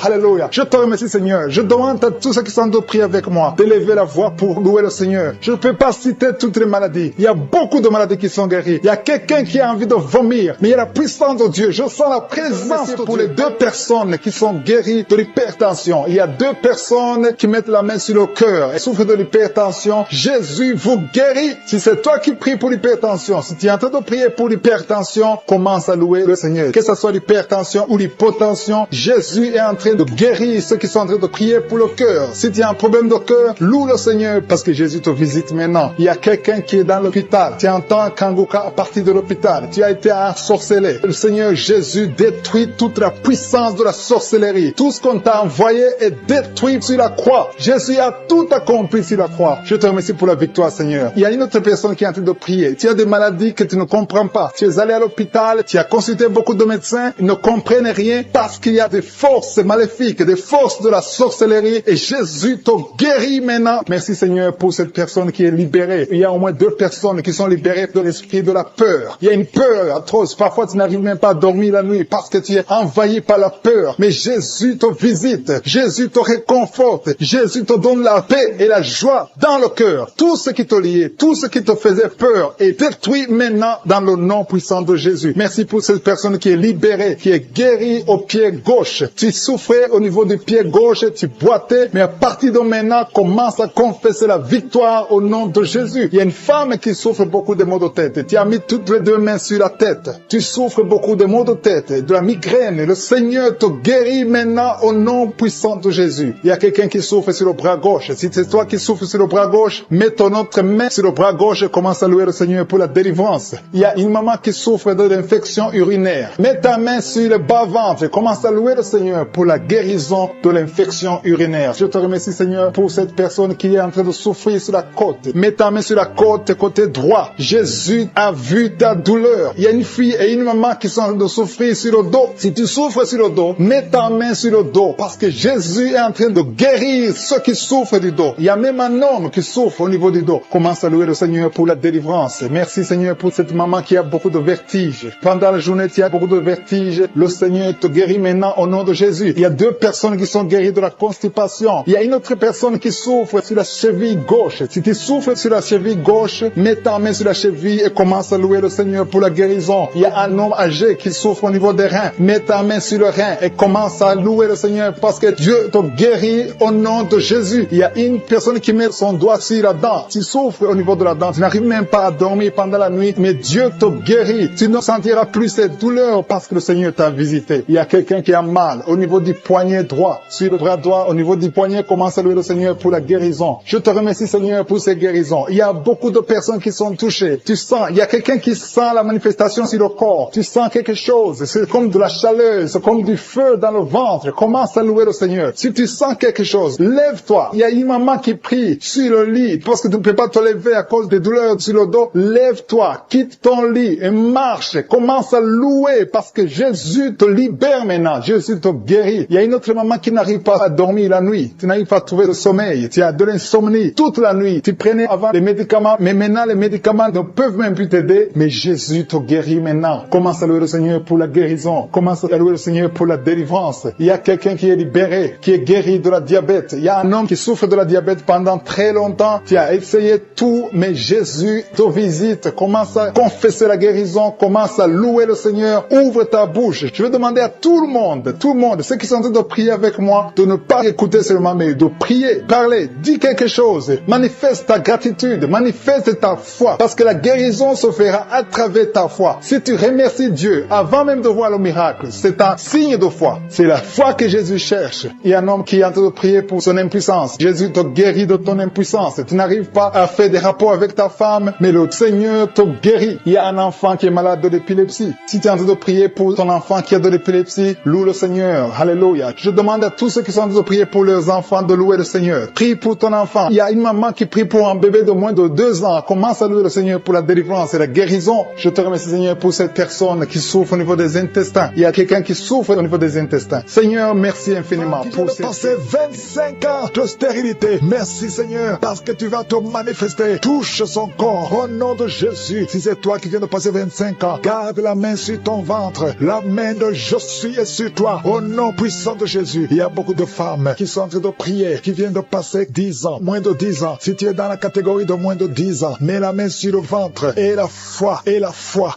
Alléluia. Je te remercie Seigneur. Je demande à tous ceux qui sont de prier avec moi d'élever la voix pour louer le Seigneur. Je ne peux pas citer toutes les maladies. Il y a beaucoup de maladies qui sont guéries. Il y a quelqu'un qui a envie de vomir, mais il y a la puissance de Dieu. Je sens la présence de Dieu. Pour les 2 personnes qui sont guéries de l'hypertension, il y a 2 personnes qui mettent la main sur le cœur et souffrent de l'hypertension. Jésus vous guérit. Si c'est toi qui pries pour l'hypertension, si tu es en train de prier pour l'hypertension, commence à louer le Seigneur. Que ce soit l'hypertension ou l'hypotension, Jésus est en train de guérir ceux qui sont en train de prier pour le cœur. Si tu as un problème de cœur, loue le Seigneur. Seigneur, parce que Jésus te visite maintenant. Il y a quelqu'un qui est dans l'hôpital. Tu entends Kanguka à partir de l'hôpital. Tu as été ensorcelé. Le Seigneur Jésus détruit toute la puissance de la sorcellerie. Tout ce qu'on t'a envoyé est détruit sur la croix. Jésus a tout accompli sur la croix. Je te remercie pour la victoire, Seigneur. Il y a une autre personne qui est en train de prier. Tu as des maladies que tu ne comprends pas. Tu es allé à l'hôpital, tu as consulté beaucoup de médecins, ils ne comprennent rien parce qu'il y a des forces maléfiques, des forces de la sorcellerie et Jésus te guérit maintenant. Merci Seigneur pour cette personne qui est libérée. Il y a au moins 2 personnes qui sont libérées de l'esprit de la peur. Il y a une peur atroce. Parfois tu n'arrives même pas à dormir la nuit parce que tu es envahi par la peur. Mais Jésus te visite. Jésus te réconforte. Jésus te donne la paix et la joie dans le cœur. Tout ce qui te liait, tout ce qui te faisait peur est détruit maintenant dans le nom puissant de Jésus. Merci pour cette personne qui est libérée, qui est guérie au pied gauche. Tu souffrais au niveau du pied gauche, tu boitais, mais à partir de maintenant, commence à confesser la victoire au nom de Jésus. Il y a une femme qui souffre beaucoup de maux de tête. Tu as mis toutes les 2 mains sur la tête. Tu souffres beaucoup de maux de tête, de la migraine. Le Seigneur te guérit maintenant au nom puissant de Jésus. Il y a quelqu'un qui souffre sur le bras gauche. Si c'est toi qui souffres sur le bras gauche, mets ton autre main sur le bras gauche et commence à louer le Seigneur pour la délivrance. Il y a une maman qui souffre de l'infection urinaire. Mets ta main sur le bas-ventre et commence à louer le Seigneur pour la guérison de l'infection urinaire. Je te remercie Seigneur pour cette personne qui est en train de souffrir sur la côte. Mets ta main sur la côte, côté droit. Jésus a vu ta douleur. Il y a une fille et une maman qui sont en train de souffrir sur le dos. Si tu souffres sur le dos, mets ta main sur le dos parce que Jésus est en train de guérir ceux qui souffrent du dos. Il y a même un homme qui souffre au niveau du dos. Commence à louer le Seigneur pour la délivrance. Merci Seigneur pour cette maman qui a beaucoup de vertiges. Pendant la journée, tu as beaucoup de vertiges. Le Seigneur te guérit maintenant au nom de Jésus. Il y a 2 personnes qui sont guéries de la constipation. Il y a une autre personne qui souffre sur la cheville gauche. Si tu souffres sur la cheville gauche, mets ta main sur la cheville et commence à louer le Seigneur pour la guérison. Il y a un homme âgé qui souffre au niveau des reins. Mets ta main sur le rein et commence à louer le Seigneur parce que Dieu te guérit au nom de Jésus. Il y a une personne qui met son doigt sur la dent. Tu souffres au niveau de la dent. Tu n'arrives même pas à dormir pendant la nuit, mais Dieu te guérit. Tu ne sentiras plus cette douleur parce que le Seigneur t'a visité. Il y a quelqu'un qui a mal au niveau du poignet droit, sur le bras droit, au niveau du poignet, commence à louer le Seigneur pour la guérison. Je te remercie Seigneur pour ces guérisons. Il y a beaucoup de personnes qui sont touchées. Tu sens, il y a quelqu'un qui sent la manifestation sur le corps. Tu sens quelque chose. C'est comme de la chaleur, c'est comme du feu dans le ventre. Commence à louer le Seigneur. Si tu sens quelque chose, lève-toi. Il y a une maman qui prie sur le lit parce que tu ne peux pas te lever à cause des douleurs sur le dos. Lève-toi, quitte ton lit et marche. Commence à louer parce que Jésus te libère maintenant. Jésus te guérit. Il y a une autre maman qui n'arrive pas à dormir la nuit. Tu n'arrives pas à trouver le sommeil. Tu as de l'insomnie toute la nuit. Tu prenais avant les médicaments, mais maintenant les médicaments ne peuvent même plus t'aider. Mais Jésus te guérit maintenant. Commence à louer le Seigneur pour la guérison. Commence à louer le Seigneur pour la délivrance. Il y a quelqu'un qui est libéré, qui est guéri de la diabète. Il y a un homme qui souffre de la diabète pendant très longtemps. Tu as essayé tout, mais Jésus te visite. Commence à confesser la guérison. Commence à louer le Seigneur. Ouvre ta bouche. Je vais demander à tout le monde, ceux qui sont en train de prier avec moi, de ne pas écouter seulement, mais de prier, parler, dis quelque chose. Manifeste ta gratitude, manifeste ta foi, parce que la guérison se fera à travers ta foi. Si tu remercies Dieu avant même de voir le miracle, c'est un signe de foi. C'est la foi que Jésus cherche. Il y a un homme qui est en train de prier pour son impuissance. Jésus te guérit de ton impuissance. Tu n'arrives pas à faire des rapports avec ta femme, mais le Seigneur te guérit. Il y a un enfant qui est malade de l'épilepsie. Si tu es en train de prier pour ton enfant qui a de l'épilepsie, loue le Seigneur. Alléluia. Je demande à tous ceux qui sont en train de prier pour leurs enfants de louer le Seigneur. Prie pour ton enfant. Il y a une maman qui prie pour un bébé de moins de 2 ans. Commence à louer le Seigneur pour la délivrance et la guérison. Je te remercie Seigneur pour cette personne qui souffre au niveau des intestins. Il y a quelqu'un qui souffre au niveau des intestins. Seigneur, merci infiniment pour passer 25 ans de stérilité. Merci Seigneur parce que tu vas te manifester. Touche son corps au nom de Jésus. Si c'est toi qui viens de passer 25 ans, garde la main sur ton ventre. La main de je suis est sur toi. Au nom puissant de Jésus. Il y a beaucoup de femmes qui sont en train de prier, qui viennent de passer 10 ans, moins de 10 ans. Si tu es dans la catégorie de moins de 10 ans, mets la main sur le ventre et la foi.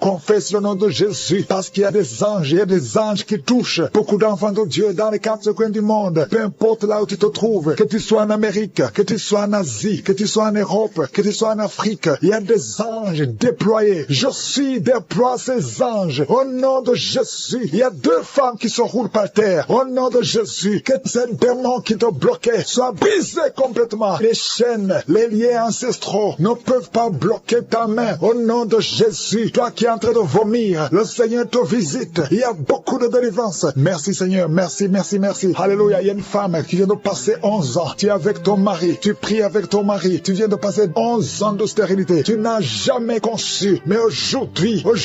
Confesse le nom de Jésus parce qu'il y a des anges, il y a des anges qui touchent beaucoup d'enfants de Dieu dans les 4 coins du monde. Peu importe là où tu te trouves, que tu sois en Amérique, que tu sois en Asie, que tu sois en Europe, que tu sois en Afrique, il y a des anges déployés. Je suis déploie ces anges au nom de Jésus. Il y a 2 femmes qui se roulent par terre au nom de Jésus. Que ces démons qui te bloquaient soient brisés complètement. les chaînes, les liens ancestraux ne peuvent pas bloquer ta main. Au nom de Jésus, toi qui es en train de vomir, le Seigneur te visite. Il y a beaucoup de délivrance. Merci Seigneur, merci, merci, merci. Alléluia, il y a une femme qui vient de passer 11 ans. Tu es avec ton mari, tu pries avec ton mari. Tu viens de passer 11 ans de stérilité. Tu n'as jamais conçu. Mais aujourd'hui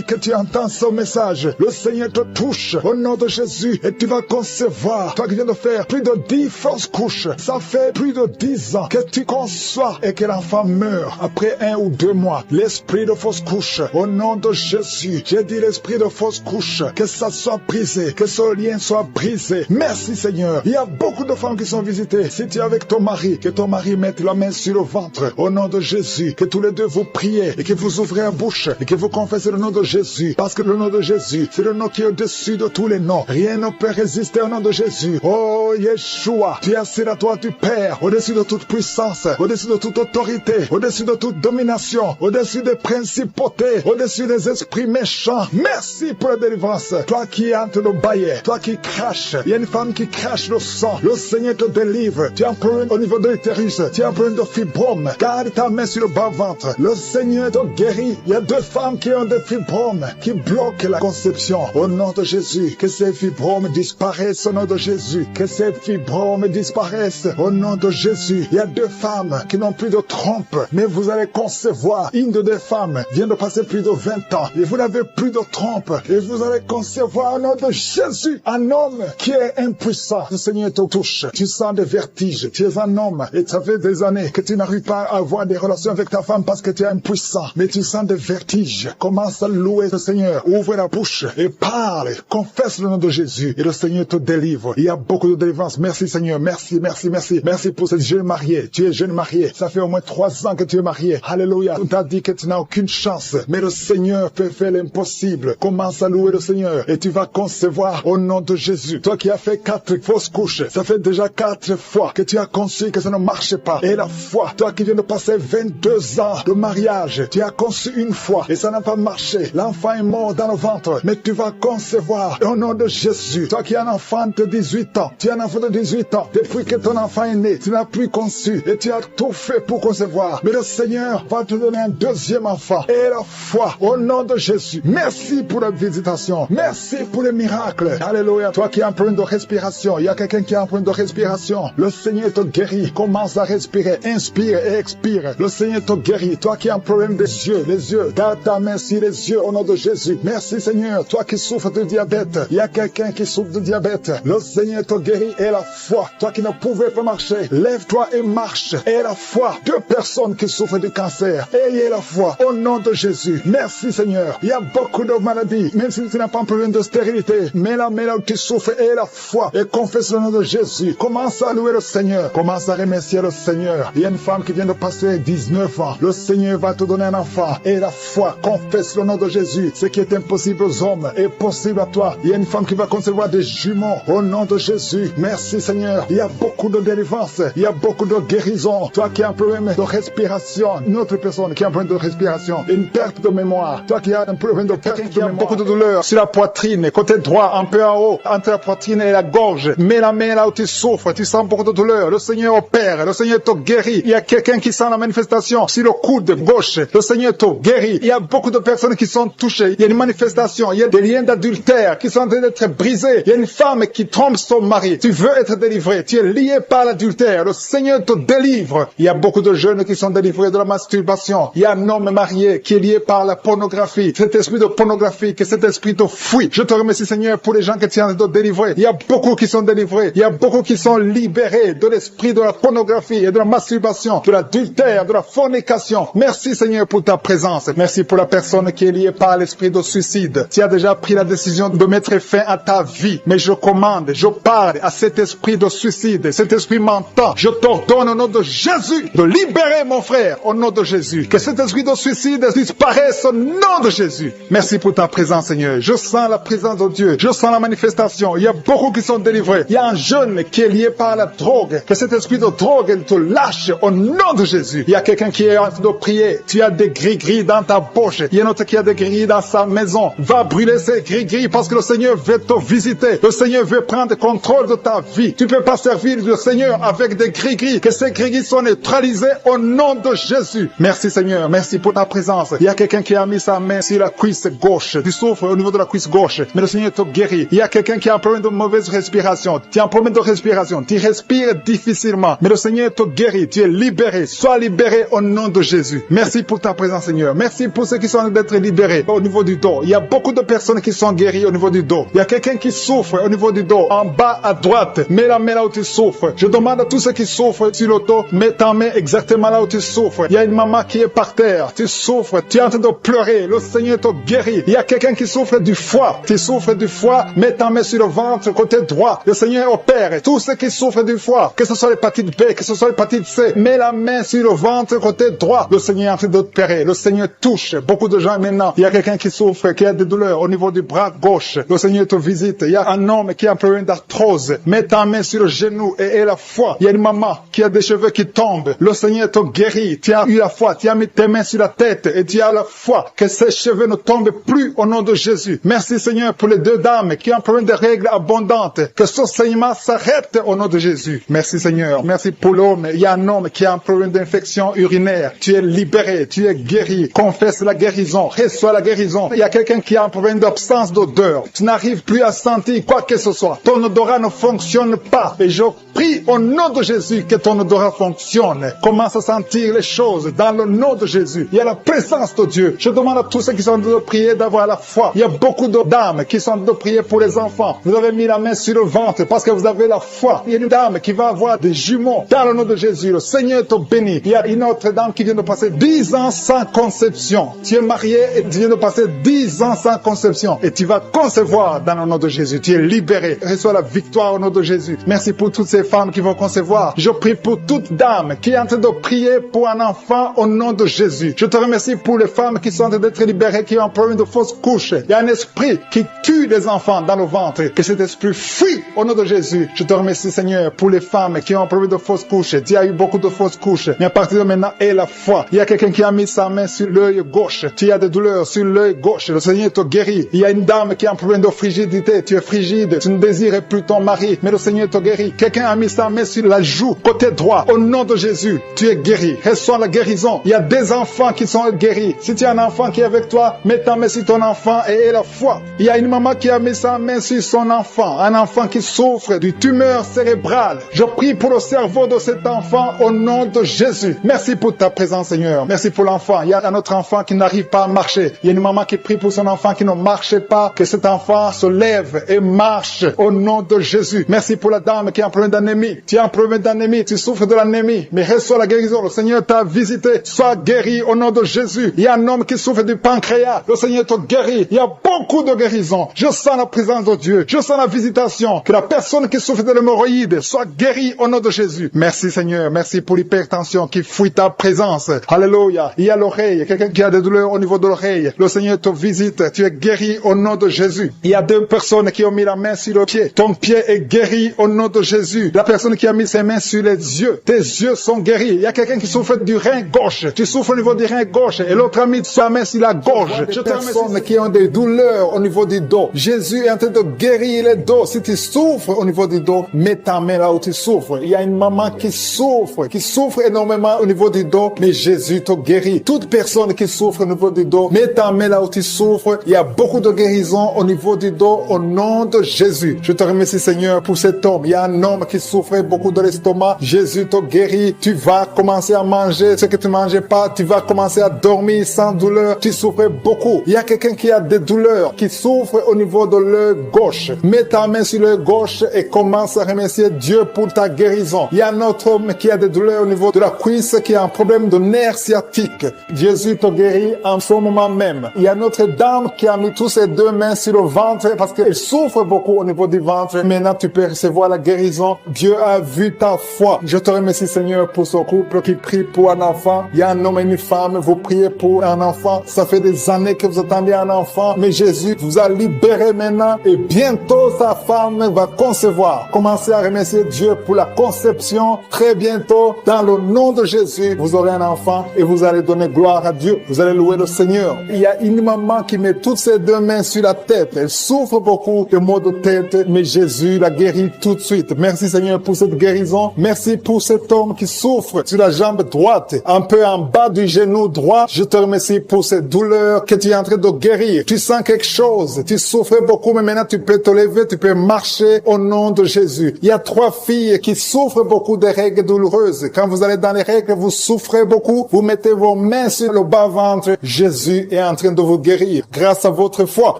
que tu entends ce message, le Seigneur te touche au nom de Jésus et tu vas concevoir. Toi qui viens de faire plus de 10 fausses couches, ça fait plus de 10 ans que tu conçois et que l'enfant meurt après 1 ou 2 mois. L'esprit de fausse couche, au nom de Jésus, j'ai dit l'esprit de fausse couche, que ça soit brisé, que ce lien soit brisé. Merci Seigneur. Il y a beaucoup de femmes qui sont visitées. Si tu es avec ton mari, que ton mari mette la main sur le ventre, au nom de Jésus, que tous les deux vous priez et que vous ouvrez la bouche et que vous confessez le nom de Jésus, parce que le nom de Jésus, c'est le nom qui est au-dessus de tous les noms. Rien ne peut résister au nom de Jésus. Oh Yeshua, tu es assis à toi du Père, au-dessus de toute puissance, au-dessus de toute autorité, au-dessus de toute domination, au-dessus des principautés, au-dessus des esprits méchants. Merci pour la délivrance. Toi qui es en train de bailler, toi qui craches, il y a une femme qui crache le sang. Le Seigneur te délivre. Tu as un problème au niveau de l'utérus, tu as un problème de fibrome. Garde ta main sur le bas-ventre. Le Seigneur te guérit. Il y a 2 femmes qui ont des fibromes, qui bloquent la conception. Au nom de Jésus, que ces fibromes disparaissent au nom de Jésus. Que ces fibromes disparaissent au nom de Jésus. Il y a 2 femmes qui n'ont plus de trompe, mais vous allez concevoir. Une de 2 femmes vient de passer plus de 20 ans et vous n'avez plus de trompe et vous allez concevoir au nom de Jésus un homme qui est impuissant. Le Seigneur te touche. Tu sens des vertiges. Tu es un homme et ça fait des années que tu n'arrives pas à avoir des relations avec ta femme parce que tu es impuissant. Mais tu sens des vertiges. Commence à louer le Seigneur. Ouvre la bouche et parle. Confesse le nom de Jésus et le Seigneur te délivre. Il y a beaucoup de délivrance. Merci Seigneur. Merci, merci, merci. Merci pour cette jeune mariée. Tu es jeune mariée. Ça fait au moins 3 ans que tu es mariée. Alléluia. On t'a dit que tu n'as aucune chance. Mais le Seigneur peut faire l'impossible. Commence à louer le Seigneur et tu vas concevoir au nom de Jésus. Toi qui as fait 4 fausses couches, ça fait déjà 4 fois que tu as conçu que ça ne marche pas. Et la foi, toi qui viens de passer 22 ans de mariage, tu as conçu une fois et ça n'a pas marché. L'enfant est mort dans le ventre, mais tu vas concevoir au nom de Jésus. Toi qui as un enfant de 18 ans, tu as un enfant de 18 ans, depuis que ton enfant est né, tu n'as plus conçu et tu as tout fait pour concevoir. Mais le Seigneur va te donner un 2e enfant. Et la foi au nom de Jésus. Merci pour la visitation. Merci pour les miracles. Alléluia. Toi qui as un problème de respiration, il y a quelqu'un qui a un problème de respiration. Le Seigneur te guérit. Commence à respirer. Inspire et expire. Le Seigneur te guérit. Toi qui as un problème des yeux, les yeux, garde ta main sur les yeux au nom de Jésus. Merci Seigneur. Toi qui souffres de diabète, il y a quelqu'un qui souffre de diabète. Le Seigneur te guérit et la foi. Toi qui ne pouvais pas marcher, lève-toi et marche. Et la foi. 2 personnes qui souffrent de cancer. Ayez la foi au nom de Jésus. Merci Seigneur. Il y a beaucoup de maladies, même si tu n'as pas un problème de stérilité. Mais là où tu souffres, et la foi. Et confesse le nom de Jésus. Commence à louer le Seigneur. Commence à remercier le Seigneur. Il y a une femme qui vient de passer 19 ans. Le Seigneur va te donner un enfant. Et la foi. Confesse le nom de Jésus. Ce qui est impossible aux hommes est possible à toi. Il y a une femme qui va concevoir des jumeaux. Au nom de Jésus. Merci Seigneur. Il y a beaucoup de délivrance. Il y a beaucoup de guérison. Toi qui as un problème de respiration. Une autre personne qui a un problème de respiration. Une perte de mémoire. Toi qui as un problème de perte de mémoire. Beaucoup de douleur sur la poitrine, côté droit, un peu en haut, entre la poitrine et la gorge. Mets la main là où tu souffres, tu sens beaucoup de douleur. Le Seigneur opère, le Seigneur te guérit. Il y a quelqu'un qui sent la manifestation sur le coude gauche. Le Seigneur te guérit. Il y a beaucoup de personnes qui sont touchées. Il y a une manifestation, il y a des liens d'adultère qui sont en train d'être brisés. Il y a une femme qui trompe son mari. Tu veux être délivré, tu es lié par l'adultère. Le Seigneur te délivre. Il y a beaucoup de jeunes qui sont délivrés de la masturbation. Il y a un homme marié qui est lié par la pornographie. Cet esprit de pornographie, que cet esprit te fuit. Je te remercie Seigneur pour les gens que tu es en train de délivrer. Il y a beaucoup qui sont délivrés. Il y a beaucoup qui sont libérés de l'esprit de la pornographie et de la masturbation, de l'adultère, de la fornication. Merci Seigneur pour ta présence. Merci pour la personne qui est liée par l'esprit de suicide. Tu as déjà pris la décision de mettre fin à ta vie. Mais je commande, je parle à cet esprit de suicide, cet esprit mentant. Je t'ordonne au nom de Jésus de libérer mon frère au nom de Jésus. Que cet esprit de suicide disparaisse au nom de Jésus. Merci pour ta présence Seigneur. Je sens la présence de Dieu. Je sens la manifestation. Il y a beaucoup qui sont délivrés. Il y a un jeune qui est lié par la drogue. Que cet esprit de drogue te lâche au nom de Jésus. Il y a quelqu'un qui est en train de prier. Tu as des gris-gris dans ta bouche. Il y a un autre qui a des gris dans sa maison. Va brûler ces gris-gris parce que le Seigneur veut te visiter. Le Seigneur veut prendre contrôle de ta vie. Tu ne peux pas servir le Seigneur avec des gris-gris, que ces gris-gris sont neutralisés au nom de Jésus. Merci Seigneur, merci pour ta présence. Il y a quelqu'un qui a mis sa main sur la cuisse gauche. Tu souffres au niveau de la cuisse gauche, mais le Seigneur te guérit. Il y a quelqu'un qui a un problème de mauvaise respiration. Tu as un problème de respiration, tu respires difficilement, mais le Seigneur te guérit. Tu es libéré. Sois libéré au nom de Jésus. Merci pour ta présence Seigneur. Merci pour ceux qui sont en train d'être libérés au niveau du dos. Il y a beaucoup de personnes qui sont guéries au niveau du dos. Il y a quelqu'un qui souffre au niveau du dos. En bas à droite, mets la main là où tu souffres. Je demande à tous ceux qui souffrent sur le dos, mets ta main exactement là où tu souffres. Il y a une maman qui est par terre. Tu souffres. Tu es en train de pleurer. Le Seigneur te guérit. Il y a quelqu'un qui souffre du foie. Tu souffres du foie. Mets ta main sur le ventre côté droit. Le Seigneur opère. Tous ceux qui souffrent du foie, que ce soit l'hépatite B, que ce soit l'hépatite C, mets la main sur le ventre côté droit. Le Seigneur est en train d'opérer. Le Seigneur touche beaucoup de gens maintenant. Il y a quelqu'un qui souffre, qui a des douleurs au niveau du bras gauche. Le Seigneur te visite. Il y a un homme qui a un problème d'arthrose. Mets ta main sur le genou et la foi. Il y a une maman qui a des cheveux qui tombent. Le Seigneur te guérit. Tu as eu la foi. Tu as mis tes mains sur la tête et tu as la foi que ces cheveux ne tombent plus au nom de Jésus. Merci Seigneur pour les deux dames qui ont un problème de règles abondantes. Que ce saignement s'arrête au nom de Jésus. Merci Seigneur. Merci pour l'homme. Il y a un homme qui a un problème d'infection urinaire. Tu es libéré. Tu es guéri. Confesse la guérison. Reçois la guérison. Il y a quelqu'un qui a un problème d'absence d'odeur. Tu n'arrives plus à sentir quoi que ce soit. Ton odorat ne fonctionne pas. Et je prie au nom de Jésus que ton odorat fonctionne. Commence à sentir les choses dans le nom de Jésus. Il y a la présence de Dieu. Je demande à tous ceux qui sont de prier d'avoir la foi. Il y a beaucoup de dames qui sont de prier pour les enfants. Vous avez mis la main sur le ventre parce que vous avez la foi. Il y a une dame qui va avoir des jumeaux dans le nom de Jésus. Le Seigneur te bénit. Il y a une autre dame qui vient de passer 10 ans sans conception. Tu es marié et tu viens de passer 10 ans sans conception. Et tu vas concevoir dans le nom de Jésus. Tu es libéré. Reçois la victoire au nom de Jésus. Merci pour toutes ces femmes qui vont concevoir. Je prie pour toute dame qui est en train de prier pour un enfant au nom de Jésus. Je te remercie pour les femmes qui sont en train d'être libérées, qui ont un problème de fausse couche. Il y a un esprit qui tue les enfants dans le ventre. Que cet esprit fuit au nom de Jésus. Je te remercie Seigneur pour les femmes qui ont un problème de fausse couche. Tu as eu beaucoup de fausses couches. Mais à partir de maintenant, aie la foi. Il y a quelqu'un qui a mis sa main sur l'œil gauche. Tu as des douleurs sur l'œil gauche. Le Seigneur te guérit. Il y a une dame qui a un problème de frigidité. Tu es frigide. Tu ne désires plus ton mari. Mais le Seigneur te guérit. Quelqu'un a mis sa main sur la joue côté droit. Au nom de Jésus, tu es guéri. Reçois la guérison. Il y a des enfants qui sont guéris. Si tu as un enfant qui est avec toi, mets ta main sur ton enfant et aie la foi. Il y a une maman qui a mis sa main sur son enfant. Un enfant qui souffre d'une tumeur cérébrale. Je prie pour le cerveau de cet enfant au nom de Jésus. Merci pour ta présence, Seigneur. Merci pour l'enfant. Il y a un autre enfant qui n'arrive pas à marcher. Il y a une maman qui prie pour son enfant qui ne marche pas. Que cet enfant se lève et marche au nom de Jésus. Merci pour la dame qui a un problème d'anémie. Tu as un problème d'anémie. Tu souffres de l'anémie. Mais reçois la guérison. Le Seigneur t'a visité. Sois guéri au nom de Jésus. Il y a un homme qui souffre du pancréas. Le Seigneur te guérit. Il y a beaucoup de guérisons. Je sens la présence de Dieu. Je sens la visitation. Que la personne qui souffre de l'hémorroïde soit guérie au nom de Jésus. Merci Seigneur. Merci pour l'hypertension qui fuit ta présence. Alléluia. Il y a l'oreille. Quelqu'un qui a des douleurs au niveau de l'oreille. Le Seigneur te visite. Tu es guéri au nom de Jésus. Il y a deux personnes qui ont mis la main sur le pied. Ton pied est guéri au nom de Jésus. La personne qui a mis ses mains sur les yeux. Tes yeux sont guéris. Il y a quelqu'un qui souffre du rein gauche. Tu souffres au niveau du rein gauche. Et l'autre a mis sa main sur la gorge. Je te remercie qui ont des douleurs au niveau du dos. Jésus est en train de guérir les dos. Si tu souffres au niveau du dos, mets ta main là où tu souffres. Il y a une maman qui souffre énormément au niveau du dos, mais Jésus te guérit. Toute personne qui souffre au niveau du dos, mets ta main là où tu souffres. Il y a beaucoup de guérison au niveau du dos au nom de Jésus. Je te remercie Seigneur pour cet homme. Il y a un homme qui souffrait beaucoup de l'estomac. Jésus te guérit. Tu vas commencer à manger ce que tu ne mangeais pas. Tu vas commencer à dormir sans douleur. Tu souffrais beaucoup. Il y a quelqu'un qui a des douleurs, qui souffre au niveau de l'œil gauche. Mets ta main sur l'œil gauche et commence à remercier Dieu pour ta guérison. Il y a un autre homme qui a des douleurs au niveau de la cuisse, qui a un problème de nerf sciatique. Jésus te guérit en ce moment même. Il y a une autre dame qui a mis toutes ses deux mains sur le ventre parce qu'elle souffre beaucoup au niveau du ventre. Maintenant, tu peux recevoir la guérison. Dieu a vu ta foi. Je te remercie Seigneur pour ce couple qui prie pour un enfant. Il y a un homme et une femme, vous priez pour un enfant. Ça fait des années que vous attendez un enfant, mais Jésus vous a libéré maintenant et bientôt sa femme va concevoir. Commencez à remercier Dieu pour la conception. Très bientôt, dans le nom de Jésus, vous aurez un enfant et vous allez donner gloire à Dieu. Vous allez louer le Seigneur. Il y a une maman qui met toutes ses deux mains sur la tête. Elle souffre beaucoup de maux de tête, mais Jésus la guérit tout de suite. Merci Seigneur pour cette guérison. Merci pour cet homme qui souffre sur la jambe droite, un peu en bas du genou droit. Je te remercie pour cette douleur que tu es en train de guérir. Tu sens quelque chose. Tu souffrais beaucoup, mais maintenant tu peux te lever, tu peux marcher au nom de Jésus. Il y a 3 filles qui souffrent beaucoup de règles douloureuses. Quand vous allez dans les règles, vous souffrez beaucoup. Vous mettez vos mains sur le bas-ventre. Jésus est en train de vous guérir grâce à votre foi.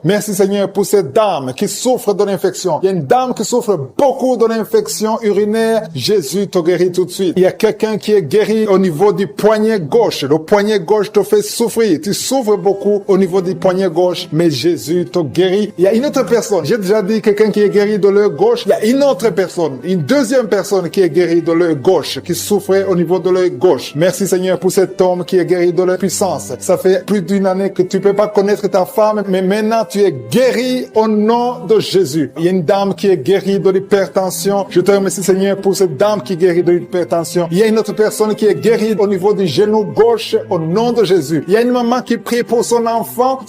Merci Seigneur pour cette dame qui souffre de l'infection. Il y a une dame qui souffre beaucoup de l'infection urinaire. Jésus te guérit tout de suite. Il y a quelqu'un qui est guéri au niveau du poignet gauche. Le poignet gauche te fait souffrir. Tu souffres beaucoup au niveau du poignet gauche, mais Jésus te guérit. Il y a une autre personne. J'ai déjà dit quelqu'un qui est guéri de l'œil gauche. Il y a une autre personne, une deuxième personne qui est guérie de l'œil gauche, qui souffrait au niveau de l'œil gauche. Merci Seigneur pour cet homme qui est guéri de l'impuissance. Ça fait plus d'une année que tu peux pas connaître ta femme, mais maintenant tu es guéri au nom de Jésus. Il y a une dame qui est guérie de l'hypertension. Je te remercie Seigneur pour cette dame qui est guérie de l'hypertension. Il y a une autre personne qui est guérie au niveau du genou gauche au nom de Jésus. Il y a une maman qui prie pour son enfant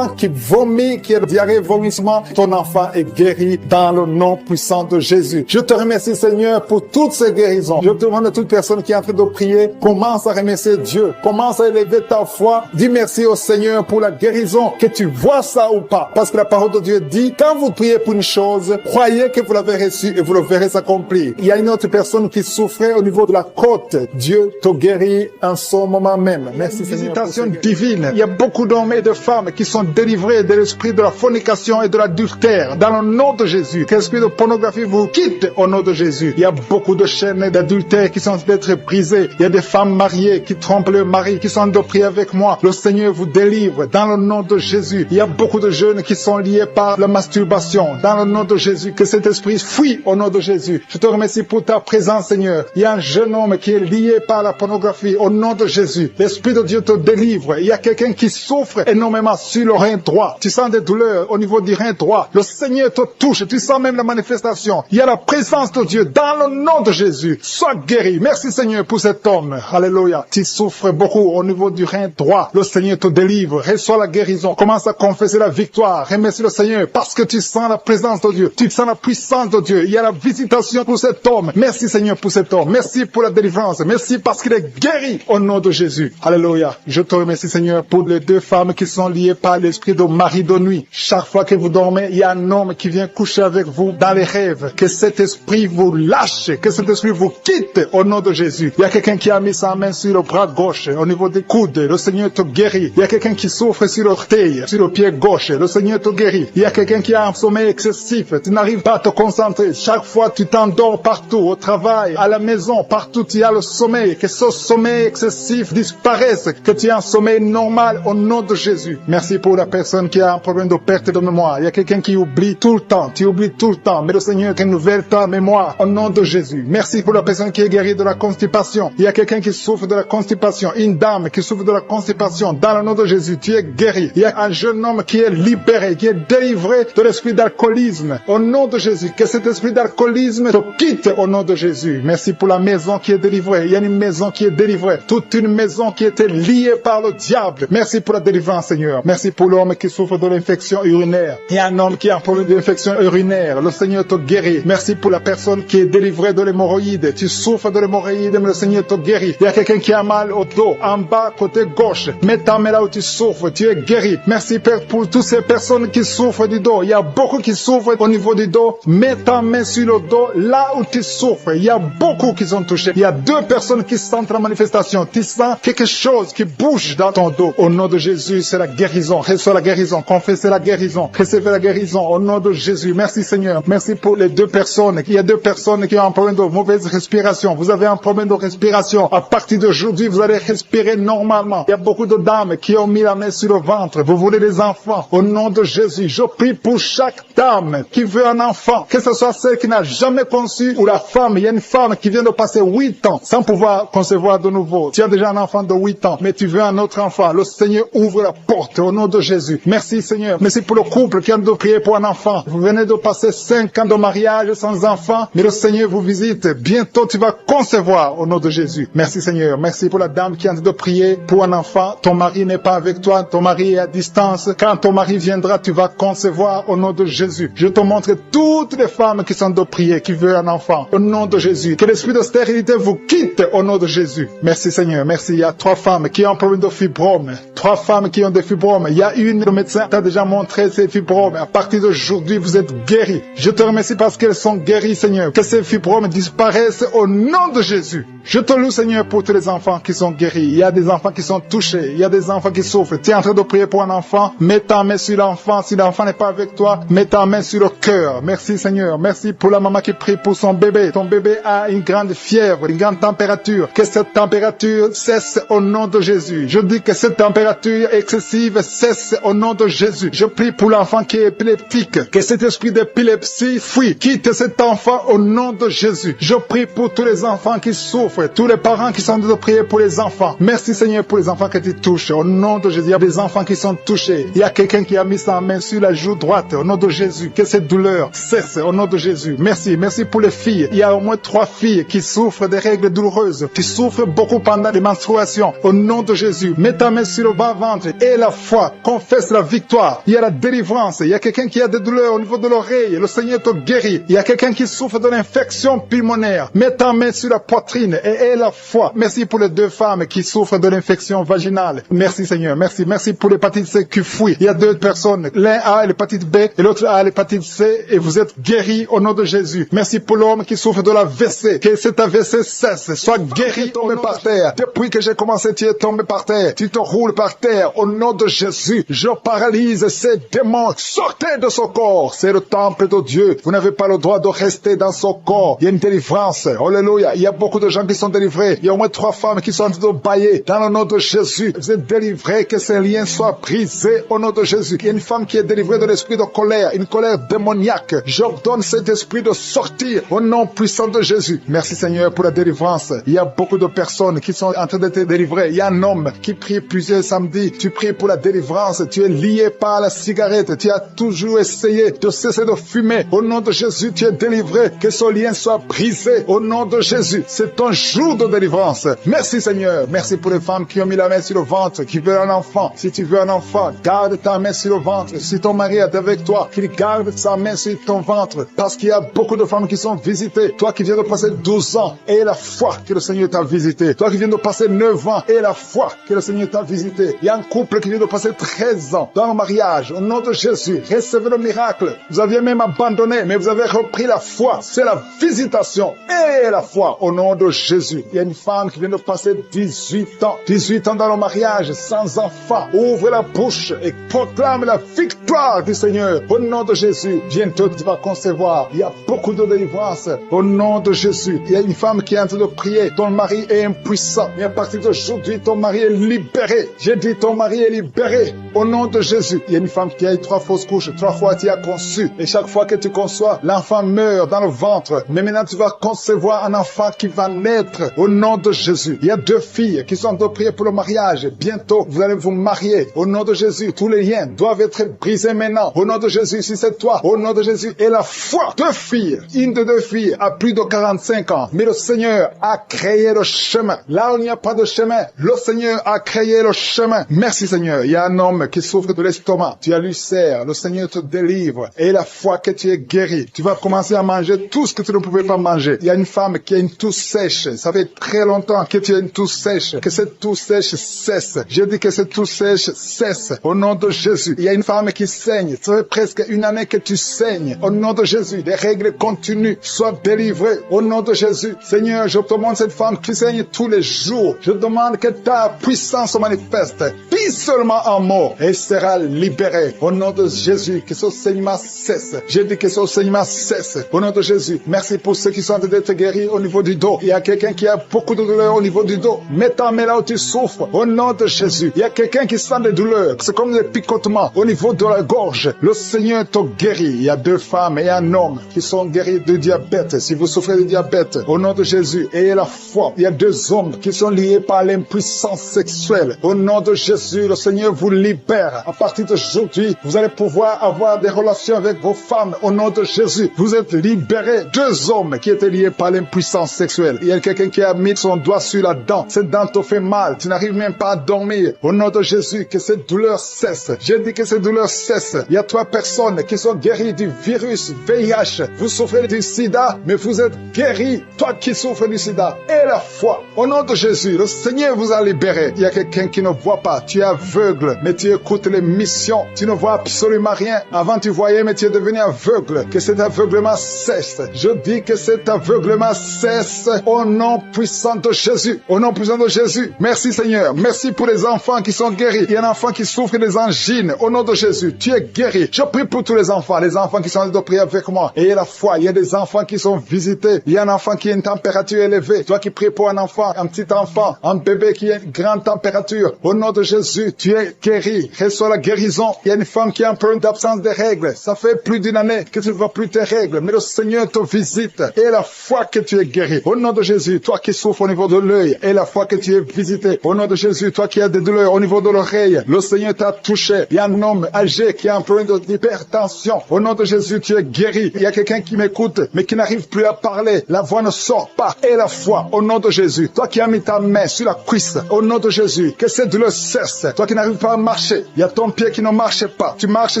qui vomit, qui a diarrhée, vomissement. Ton enfant est guéri dans le nom puissant de Jésus. Je te remercie Seigneur pour toutes ces guérisons. Je demande à toute personne qui est en train de prier, commence à remercier Dieu. Commence à élever ta foi. Dis merci au Seigneur pour la guérison, que tu vois ça ou pas. Parce que la parole de Dieu dit, quand vous priez pour une chose, croyez que vous l'avez reçue et vous le verrez s'accomplir. Il y a une autre personne qui souffrait au niveau de la côte. Dieu te guérit en ce moment même. Merci Seigneur. Visitation divine. Il y a beaucoup d'hommes et de femmes qui sont délivrés de l'esprit de la fornication et de l'adultère. Dans le nom de Jésus. Que l'esprit de pornographie vous quitte au nom de Jésus. Il y a beaucoup de chaînes d'adultère qui sont d'être brisées. Il y a des femmes mariées qui trompent leur mari, qui sont de prier avec moi. Le Seigneur vous délivre dans le nom de Jésus. Il y a beaucoup de jeunes qui sont liés par la masturbation. Dans le nom de Jésus, que cet esprit fuit au nom de Jésus. Je te remercie pour ta présence, Seigneur. Il y a un jeune homme qui est lié par la pornographie au nom de Jésus. L'Esprit de Dieu te délivre. Il y a quelqu'un qui souffre énormément sur le rein droit. Tu sens des douleurs au niveau du rein droit. Le Seigneur te touche. Tu sens même la manifestation. Il y a la présence de Dieu dans le nom de Jésus. Sois guéri. Merci Seigneur pour cet homme. Alléluia. Tu souffres beaucoup au niveau du rein droit. Le Seigneur te délivre. Reçois la guérison. Commence à confesser la victoire. Remercie le Seigneur parce que tu sens la présence de Dieu. Tu sens la puissance de Dieu. Il y a la visitation pour cet homme. Merci Seigneur pour cet homme. Merci pour la délivrance. Merci parce qu'il est guéri au nom de Jésus. Alléluia. Je te remercie Seigneur pour les 2 femmes qui sont liées par l'esprit de mari de nuit. Chaque fois que vous dormez, il y a un homme qui vient coucher avec vous dans les rêves. Que cet esprit vous lâche. Que cet esprit vous quitte au nom de Jésus. Il y a quelqu'un qui a mis sa main sur le bras gauche, au niveau des coudes. Le Seigneur te guérit. Il y a quelqu'un qui souffre sur l'orteil, sur le pied gauche. Le Seigneur te guérit. Il y a quelqu'un qui a un sommeil excessif. Tu n'arrives pas à te concentrer. Chaque fois, tu t'endors partout, au travail, à la maison, partout, tu as le sommeil. Que ce sommeil excessif disparaisse. Que tu aies un sommeil normal au nom de Jésus. Merci pour la personne qui a un problème de perte de mémoire. Il y a quelqu'un qui oublie tout le temps. Tu oublies tout le temps. Mais le Seigneur renouvelle ta mémoire au nom de Jésus. Merci pour la personne qui est guérie de la constipation. Il y a quelqu'un qui souffre de la constipation. Une dame qui souffre de la constipation. Dans le nom de Jésus, tu es guéri. Il y a un jeune homme qui est libéré, qui est délivré de l'esprit d'alcoolisme. Au nom de Jésus, que cet esprit d'alcoolisme te quitte au nom de Jésus. Merci pour la maison qui est délivrée. Il y a une maison qui est délivrée. Toute une maison qui était liée par le diable. Merci pour la délivrance, Seigneur. Merci pour l'homme qui souffre de l'infection urinaire. Il y a un homme qui a un problème d'infection urinaire. Le Seigneur te guérit. Merci pour la personne qui est délivrée de l'hémorroïde. Tu souffres de l'hémorroïde, mais le Seigneur te guérit. Il y a quelqu'un qui a mal au dos, en bas, côté gauche. Mets ta main là où tu souffres. Tu es guéri. Merci Père pour toutes ces personnes qui souffrent du dos. Il y a beaucoup qui souffrent au niveau du dos. Mets ta main sur le dos, là où tu souffres. Il y a beaucoup qui sont touchés. Il y a 2 personnes qui sentent la manifestation. Tu sens quelque chose qui bouge dans ton dos. Au nom de Jésus, c'est la guérison. Reçois la guérison. Confessez la guérison. Recevez la guérison. Au nom de Jésus. Merci Seigneur. Merci pour les 2 personnes. Il y a 2 personnes qui ont un problème de mauvaise respiration. Vous avez un problème de respiration. À partir d'aujourd'hui, vous allez respirer normalement. Il y a beaucoup de dames qui ont mis la main sur le ventre. Vous voulez des enfants. Au nom de Jésus, je prie pour chaque dame qui veut un enfant. Que ce soit celle qui n'a jamais conçu ou la femme. Il y a une femme qui vient de passer 8 ans sans pouvoir concevoir de nouveau. Tu as déjà un enfant de 8 ans, mais tu veux un autre enfant. Le Seigneur ouvre la porte au nom de Jésus. Merci Seigneur. Merci pour le couple qui vient de prier pour un enfant. Vous venez de passer 5 ans de mariage sans enfant, mais le Seigneur vous visite. Bientôt tu vas concevoir au nom de Jésus. Merci Seigneur. Merci pour la dame qui vient de prier pour un enfant. Ton mari n'est pas avec toi. Ton mari est à distance. Quand ton mari viendra, tu vas concevoir au nom de Jésus. Je te montre toutes les femmes qui sont de prier, qui veulent un enfant. enfants. Au nom de Jésus. Que l'esprit de stérilité vous quitte au nom de Jésus. Merci Seigneur, merci. Il y a 3 femmes qui ont un problème de fibrome. 3 femmes qui ont des fibromes. Il y a une, le médecin t'a déjà montré ces fibromes. À partir d'aujourd'hui, vous êtes guéris. Je te remercie parce qu'elles sont guéries, Seigneur. Que ces fibromes disparaissent au nom de Jésus. Je te loue, Seigneur, pour tous les enfants qui sont guéris. Il y a des enfants qui sont touchés. Il y a des enfants qui souffrent. Tu es en train de prier pour un enfant. Mets ta main sur l'enfant. Si l'enfant n'est pas avec toi, mets ta main sur le cœur. Merci, Seigneur. Merci pour la maman qui prie pour son bébé. Ton bébé a une grande fièvre, une grande température. Que cette température cesse au nom de Jésus. Je dis que cette température excessive cesse au nom de Jésus. Je prie pour l'enfant qui est épileptique. Que cet esprit d'épilepsie fuit. Quitte cet enfant au nom de Jésus. Je prie pour tous les enfants qui souffrent, tous les parents qui sont en train de prier pour les enfants. Merci Seigneur pour les enfants que tu touches. Au nom de Jésus, il y a des enfants qui sont touchés. Il y a quelqu'un qui a mis sa main sur la joue droite. Au nom de Jésus, que cette douleur cesse au nom de Jésus. Merci, merci pour les filles. Il y a au moins 3 filles qui souffrent des règles douloureuses, qui souffrent beaucoup pendant les menstruations. Au nom de Jésus, mets ta main sur le bas-ventre et la foi. Confesse la victoire. Il y a la délivrance. Il y a quelqu'un qui a des douleurs au niveau de l'oreille. Le Seigneur te guérit. Il y a quelqu'un qui souffre de l'infection pulmonaire. Mets ta main sur la poitrine et aie la foi. Merci pour les 2 femmes qui souffrent de l'infection vaginale. Merci Seigneur. Merci. Merci pour l'hépatite C qui fuit. Il y a 2 personnes. L'un a l'hépatite B et l'autre a l'hépatite C et vous êtes guéris au nom de Jésus. Merci pour l'homme qui souffre de la WC. Que cet AVC cesse. Sois guéri. Tombé par terre. Depuis que j'ai commencé, tu es tombé par terre. Tu te roules par terre. Au nom de Jésus, je paralyse ces démons. Sortez de son corps. C'est le temple de Dieu. Vous n'avez pas le droit de rester dans son corps. Il y a une délivrance. Alléluia. Il y a beaucoup de gens qui sont délivrés. Il y a au moins 3 femmes qui sont en train de bailler. Dans le nom de Jésus, vous êtes délivrés. Que ces liens soient brisés au nom de Jésus. Il y a une femme qui est délivrée de l'esprit de colère, une colère démoniaque. J'ordonne cet esprit de sortir au nom puissant de Jésus. Merci Seigneur pour la délivrance. Il y a beaucoup de personnes qui sont en train d'être délivrées. Il y a un homme qui prie plusieurs samedis. Tu pries pour la délivrance. Tu es lié par la cigarette. Tu as toujours essayé de cesser de fumer. Au nom de Jésus, tu es délivré. Que ce lien soit brisé au nom de Jésus. C'est ton jour de délivrance. Merci Seigneur. Merci pour les femmes qui ont mis la main sur le ventre, qui veulent un enfant. Si tu veux un enfant, garde ta main sur le ventre. Si ton mari est avec toi, qu'il garde sa main sur ton ventre. Parce qu'il y a beaucoup de femmes qui sont visitées. Toi qui viens de passer 12 ans, et la foi que le Seigneur t'a visité. Toi qui viens de passer 9 ans, et la foi que le Seigneur t'a visité. Il y a un couple qui vient de passer 13 ans dans le mariage. Au nom de Jésus, recevez le miracle. Vous aviez même abandonné, mais vous avez repris la foi. C'est la visitation et la foi au nom de Jésus. Il y a une femme qui vient de passer 18 ans. 18 ans dans le mariage, sans enfant. Ouvre la bouche et proclame la victoire du Seigneur. Au nom de Jésus, bientôt tu vas concevoir. Il y a beaucoup de délivrance. Au nom de Jésus, il y a une femme qui est en train de prier. Ton mari est impuissant. Mais à partir d'aujourd'hui, ton mari est libéré. J'ai dit ton mari est libéré. Au nom de Jésus, il y a une femme qui a eu 3 fausses couches. 3 fois tu as conçu. Et chaque fois que tu conçois, l'enfant meurt dans le ventre. Mais maintenant tu vas concevoir un enfant qui va naître. Au nom de Jésus. Il y a 2 filles qui sont en train de prier pour le mariage. Bientôt, vous allez vous marier. Au nom de Jésus, tous les liens doivent être brisés maintenant. Au nom de Jésus, si c'est toi, au nom de Jésus, et la foi. 2 filles. Une de 2 filles a plus de 45 ans. Mais le Seigneur a créé le chemin. Là où il n'y a pas de chemin, le Seigneur a créé le chemin. Merci Seigneur. Il y a un homme qui souffre de l'estomac. Tu as l'ulcère. Le Seigneur te délivre. Et la foi que tu es guéri. Tu vas commencer à manger tout ce que tu ne pouvais pas manger. Il y a une femme qui a une toux sèche. Ça fait très longtemps que tu as une toux sèche. Que cette toux sèche cesse. Je dis que cette toux sèche cesse. Au nom de Jésus. Il y a une femme qui saigne. Ça fait presque 1 année que tu saignes. Au nom de Jésus. Des règles continues. Sois délivré. Au nom de Jésus. Seigneur, je te demande cette femme qui saigne tous les jours. Je demande que ta puissance se manifeste. Dis seulement un mot. Et sera libérée. Au nom de Jésus. Que ce saignement cesse. Je dis que ce saignement cesse. Au nom de Jésus. Merci pour ceux qui sont en train d'être guéris au niveau du dos. Il y a quelqu'un qui a beaucoup de douleurs au niveau du dos. Mets ta main là où tu souffres. Au nom de Jésus. Il y a quelqu'un qui sent des douleurs. C'est comme des picotements au niveau de la gorge. Le Seigneur te guérit. Il y a 2 femmes et un homme qui sont guéris de diabète. Si vous souffrez de diabète, au nom de Jésus, ayez la foi. Il y a 2 hommes qui sont liés par l'impuissance sexuelle. Au nom de Jésus, le Seigneur vous libère. À partir d'aujourd'hui, vous allez pouvoir avoir des relations avec vos femmes. Au nom de Jésus, vous êtes libérés. 2 hommes qui étaient liés par l'impuissance sexuelle. Il y a quelqu'un qui a mis son doigt sur la dent. Cette dent te fait mal. Tu n'arrives même pas à dormir. Au nom de Jésus, que cette douleur cesse. Je dis que cette douleur cesse. Il y a 3 personnes qui sont guéries du virus VIH. Vous souffrez du sida. sida, mais vous êtes guéri. Toi qui souffres du sida, et la foi. Au nom de Jésus, le Seigneur vous a libéré. Il y a quelqu'un qui ne voit pas. Tu es aveugle, mais tu écoutes les missions. Tu ne vois absolument rien. Avant tu voyais, mais tu es devenu aveugle. Que cet aveuglement cesse. Je dis que cet aveuglement cesse au nom puissant de Jésus. Au nom puissant de Jésus. Merci Seigneur. Merci pour les enfants qui sont guéris. Il y a un enfant qui souffre des angines. Au nom de Jésus, tu es guéri. Je prie pour tous les enfants qui sont en train de prier avec moi. Ayez la foi. Il y a des enfants qui sont visités. Il y a un enfant qui a une température élevée. Toi qui pries pour un enfant, un petit enfant, un bébé qui a une grande température. Au nom de Jésus, tu es guéri. Reçois la guérison. Il y a une femme qui a un peu d'absence de règles. Ça fait plus d'une année que tu ne vois plus tes règles. Mais le Seigneur te visite. Et la foi que tu es guéri. Au nom de Jésus, toi qui souffres au niveau de l'œil. Et la foi que tu es visité. Au nom de Jésus, toi qui as des douleurs au niveau de l'oreille. Le Seigneur t'a touché. Il y a un homme âgé qui a un problème d'hypertension. Au nom de Jésus, tu es guéri. Il y a quelqu'un qui m'écoute, mais qui n'arrive plus à parler. La voix ne sort pas. Et la foi, au nom de Jésus. Toi qui as mis ta main sur la cuisse. Au nom de Jésus, que cette douleur cesse. Toi qui n'arrives pas à marcher. Il y a ton pied qui ne marche pas. Tu marches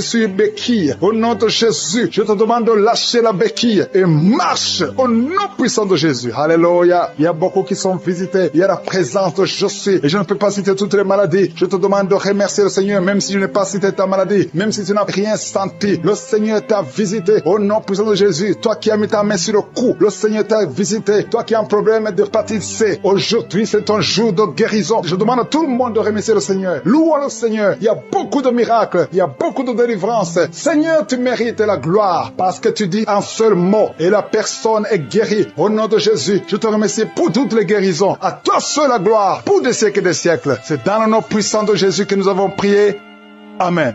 sur une béquille. Au nom de Jésus, je te demande de lâcher la béquille et marche au nom puissant de Jésus. Alléluia. Il y a beaucoup qui sont visités. Il y a la présence de je suis. Et je ne peux pas citer toutes les maladies. Je te demande de remercier le Seigneur, même si je n'ai pas cité ta maladie, même si tu n'as rien senti. Le Seigneur t'a visité au nom puissant de Jésus. Toi qui as mis ta main sur le cou, le Seigneur t'a visité. Toi qui as un problème d'hépatite C, aujourd'hui c'est ton jour de guérison. Je demande à tout le monde de remercier le Seigneur. Louons le Seigneur. Il y a beaucoup de miracles. Il y a beaucoup de délivrances. Seigneur, tu mérites la gloire parce que tu dis un seul mot et la personne est guérie. Au nom de Jésus, je te remercie pour toutes les guérisons. À toi seul la gloire pour des siècles et des siècles. C'est dans le nom puissant de Jésus que nous avons prié. Amen.